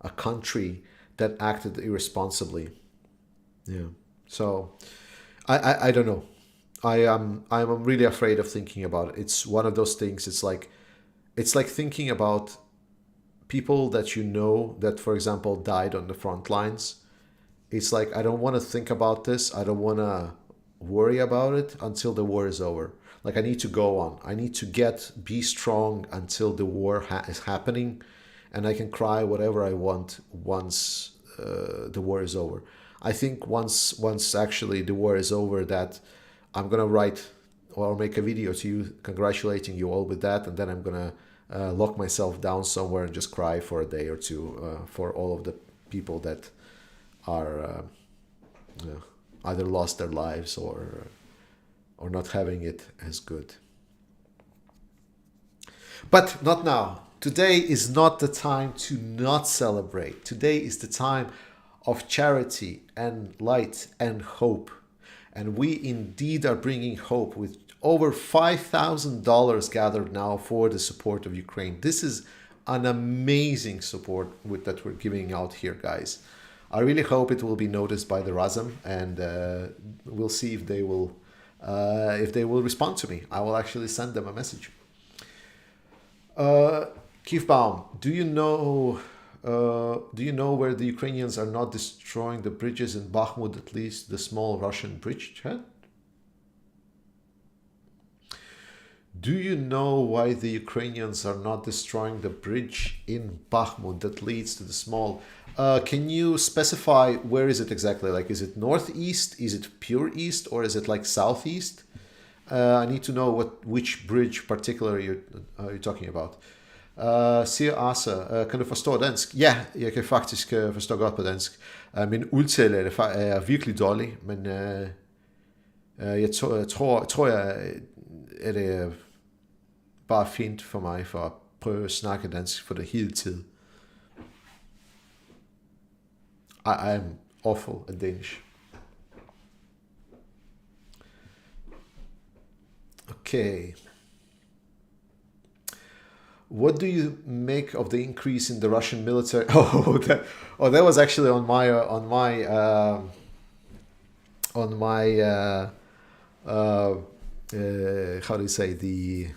[SPEAKER 1] a country that acted irresponsibly. Yeah. So I don't know. I'm really afraid of thinking about it. It's one of those things. It's like thinking about people that you know that, for example, died on the front lines. It's like, I don't want to think about this. I don't want to worry about it until the war is over. Like, I need to go on. I need to be strong until the war is happening, and I can cry whatever I want once the war is over. I think once actually the war is over, that I'm gonna write or make a video to you congratulating you all with that, and then I'm gonna lock myself down somewhere and just cry for a day or two for all of the people that are either lost their lives or not having it as good. But not now. Today is not the time to not celebrate. Today is the time of charity and light and hope. And we indeed are bringing hope with over $5,000 gathered now for the support of Ukraine. This is an amazing support that we're giving out here, guys. I really hope it will be noticed by the RAZOM, and we'll see if they will respond to me. I will actually send them a message. Kiefbaum, do you know where the Ukrainians are not destroying the bridges in Bakhmut, at least the small Russian bridgehead? Do you know why the Ukrainians are not destroying the bridge in Bakhmut that leads to the small? Can you specify where is it exactly? Like, is it northeast? Is it pure east? Or is it like southeast? I need to know which bridge particularly you're talking about. Siger Asa, kan du forstå dansk? Ja, jeg kan faktisk forstå godt på dansk. Min udtale er virkelig dårlig, men jeg tror at det er bare fint for mig for at prøve at snakke dansk for det hele tid. I am awful at Danish. Okay. What do you make of the increase in the Russian military? That was actually on my how do you say, the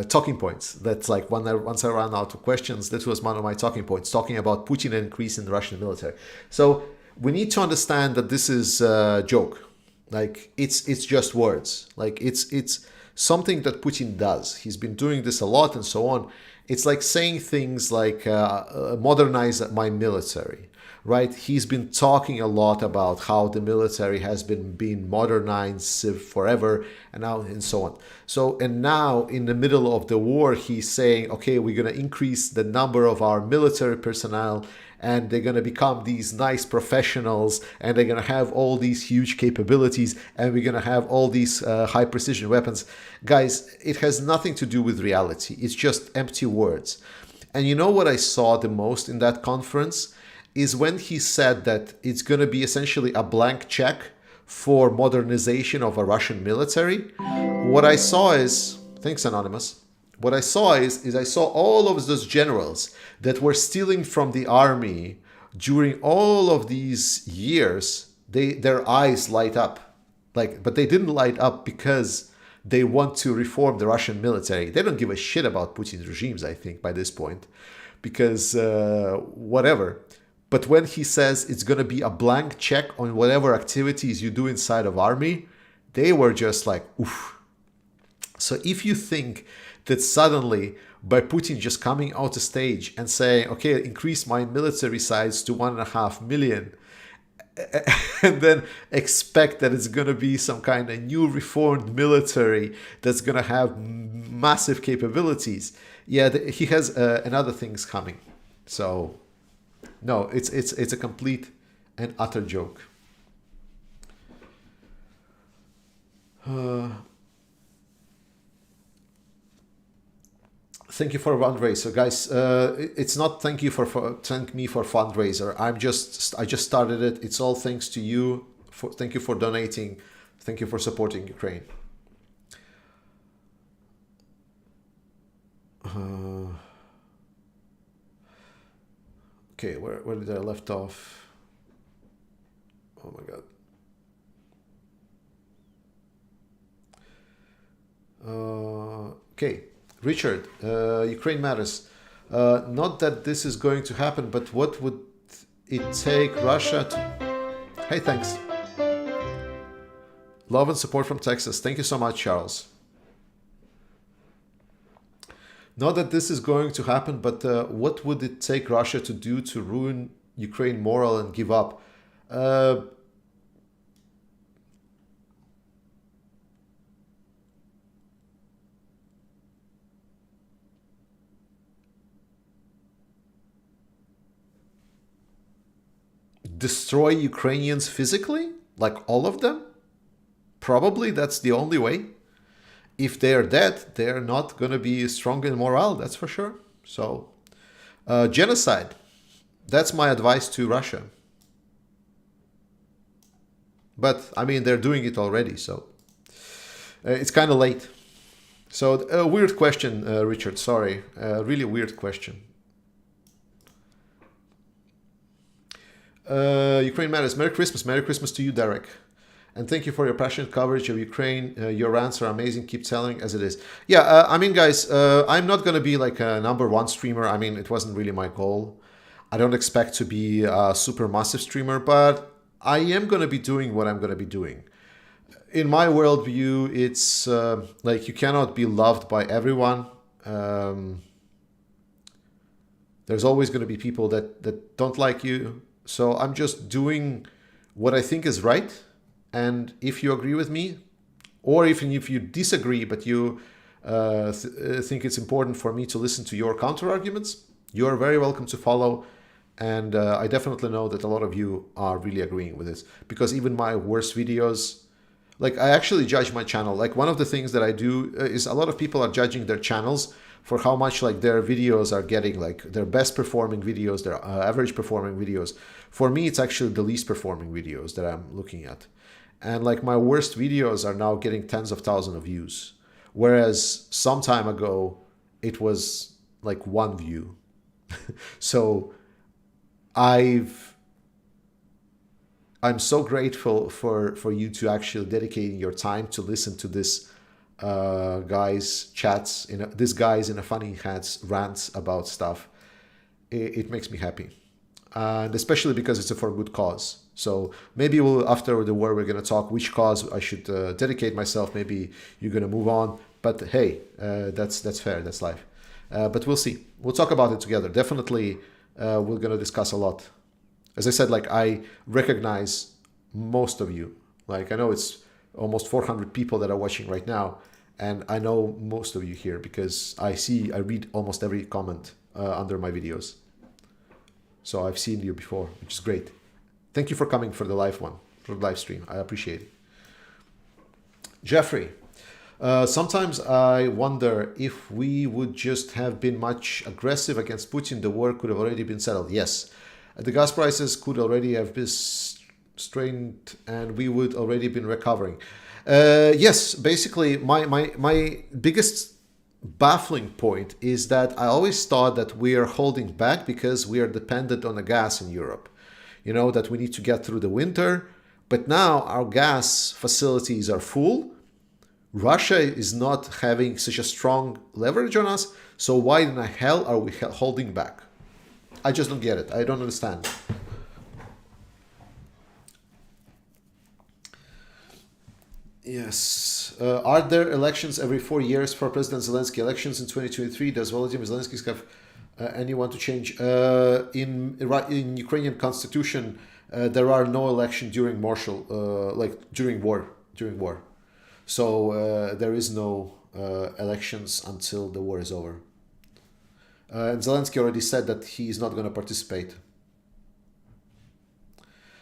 [SPEAKER 1] talking points. That's like once I ran out of questions, this was one of my talking points, talking about Putin and increase in the Russian military. So we need to understand that this is a joke. Like it's just words. Like it's something that Putin does. He's been doing this a lot and so on. It's like saying things like modernize my military, right? He's been talking a lot about how the military has been being modernized forever and so on. So, and now in the middle of the war, he's saying, okay, we're going to increase the number of our military personnel and they're going to become these nice professionals and they're going to have all these huge capabilities and we're going to have all these high precision weapons. Guys, it has nothing to do with reality. It's just empty words. And you know what I saw the most in that conference is when he said that it's going to be essentially a blank check for modernization of a Russian military. What I saw is, thanks Anonymous, what I saw is I saw all of those generals that were stealing from the army during all of these years. Their eyes light up, but they didn't light up because they want to reform the Russian military. They don't give a shit about Putin's regimes, I think, by this point, because whatever. But when he says it's going to be a blank check on whatever activities you do inside of army, they were just like, oof. So if you think that suddenly by Putin just coming out the stage and saying, okay, increase my military size to 1.5 million, and then expect that it's going to be some kind of new reformed military that's going to have massive capabilities. Yeah, he has another things coming. So no, it's a complete and utter joke. Thank you for fundraiser, guys. It's not thank you for thank me for fundraiser. I just started it. It's all thanks to you. Thank you for donating. Thank you for supporting Ukraine. Okay, where did I left off? Oh my god. Okay. Richard, Ukraine matters. Not that this is going to happen, but what would it take Russia to... Hey, thanks. Love and support from Texas. Thank you so much, Charles. Not that this is going to happen, but what would it take Russia to do to ruin Ukraine moral and give up? Destroy Ukrainians physically? Like all of them? Probably that's the only way. If they're dead, they're not going to be strong in morale, that's for sure. So, genocide. That's my advice to Russia. But, I mean, they're doing it already, so it's kind of late. So, a weird question, Richard, sorry. Really weird question. Ukraine matters. Merry Christmas. Merry Christmas to you, Derek. And thank you for your passionate coverage of Ukraine. Your rants are amazing. Keep telling as it is. Yeah, I mean, guys, I'm not going to be like a #1 streamer. I mean, it wasn't really my goal. I don't expect to be a super massive streamer, but I am going to be doing what I'm going to be doing. In my worldview, it's like you cannot be loved by everyone. There's always going to be people that don't like you. So I'm just doing what I think is right. And if you agree with me, or even if you disagree, but you think it's important for me to listen to your counter arguments, you're very welcome to follow. And I definitely know that a lot of you are really agreeing with this, because even my worst videos, like I actually judge my channel. Like one of the things that I do is a lot of people are judging their channels for how much like their videos are getting, like their best performing videos, their average performing videos. For me, it's actually the least performing videos that I'm looking at. And like my worst videos are now getting tens of thousands of views. Whereas some time ago, it was like 1 view. So I'm so grateful for you to actually dedicating your time to listen to this guy's chats, this guy's in a funny hats rants about stuff. It makes me happy, and especially because it's for a good cause. So maybe after the war we're gonna talk which cause I should dedicate myself. Maybe you're gonna move on, but hey, that's fair. That's life. But we'll see. We'll talk about it together. Definitely, we're gonna discuss a lot. As I said, like I recognize most of you. Like I know it's almost 400 people that are watching right now, and I know most of you here because I read almost every comment under my videos. So I've seen you before, which is great. Thank you for coming for the live stream. I appreciate it. Jeffrey, sometimes I wonder if we would just have been much aggressive against Putin, the war could have already been settled. Yes. The gas prices could already have been strained and we would already been recovering. Yes, basically my biggest baffling point is that I always thought that we are holding back because we are dependent on the gas in Europe. You know, that we need to get through the winter, but now our gas facilities are full. Russia is not having such a strong leverage on us, so why in the hell are we holding back? I just don't get it. I don't understand. Yes. Are there elections every 4 years for President Zelenskyy? Elections in 2023. Does Volodymyr Zelenskyy have anyone to change? In Ukrainian constitution, there are no election during martial, during war. So there is no elections until the war is over. And Zelenskyy already said that he is not going to participate.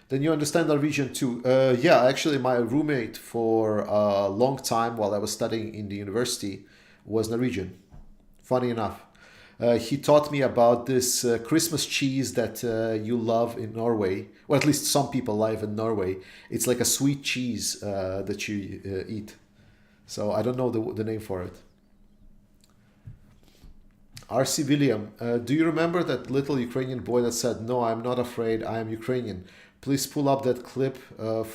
[SPEAKER 1] Then you understand Norwegian too. Yeah, actually my roommate for a long time while I was studying in the university was Norwegian. Funny enough. He taught me about this Christmas cheese that you love in Norway. Or at least some people love in Norway. It's like a sweet cheese that you eat. So I don't know the name for it. R.C. William, do you remember that little Ukrainian boy that said, "No, I'm not afraid, I am Ukrainian"? Please pull up that clip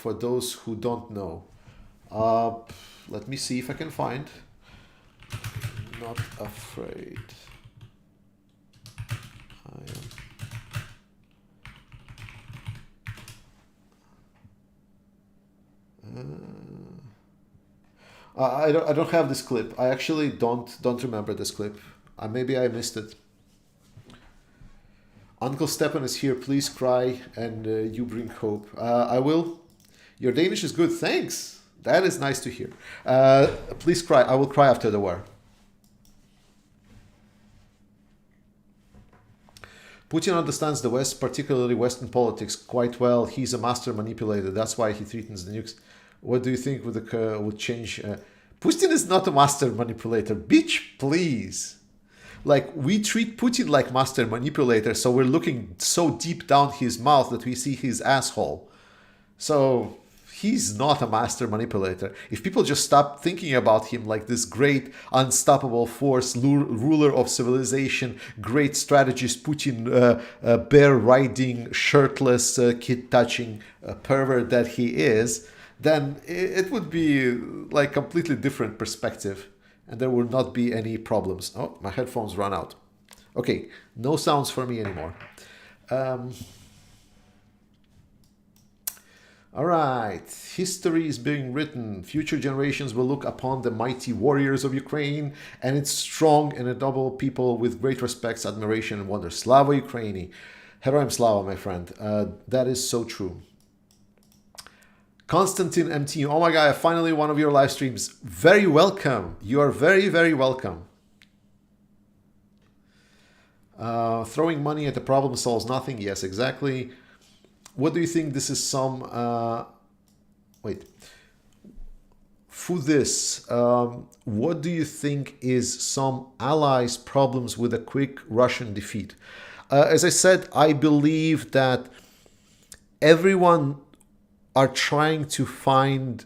[SPEAKER 1] for those who don't know. Let me see if I can find. Not afraid. I don't have this clip. I actually don't remember this clip. Maybe I missed it. Uncle Stepan is here. Please cry and you bring hope. I will. Your Danish is good. Thanks. That is nice to hear. Please cry. I will cry after the war. Putin understands the West, particularly Western politics, quite well. He's a master manipulator. That's why he threatens the nukes. What do you think would change? Putin is not a master manipulator. Bitch, please. Like, we treat Putin like master manipulator, so we're looking so deep down his mouth that we see his asshole. So he's not a master manipulator. If people just stop thinking about him like this great unstoppable force, ruler of civilization, great strategist, Putin, bear riding, shirtless, kid touching pervert that he is, then it would be like completely different perspective. And there will not be any problems. Oh, my headphones run out. Okay, no sounds for me anymore. All right, history is being written. Future generations will look upon the mighty warriors of Ukraine and its strong and noble people with great respect, admiration, and wonder. Slava Ukraini. Heroim Slava, my friend. That is so true. Constantine MT, oh my god, finally one of your live streams. Very welcome. You are very, very welcome. Throwing money at the problem solves nothing. Yes, exactly. What do you think this is some... wait. For this, what do you think is some allies' problems with a quick Russian defeat? As I said, I believe that everyone are trying to find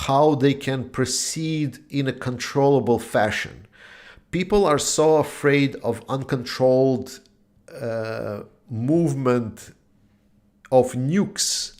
[SPEAKER 1] how they can proceed in a controllable fashion. People are so afraid of uncontrolled movement of nukes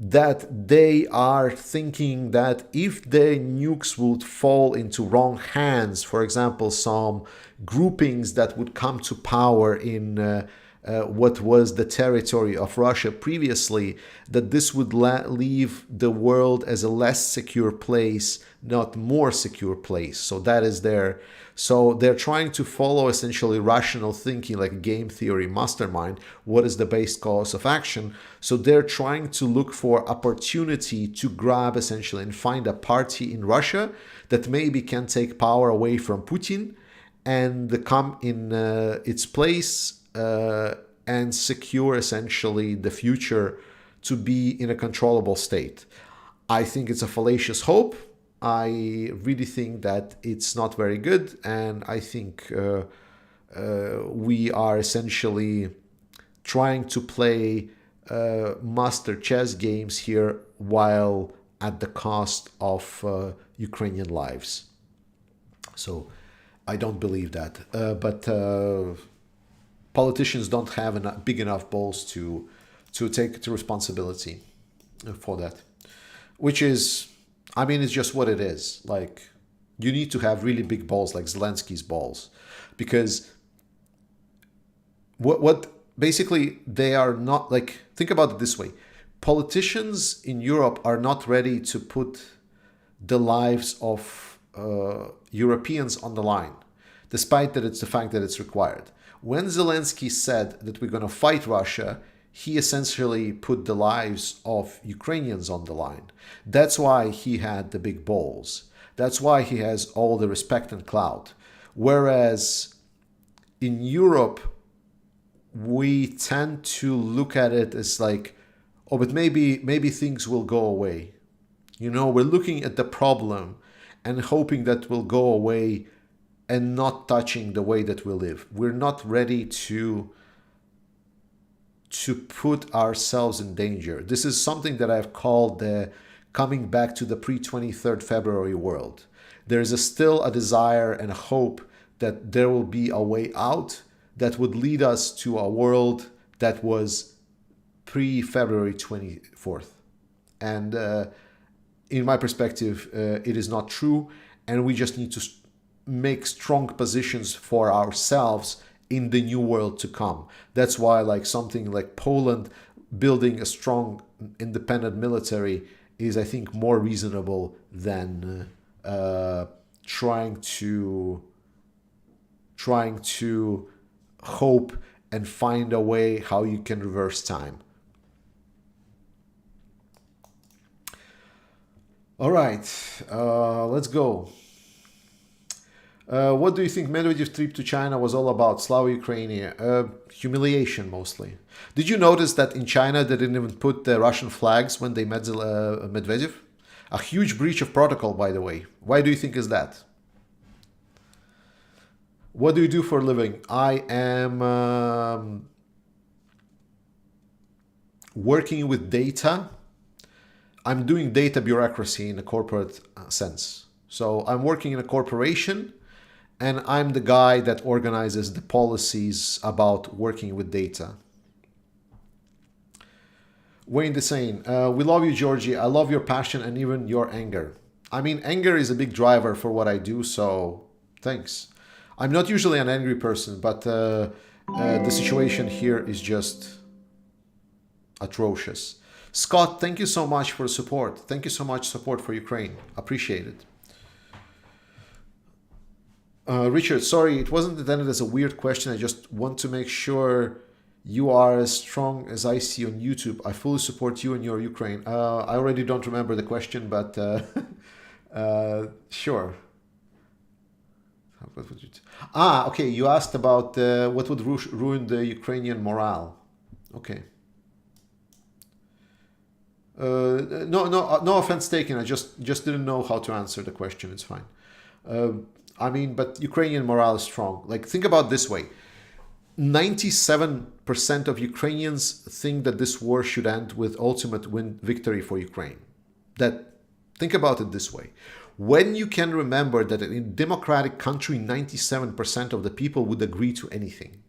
[SPEAKER 1] that they are thinking that if the nukes would fall into wrong hands, for example, some groupings that would come to power in what was the territory of Russia previously, that this would leave the world as a less secure place, not more secure place. So that is their... So they're trying to follow essentially rational thinking, like a game theory mastermind. What is the base cause of action? So they're trying to look for opportunity to grab essentially and find a party in Russia that maybe can take power away from Putin and come in its place and secure essentially the future to be in a controllable state. I think it's a fallacious hope. I really think that it's not very good, and I think we are essentially trying to play master chess games here while at the cost of Ukrainian lives. So I don't believe that. But politicians don't have big enough balls to take the responsibility for that, which is... I mean, it's just what it is. Like, you need to have really big balls, like Zelensky's balls, because what basically they are not like. Think about it this way: politicians in Europe are not ready to put the lives of Europeans on the line, despite that it's the fact that it's required. When Zelenskyy said that we're going to fight Russia, he essentially put the lives of Ukrainians on the line. That's why he had the big balls. That's why he has all the respect and clout. Whereas in Europe, we tend to look at it as like, oh, but maybe things will go away. You know, we're looking at the problem and hoping that will go away and not touching the way that we live. We're not ready to put ourselves in danger. This is something that I've called the coming back to the pre-23rd February world. There's still a desire and a hope that there will be a way out that would lead us to a world that was pre-February 24th. And in my perspective, it is not true. And we just need to make strong positions for ourselves in the new world to come. That's why like something like Poland building a strong independent military is, I think, more reasonable than trying to hope and find a way how you can reverse time. All right, let's go. What do you think Medvedev's trip to China was all about? Slava Ukraine. Humiliation, mostly. Did you notice that in China they didn't even put the Russian flags when they met Medvedev? A huge breach of protocol, by the way. Why do you think is that? What do you do for a living? I am working with data. I'm doing data bureaucracy in a corporate sense. So I'm working in a corporation, and I'm the guy that organizes the policies about working with data. Wayne Desane, we love you, Georgie. I love your passion and even your anger. I mean, anger is a big driver for what I do, so thanks. I'm not usually an angry person, but the situation here is just atrocious. Scott, thank you so much for support. Thank you so much support for Ukraine. Appreciate it. Richard, sorry, it wasn't intended as a weird question. I just want to make sure You are as strong as I see on YouTube. I fully support you and your Ukraine. I already don't remember the question, but sure. Okay. You asked about what would ruin the Ukrainian morale. Okay. No offense taken. I just didn't know how to answer the question. It's fine. I mean, but Ukrainian morale is strong. Like, think about this way. 97% of Ukrainians think that this war should end with ultimate victory for Ukraine. Think about it this way. When you can remember that in a democratic country, 97% of the people would agree to anything,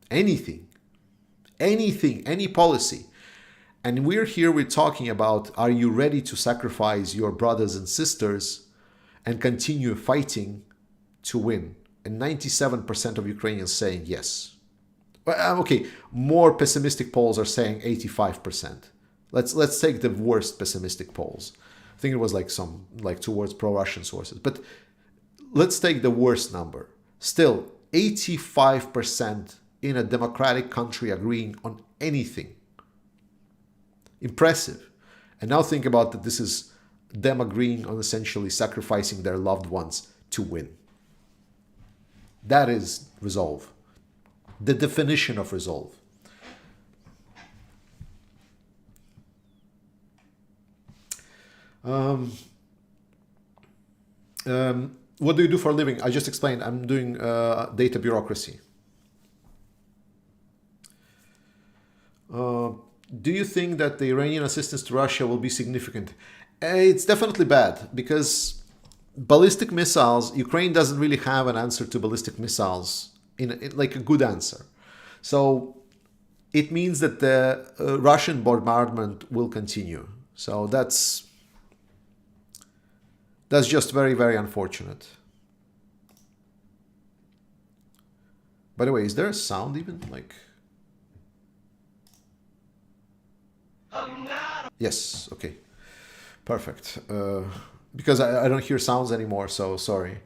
[SPEAKER 1] any policy. And we're talking about, are you ready to sacrifice your brothers and sisters and continue fighting to win? And 97% of Ukrainians saying yes. Well, okay, more pessimistic polls are saying 85%. Let's take the worst pessimistic polls. I think it was like towards pro-Russian sources. But let's take the worst number. Still, 85% in a democratic country agreeing on anything. Impressive. And now think about that this is them agreeing on essentially sacrificing their loved ones to win. That is resolve. The definition of resolve. What do you do for a living? I just explained. I'm doing data bureaucracy. Do you think that the Iranian assistance to Russia will be significant? It's definitely bad because ballistic missiles, Ukraine doesn't really have an answer to ballistic missiles, like a good answer. So it means that the Russian bombardment will continue. So that's just very, very unfortunate. By the way, is there a sound even? Like... Yes, okay. Perfect. Because I don't hear sounds anymore, so sorry.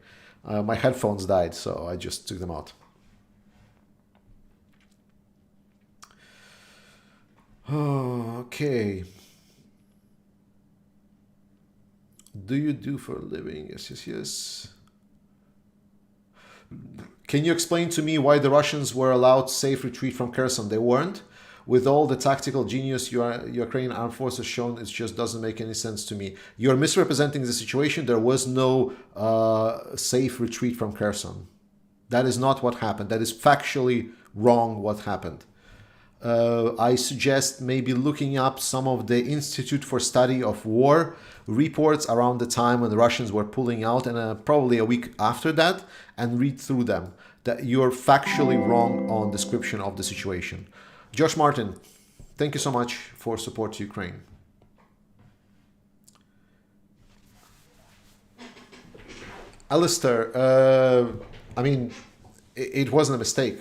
[SPEAKER 1] My headphones died, so I just took them out. Okay. Do you do for a living? Yes. Can you explain to me why the Russians were allowed safe retreat from Kherson? They weren't. With all the tactical genius Ukrainian armed forces shown, it just doesn't make any sense to me. You're misrepresenting the situation. There was no safe retreat from Kherson. That is not what happened. That is factually wrong what happened. I suggest maybe looking up some of the Institute for Study of War reports around the time when the Russians were pulling out, and probably a week after that, and read through them. That you're factually wrong on description of the situation. Josh Martin, thank you so much for support to Ukraine. Alistair, I mean, it wasn't a mistake.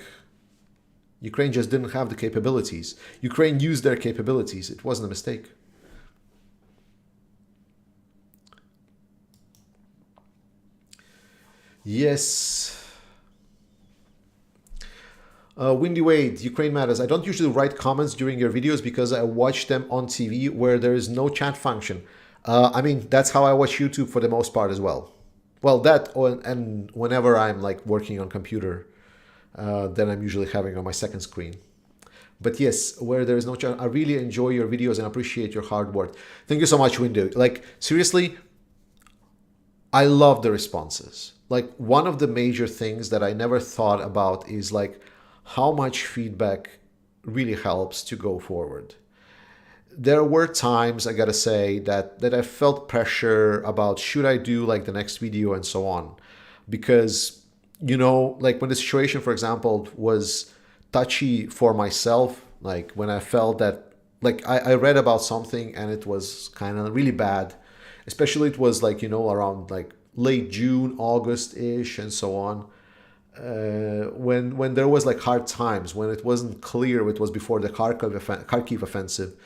[SPEAKER 1] Ukraine just didn't have the capabilities. Ukraine used their capabilities. It wasn't a mistake. Yes. Windy Wade, Ukraine Matters. I don't usually write comments during your videos because I watch them on TV where there is no chat function. I mean, that's how I watch YouTube for the most part as well. Well, that, and whenever I'm like working on computer, then I'm usually having on my second screen. But yes, where there is no chat, I really enjoy your videos and appreciate your hard work. Thank you so much, Windy. Like, seriously, I love the responses. Like, one of the major things that I never thought about is like, how much feedback really helps to go forward. There were times, I gotta say, that I felt pressure about should I do like the next video and so on. Because, you know, like when the situation, for example, was touchy for myself, like when I felt that, like I read about something and it was kind of really bad, especially it was like, you know, around like late June, August-ish and so on. When there was like hard times, when it wasn't clear, it was before the Kharkiv offensive,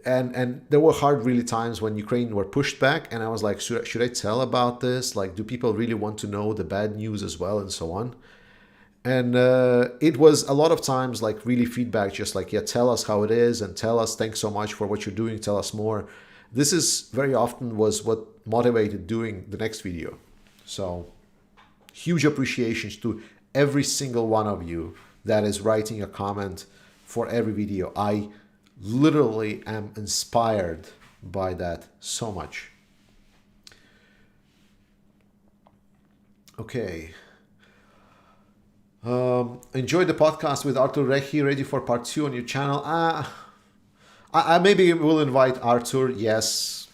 [SPEAKER 1] and there were hard really times when Ukraine were pushed back, and I was like, should I tell about this? Like, do people really want to know the bad news as well, and so on? And it was a lot of times like really feedback, just like, yeah, tell us how it is and tell us thanks so much for what you're doing, tell us more. This is very often was what motivated doing the next video. So huge appreciations to every single one of you that is writing a comment for every video. I literally am inspired by that so much. Okay. Enjoy the podcast with Artur Rechi. Ready for part 2 on your channel? I maybe will invite Artur. Yes.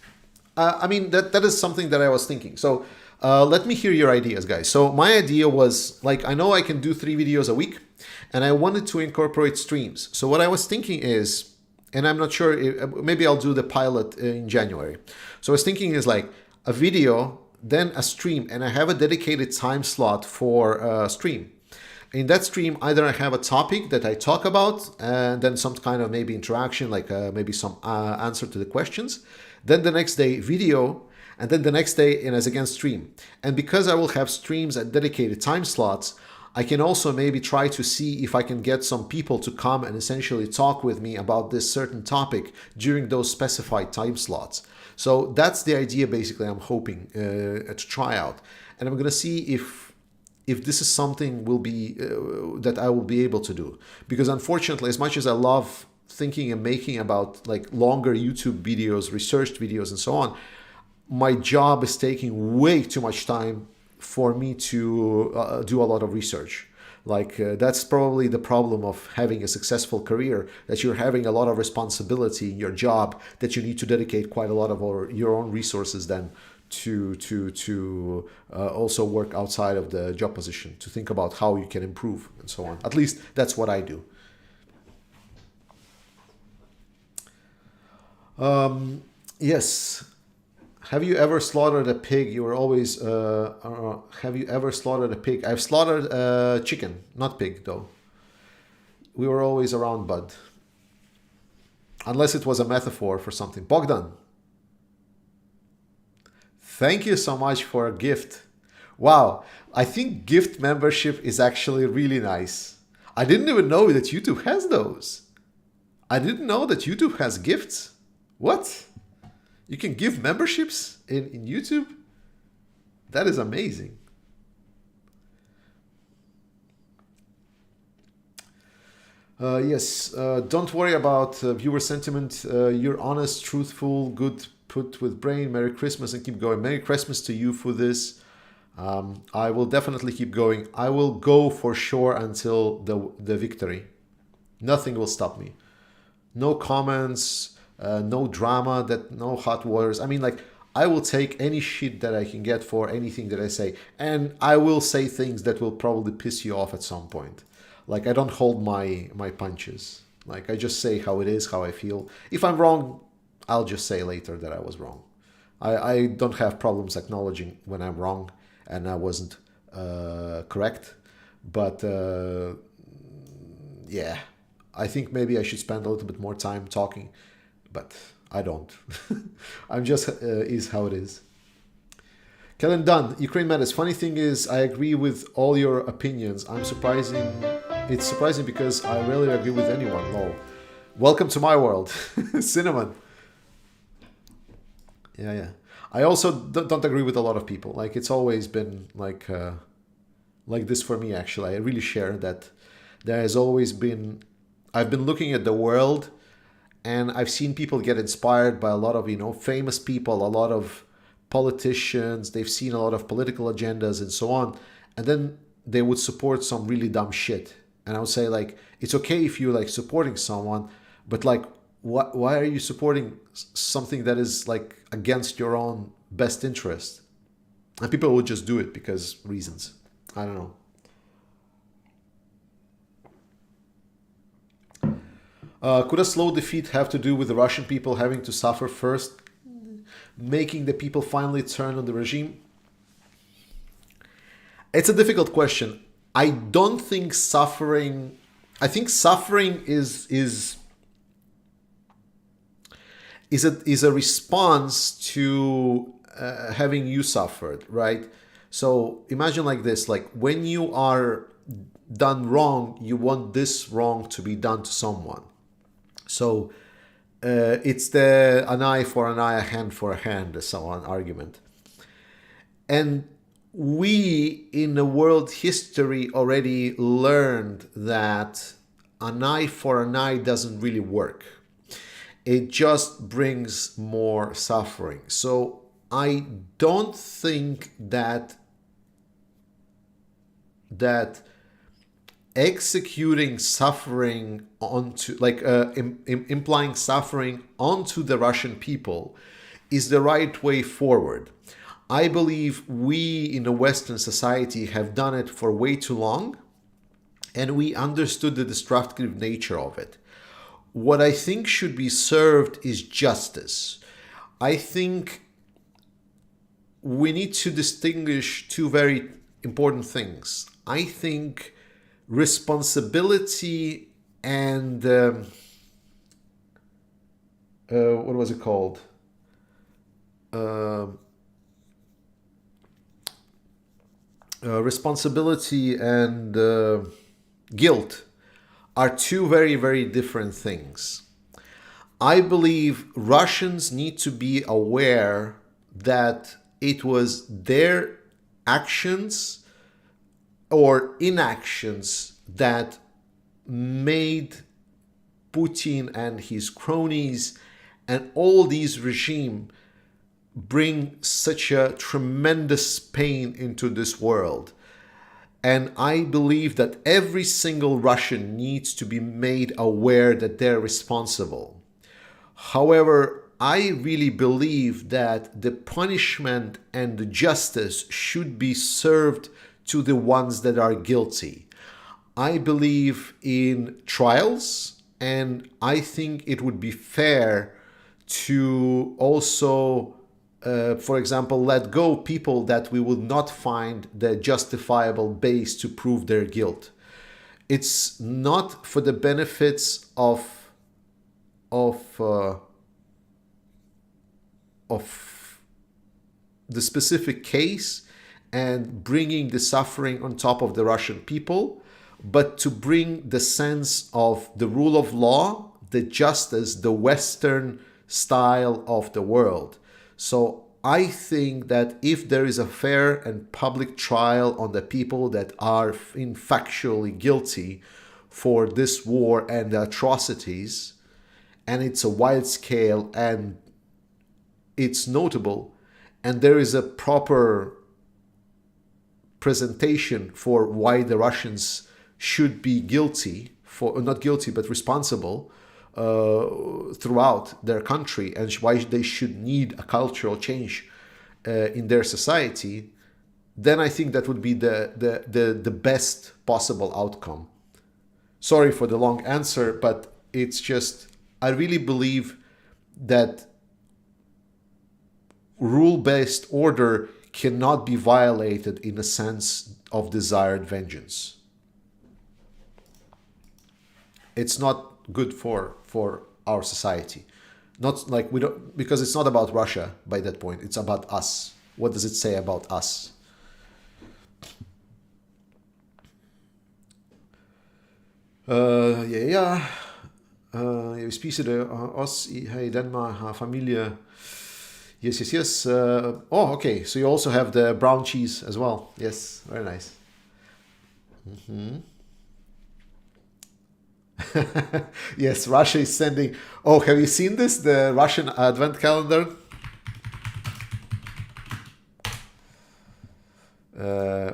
[SPEAKER 1] I mean, that is something that I was thinking. So let me hear your ideas, guys. So my idea was, like, I know I can do 3 videos a week, and I wanted to incorporate streams. So what I was thinking is, and I'm not sure, maybe I'll do the pilot in January. So I was thinking is like a video, then a stream, and I have a dedicated time slot for stream. In that stream, either I have a topic that I talk about and then some kind of maybe interaction, like maybe some answer to the questions. Then the next day video, and then the next day as again stream. And because I will have streams at dedicated time slots, I can also maybe try to see if I can get some people to come and essentially talk with me about this certain topic during those specified time slots. So that's the idea basically I'm hoping to try out. And I'm going to see if this is something will be that I will be able to do. Because unfortunately, as much as I love thinking and making about like longer YouTube videos, researched videos and so on, my job is taking way too much time for me to do a lot of research. Like that's probably the problem of having a successful career, that you're having a lot of responsibility in your job, that you need to dedicate quite a lot of your own resources then to also work outside of the job position, to think about how you can improve and so on. At least that's what I do. Yes. Have you ever slaughtered a pig? You were always, have you ever slaughtered a pig? I've slaughtered chicken, not pig though. We were always around, bud. Unless it was a metaphor for something. Bogdan. Thank you so much for a gift. Wow, I think gift membership is actually really nice. I didn't even know that YouTube has those. I didn't know that YouTube has gifts. What? You can give memberships in YouTube? That is amazing. Yes, don't worry about viewer sentiment. You're honest, truthful, good, put with brain. Merry Christmas and keep going. Merry Christmas to you for this. I will definitely keep going. I will go for sure until the victory. Nothing will stop me. No comments, no drama, no hot waters. I mean, like, I will take any shit that I can get for anything that I say. And I will say things that will probably piss you off at some point. Like, I don't hold my punches. Like, I just say how it is, how I feel. If I'm wrong, I'll just say later that I was wrong. I don't have problems acknowledging when I'm wrong and I wasn't correct. But yeah, I think maybe I should spend a little bit more time talking, but I don't. I'm just is how it is. Kellen Dunn, Ukraine matters. Funny thing is, I agree with all your opinions. It's surprising because I rarely agree with anyone. Lol. Welcome to my world. Cinnamon. Yeah. I also don't agree with a lot of people. Like, it's always been like this for me, actually. I really share that there has always been... I've been looking at the world and I've seen people get inspired by a lot of, famous people, a lot of politicians. They've seen a lot of political agendas and so on. And then they would support some really dumb shit. And I would say, like, it's okay if you're, like, supporting someone, but, like, why are you supporting something that is, like, against your own best interest? And people would just do it because reasons. I don't know. Could a slow defeat have to do with the Russian people having to suffer first, making the people finally turn on the regime? It's a difficult question. I don't think suffering... I think suffering is a response to having you suffered, right? So imagine like this, like when you are done wrong, you want this wrong to be done to someone. So it's the an eye for an eye, a hand for a hand, so on argument. And we in the world history already learned that an eye for an eye doesn't really work. It just brings more suffering. So I don't think that executing suffering onto, like implying suffering onto the Russian people is the right way forward. I believe we in the Western society have done it for way too long, and we understood the destructive nature of it. What I think should be served is justice. I think we need to distinguish two very important things. I think responsibility and what was it called? Responsibility and guilt are two very, very different things. I believe Russians need to be aware that it was their actions or inactions that made Putin and his cronies and all these regimes bring such a tremendous pain into this world. And I believe that every single Russian needs to be made aware that they're responsible. However, I really believe that the punishment and the justice should be served to the ones that are guilty. I believe in trials, and I think it would be fair to also, for example, let go people that we would not find the justifiable base to prove their guilt. It's not for the benefits of the specific case and bringing the suffering on top of the Russian people, but to bring the sense of the rule of law, the justice, the Western style of the world. So I think that if there is a fair and public trial on the people that are factually guilty for this war and the atrocities, and it's a wide scale and it's notable, and there is a proper presentation for why the Russians should be guilty, for not guilty but responsible throughout their country, and why they should need a cultural change in their society, then I think that would be the best possible outcome. Sorry for the long answer, but it's just, I really believe that rule-based order cannot be violated in a sense of desired vengeance. It's not good for our society. Not like we don't, because it's not about Russia by that point. It's about us. What does it say about us? Vi spiser det oss her i Danmark har familie. Yes. Okay. So you also have the brown cheese as well. Yes, very nice. Yes, Russia is sending. Oh, have you seen this? The Russian advent calendar.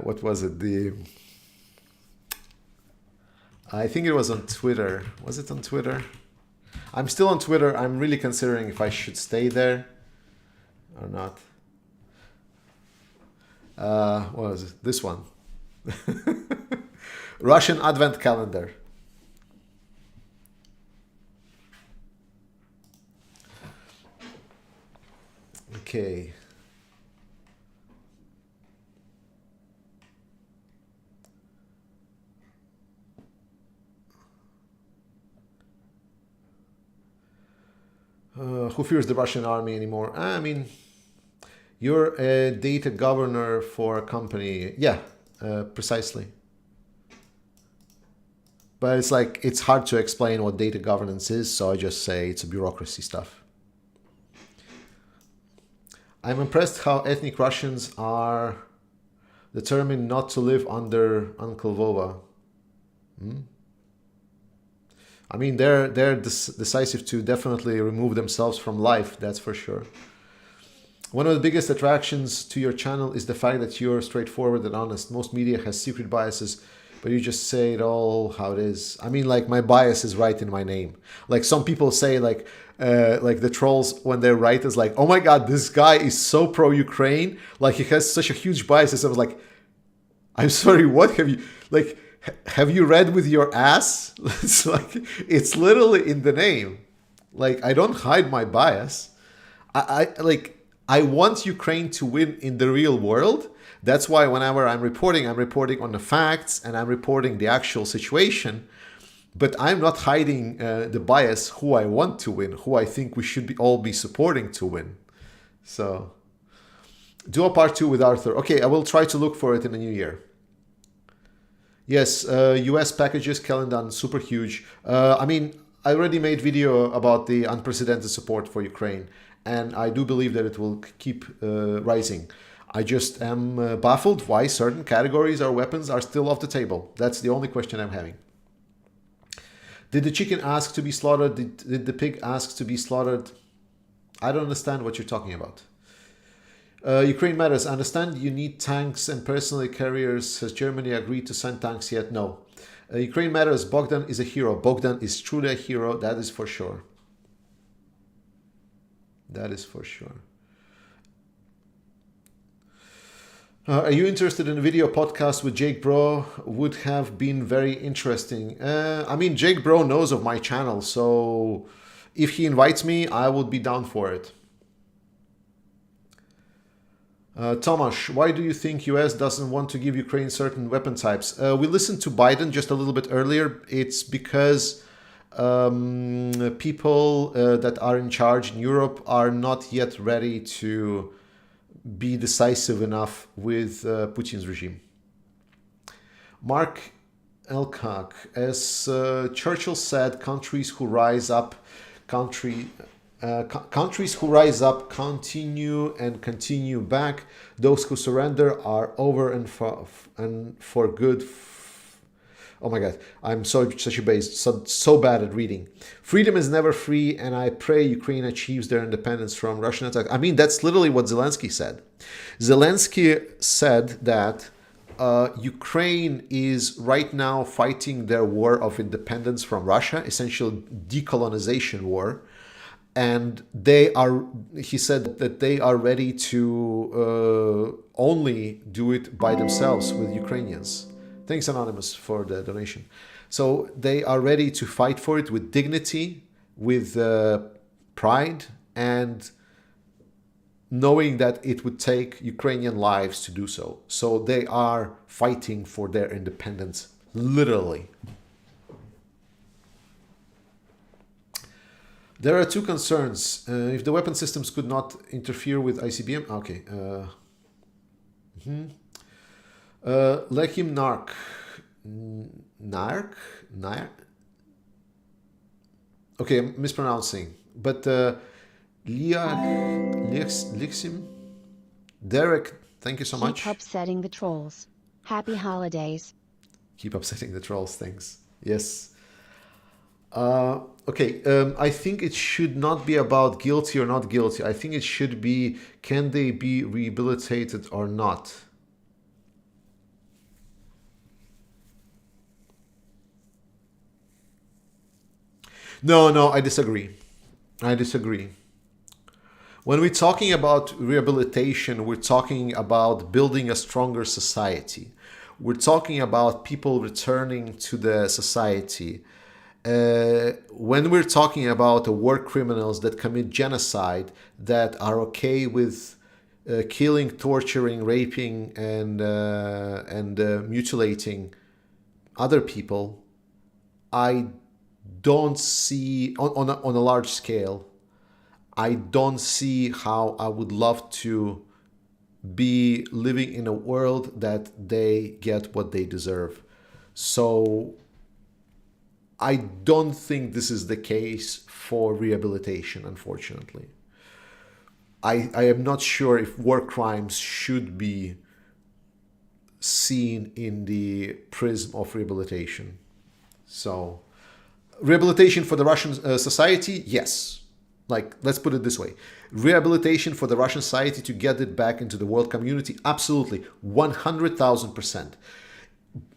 [SPEAKER 1] What was it? I think it was on Twitter. Was it on Twitter? I'm still on Twitter. I'm really considering if I should stay there or not. What was it? This one. Russian advent calendar. Okay. Who fears the Russian army anymore? I mean, you're a data governor for a company. Yeah, precisely. But it's like, it's hard to explain what data governance is, so I just say it's a bureaucracy stuff. I'm impressed how ethnic Russians are determined not to live under Uncle Vova. I mean, they're decisive to definitely remove themselves from life, that's for sure. One of the biggest attractions to your channel is the fact that you're straightforward and honest. Most media has secret biases, but you just say it all how it is. I mean, like, my bias is right in my name. Like, some people say, like the trolls, when they write, is like, oh my God, this guy is so pro-Ukraine. Like, he has such a huge bias. I was like, I'm sorry, what have you, like, have you read with your ass? It's like, it's literally in the name. Like, I don't hide my bias. I want Ukraine to win in the real world. That's why whenever I'm reporting on the facts and I'm reporting the actual situation. But I'm not hiding the bias, who I want to win, who I think we should all be supporting to win. So, do a part 2 with Arthur. Okay, I will try to look for it in the new year. Yes, US packages, Kalendan, super huge. I mean, I already made video about the unprecedented support for Ukraine, and I do believe that it will keep rising. I just am baffled why certain categories or weapons are still off the table. That's the only question I'm having. Did the chicken ask to be slaughtered? Did the pig ask to be slaughtered? I don't understand what you're talking about. Ukraine matters. I understand you need tanks and personal carriers. Has Germany agreed to send tanks yet? No. Ukraine matters. Bogdan is a hero. Bogdan is truly a hero. That is for sure. That is for sure. Are you interested in a video podcast with Jake Bro? Would have been very interesting. I mean, Jake Bro knows of my channel, so if he invites me, I would be down for it. Tomasz, why do you think US doesn't want to give Ukraine certain weapon types? We listened to Biden just a little bit earlier. It's because people that are in charge in Europe are not yet ready to be decisive enough with Putin's regime. Mark Elkak, as Churchill said, countries who rise up continue and continue back. Those who surrender are over and for good. Oh my God, I'm such a base, so bad at reading. Freedom is never free, and I pray Ukraine achieves their independence from Russian attack. I mean, that's literally what Zelenskyy said. Zelenskyy said that Ukraine is right now fighting their war of independence from Russia, essentially decolonization war. And he said that they are ready to only do it by themselves with Ukrainians. Thanks, Anonymous, for the donation. So they are ready to fight for it with dignity, with pride, and knowing that it would take Ukrainian lives to do so. So they are fighting for their independence, literally. There are two concerns. If the weapon systems could not interfere with ICBM, okay. Lechim Nark? Okay, I'm mispronouncing. But Lixim? Derek, thank you so much.
[SPEAKER 2] Keep upsetting the trolls. Happy holidays.
[SPEAKER 1] Keep upsetting the trolls, thanks. Yes. Okay, I think it should not be about guilty or not guilty. I think it should be, can they be rehabilitated or not? No, I disagree. When we're talking about rehabilitation, we're talking about building a stronger society. We're talking about people returning to the society. When we're talking about war criminals that commit genocide, that are okay with killing, torturing, raping, and mutilating other people, I don't see, on a large scale, I don't see how I would love to be living in a world that they get what they deserve. So I don't think this is the case for rehabilitation, unfortunately. I am not sure if war crimes should be seen in the prism of rehabilitation. So, rehabilitation for the Russian society, yes. Like, let's put it this way. Rehabilitation for the Russian society to get it back into the world community, absolutely, 100,000%.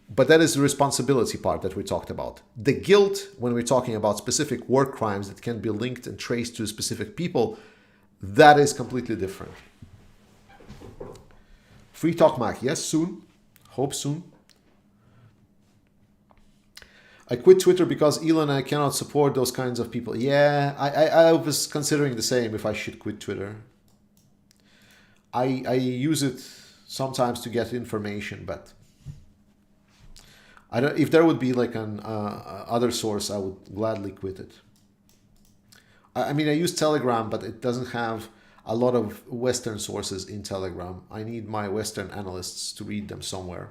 [SPEAKER 1] But that is the responsibility part that we talked about. The guilt, when we're talking about specific war crimes that can be linked and traced to specific people, that is completely different. Free talk, Mac. Yes, soon. Hope soon. I quit Twitter because Elon, I cannot support those kinds of people. Yeah, I was considering the same if I should quit Twitter. I use it sometimes to get information, but I don't. If there would be like an other source, I would gladly quit it. I mean, I use Telegram, but it doesn't have a lot of Western sources in Telegram. I need my Western analysts to read them somewhere.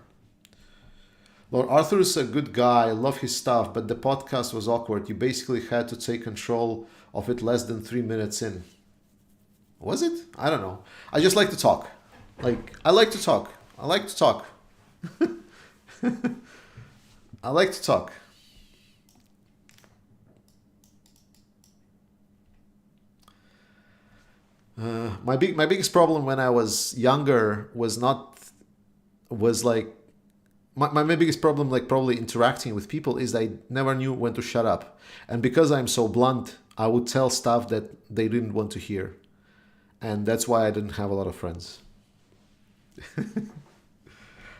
[SPEAKER 1] Lord Arthur is a good guy. I love his stuff, but the podcast was awkward. You basically had to take control of it less than 3 minutes in. Was it? I don't know. I just like to talk. I like to talk. I like to talk. I like to talk. My biggest problem when I was younger was like my biggest problem, like probably interacting with people, is I never knew when to shut up. And because I'm so blunt, I would tell stuff that they didn't want to hear. And that's why I didn't have a lot of friends.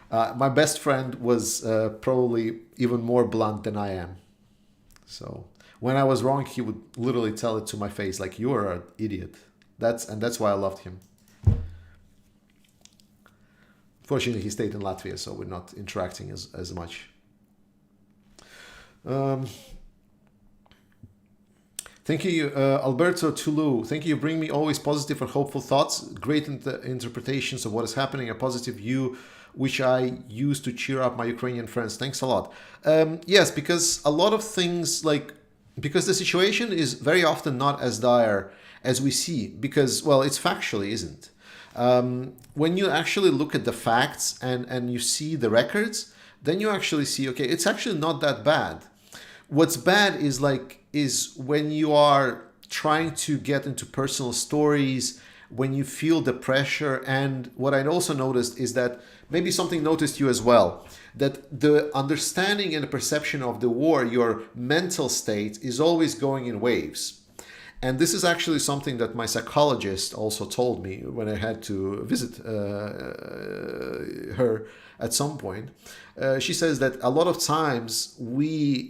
[SPEAKER 1] My best friend was probably even more blunt than I am. So when I was wrong, he would literally tell it to my face, like, you're an idiot. That's why I loved him. Fortunately, he stayed in Latvia, so we're not interacting as much. Thank you, Alberto Tulu. Thank you. You bring me always positive and hopeful thoughts, great interpretations of what is happening, a positive view, which I use to cheer up my Ukrainian friends. Thanks a lot. Yes, because a lot of things, because the situation is very often not as dire as we see, because, well, it's factually isn't. When you actually look at the facts and you see the records, then you actually see, okay, it's actually not that bad. What's bad is when you are trying to get into personal stories, when you feel the pressure. And what I also noticed is that maybe something noticed you as well, that the understanding and the perception of the war, your mental state, is always going in waves. And this is actually something that my psychologist also told me when I had to visit her at some point. She says that a lot of times we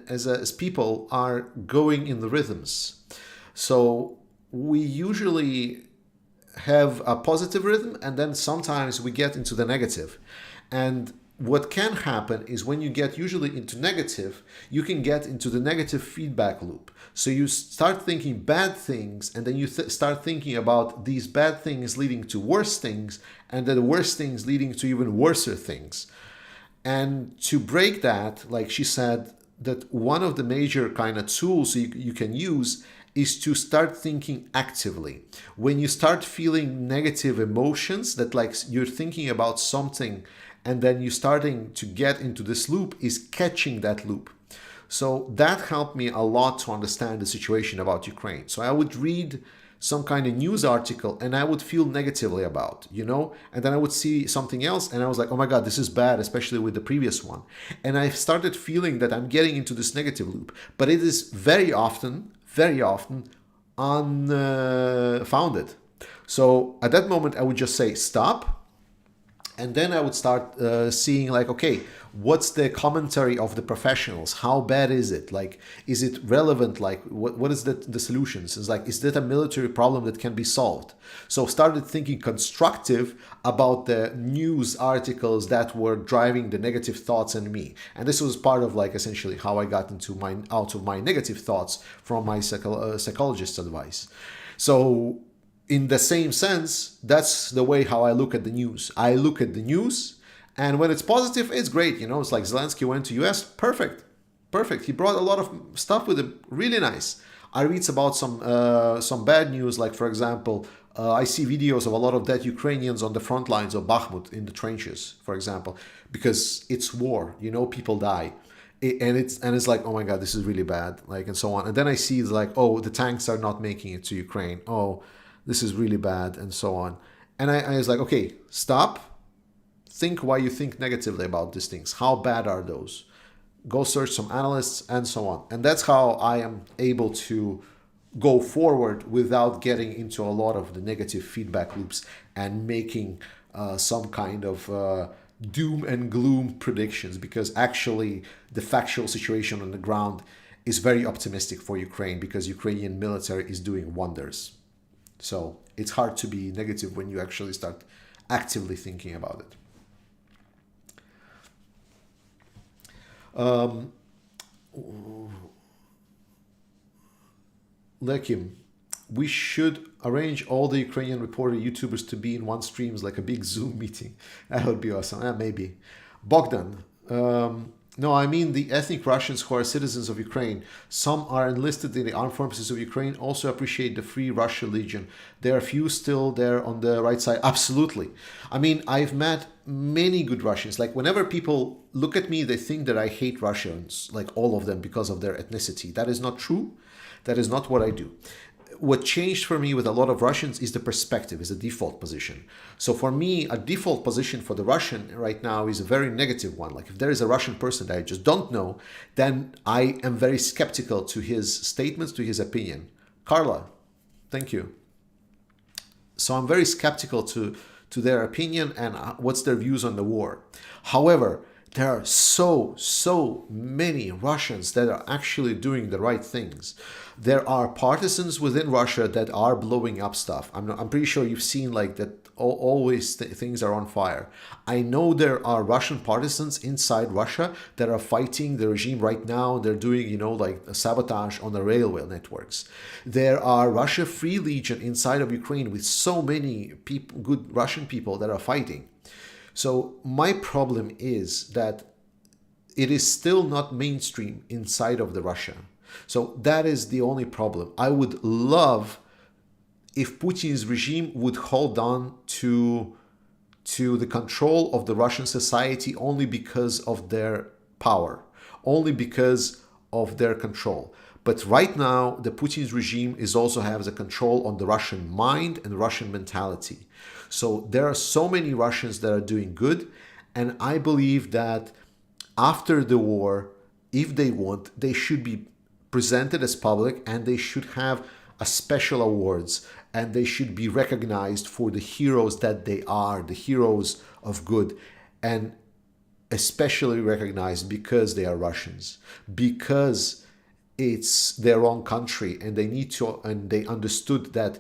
[SPEAKER 1] as people are going in the rhythms. So we usually have a positive rhythm, and then sometimes we get into the negative. And what can happen is when you get usually into negative, you can get into the negative feedback loop. So you start thinking bad things, and then you start thinking about these bad things leading to worse things, and then the worse things leading to even worser things. And to break that, like she said, that one of the major kind of tools you can use is to start thinking actively. When you start feeling negative emotions, that like you're thinking about something and then you're starting to get into this loop, is catching that loop. So that helped me a lot to understand the situation about Ukraine. So I would read some kind of news article and I would feel negatively about, and then I would see something else and I was like, oh my God, this is bad, especially with the previous one. And I started feeling that I'm getting into this negative loop, but it is very often unfounded. So at that moment, I would just say, stop. And then I would start seeing like, okay, what's the commentary of the professionals? How bad is it? Like, is it relevant? Like, what is the solutions? It's like, is that a military problem that can be solved? So started thinking constructive about the news articles that were driving the negative thoughts in me. And this was part of like essentially how I got out of my negative thoughts from my psychologist's advice. So in the same sense, that's the way how I look at the news. I look at the news, and when it's positive, it's great. It's like Zelenskyy went to US, perfect. Perfect. He brought a lot of stuff with him. Really nice. I read about some bad news, like for example, I see videos of a lot of dead Ukrainians on the front lines of Bakhmut in the trenches, for example, because it's war. You know, people die, and it's like, oh my God, this is really bad, like, and so on. And then I see it's like, oh, the tanks are not making it to Ukraine. Oh, this is really bad, and so on. And I was like, okay, stop. Think why you think negatively about these things. How bad are those? Go search some analysts and so on. And that's how I am able to go forward without getting into a lot of the negative feedback loops and making some kind of doom and gloom predictions, because actually the factual situation on the ground is very optimistic for Ukraine, because Ukrainian military is doing wonders. So it's hard to be negative when you actually start actively thinking about it. Lekim, we should arrange all the Ukrainian reporter YouTubers to be in one streams, like a big Zoom meeting. That would be awesome. Maybe. Bogdan, no, I mean the ethnic Russians who are citizens of Ukraine. Some are enlisted in the armed forces of Ukraine, also appreciate the Free Russia Legion. There are few still there on the right side. Absolutely. I mean, I've met many good Russians. Like, whenever people look at me, they think that I hate Russians, like all of them, because of their ethnicity. That is not true. That is not what I do. What changed for me with a lot of Russians is the perspective, is the default position. So for me, a default position for the Russian right now is a very negative one. Like, if there is a Russian person that I just don't know, then I am very skeptical to his statements, to his opinion. Carla, thank you. So I'm very skeptical to their opinion and what's their views on the war. However, there are so many Russians that are actually doing the right things. There are partisans within Russia that are blowing up stuff. I'm pretty sure you've seen like that. Always things are on fire. I know there are Russian partisans inside Russia that are fighting the regime right now. They're doing, you know, like sabotage on the railway networks. There are Russia Free Legion inside of Ukraine with so many people, good Russian people that are fighting. So my problem is that it is still not mainstream inside of the Russia. So that is the only problem. I would love if Putin's regime would hold on to the control of the Russian society only because of their power, only because of their control. But right now, the Putin's regime is also has a control on the Russian mind and Russian mentality. So there are so many Russians that are doing good. And I believe that after the war, if they want, they should be presented as public, and they should have a special awards, and they should be recognized for the heroes that they are, the heroes of good, and especially recognized because they are Russians, because it's their own country, and they need to, and they understood that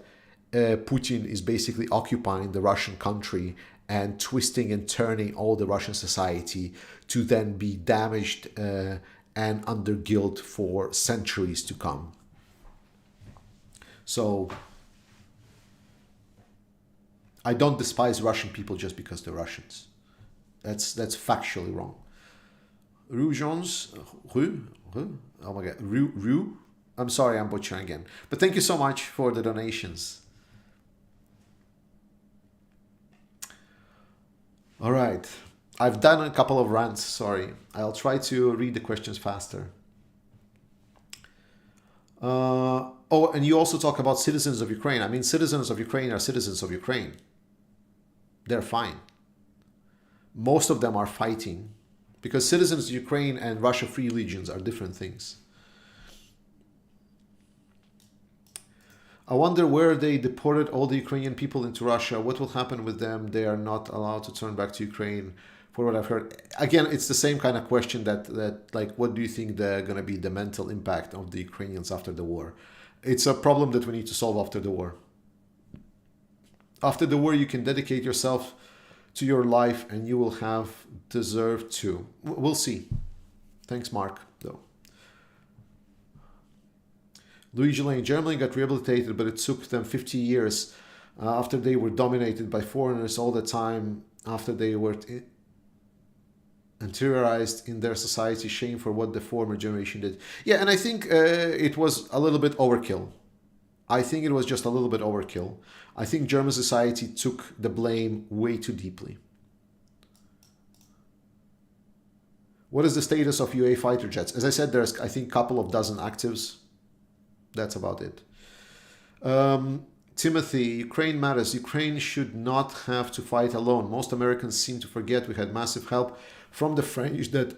[SPEAKER 1] Putin is basically occupying the Russian country and twisting and turning all the Russian society to then be damaged and under guilt for centuries to come. So I don't despise Russian people just because they're Russians. That's factually wrong. Rue Jones, oh my God, Rue. I'm sorry, I'm butchering again. But thank you so much for the donations. All right. I've done a couple of rants, sorry. I'll try to read the questions faster. Oh, and you also talk about citizens of Ukraine. I mean, citizens of Ukraine are citizens of Ukraine. They're fine. Most of them are fighting, because citizens of Ukraine and Russia Free Legions are different things. I wonder where they deported all the Ukrainian people into Russia. What will happen with them? They are not allowed to turn back to Ukraine, for what I've heard. Again, it's the same kind of question that like, what do you think they're going to be the mental impact of the Ukrainians after the war? It's a problem that we need to solve after the war. After the war, you can dedicate yourself to your life and you will have deserved to. We'll see. Thanks, Mark, though. Luigi Lane, Germany got rehabilitated, but it took them 50 years after they were dominated by foreigners all the time, after they were interiorized in their society shame for what the former generation did. Yeah, and I think it was a little bit overkill. I think it was just a little bit overkill. I think German society took the blame way too deeply. What is the status of UA fighter jets? As I said, there's, I think, a couple of dozen actives. That's about it. Timothy, Ukraine matters. Ukraine should not have to fight alone. Most Americans seem to forget we had massive help from the French that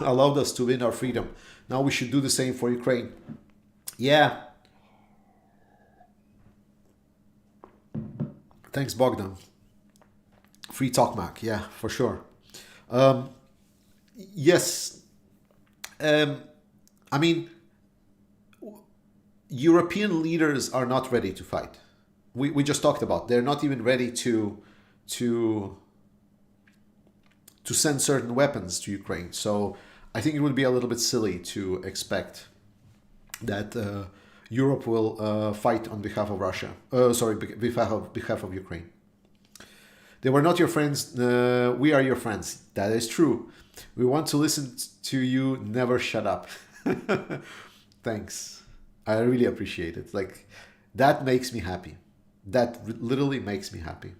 [SPEAKER 1] allowed us to win our freedom. Now we should do the same for Ukraine. Yeah. Thanks, Bogdan. Free talk, Mac. Yeah, for sure. Yes. I mean, European leaders are not ready to fight. We just talked about. They're not even ready to send certain weapons to Ukraine. So I think it would be a little bit silly to expect that Europe will fight on behalf of Russia. Behalf of Ukraine. They were not your friends. We are your friends. That is true. We want to listen to you. Never shut up. Thanks. I really appreciate it. Like, that makes me happy. That literally makes me happy.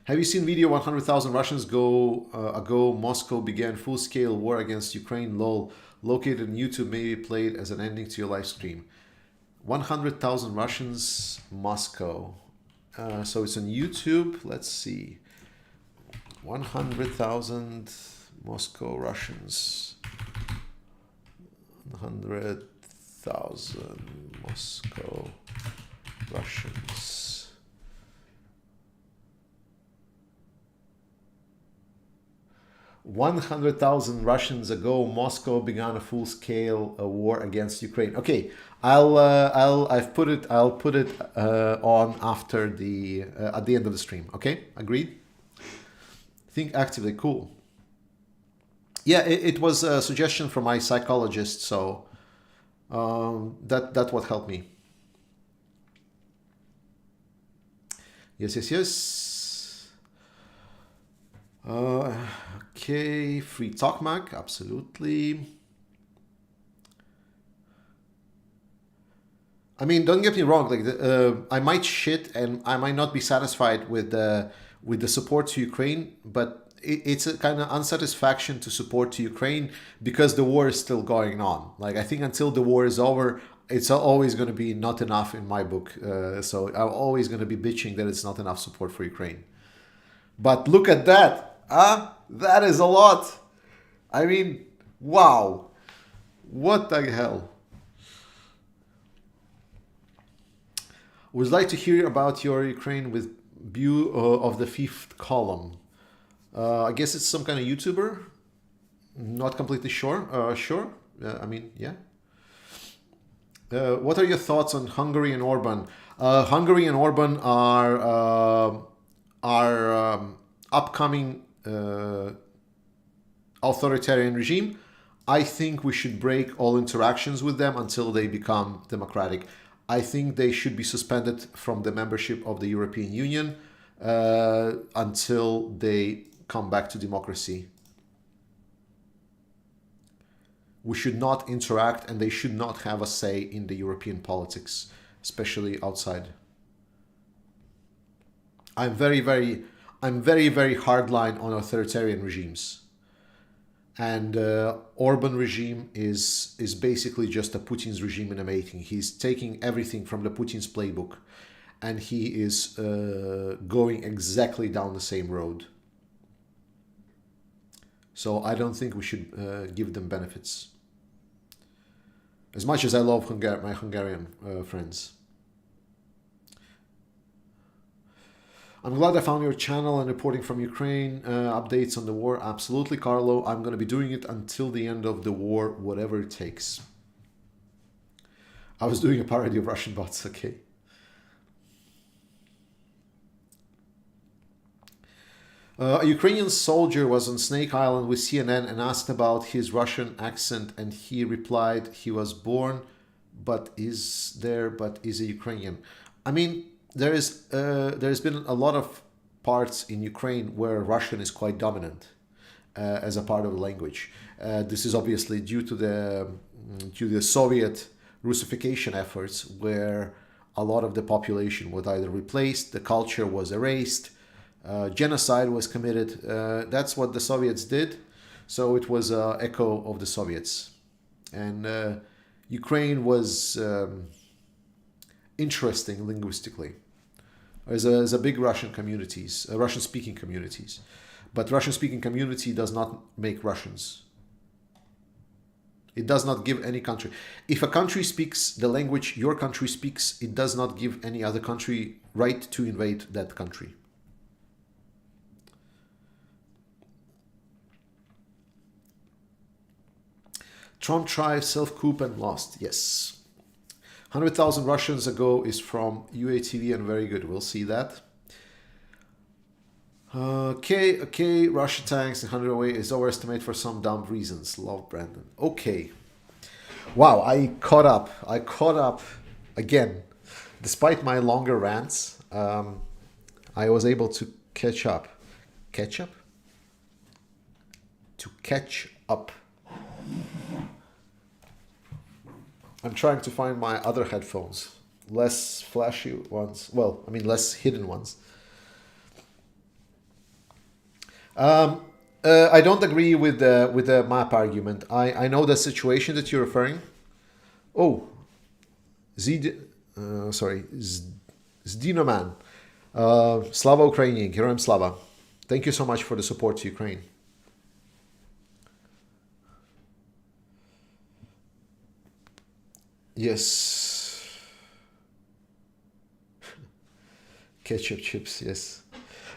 [SPEAKER 1] Have you seen video 100,000 Russians ago Moscow began full-scale war against Ukraine, lol, located on YouTube, maybe played as an ending to your live stream. 100,000 Russians, Moscow. So it's on YouTube. Let's see. 100,000 Moscow Russians. 100,000 Moscow Russians. $100,000 Russians ago, Moscow began a full-scale war against Ukraine. Okay, I'll put it on after the at the end of the stream. Okay, agreed. Think actively, cool. Yeah, it was a suggestion from my psychologist, so that what helped me. Yes. Okay, free talk, Mac, absolutely. I mean, don't get me wrong. Like, I might shit and I might not be satisfied with the support to Ukraine, but it's a kind of unsatisfaction to support to Ukraine because the war is still going on. Like, I think until the war is over, it's always going to be not enough in my book. So I'm always going to be bitching that it's not enough support for Ukraine. But look at that. That is a lot. I mean, wow. What the hell? Would like to hear about your Ukraine with view of the fifth column. I guess it's some kind of YouTuber. Not completely sure. Sure. I mean, yeah. What are your thoughts on Hungary and Orban? Hungary and Orban are upcoming authoritarian regime. I think we should break all interactions with them until they become democratic. I think they should be suspended from the membership of the European Union until they come back to democracy. We should not interact and they should not have a say in the European politics, especially outside. I'm very hardline on authoritarian regimes. And Orban regime is basically just a Putin's regime in a making. He's taking everything from the Putin's playbook and he is going exactly down the same road. So I don't think we should give them benefits. As much as I love my Hungarian friends. I'm glad I found your channel and reporting from Ukraine, updates on the war. Absolutely, Carlo. I'm going to be doing it until the end of the war, whatever it takes. I was doing a parody of Russian bots, okay. A Ukrainian soldier was on Snake Island with CNN and asked about his Russian accent, and he replied he was born, but is a Ukrainian. I mean, there's been a lot of parts in Ukraine where Russian is quite dominant as a part of the language. This is obviously due to the Soviet Russification efforts, where a lot of the population was either replaced, the culture was erased, genocide was committed. That's what the Soviets did. So it was an echo of the Soviets. And Ukraine was interesting linguistically. There's a big Russian communities, Russian-speaking communities. But Russian-speaking community does not make Russians. It does not give any country. If a country speaks the language your country speaks, it does not give any other country right to invade that country. Trump tried self-coup and lost. Yes. 100,000 Russians ago is from UATV and very good. We'll see that. Okay. Russian tanks 100 away is overestimated for some dumb reasons. Love, Brandon. Okay. Wow, I caught up again. Despite my longer rants, I was able to catch up. Catch up? To catch up. I'm trying to find my other headphones. Less flashy ones. Well, I mean less hidden ones. I don't agree with the map argument. I know the situation that you're referring. Oh, Zdinoman. Slava Ukrainian. Heroem Slava. Thank you so much for the support to Ukraine. Yes. Ketchup chips, yes.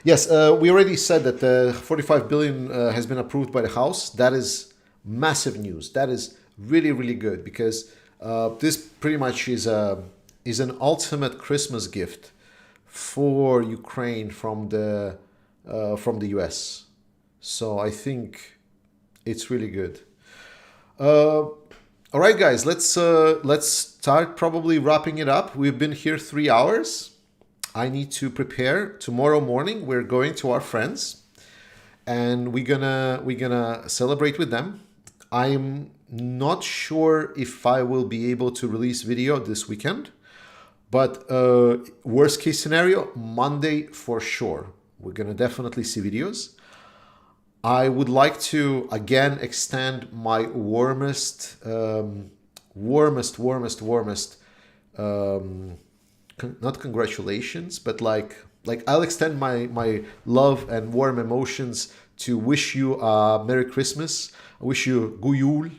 [SPEAKER 1] Yes, we already said that 45 billion has been approved by the House. That is massive news. That is really, really good, because this pretty much is an ultimate Christmas gift for Ukraine from the US. So I think it's really good. All right, guys, let's start probably wrapping it up. We've been here 3 hours. I need to prepare. Tomorrow morning we're going to our friends, and we're gonna celebrate with them. I'm not sure if I will be able to release video this weekend, but worst case scenario, Monday for sure. We're gonna definitely see videos. I would like to again extend my warmest not congratulations, but like I'll extend my love and warm emotions to wish you a Merry Christmas. I wish you Guyul,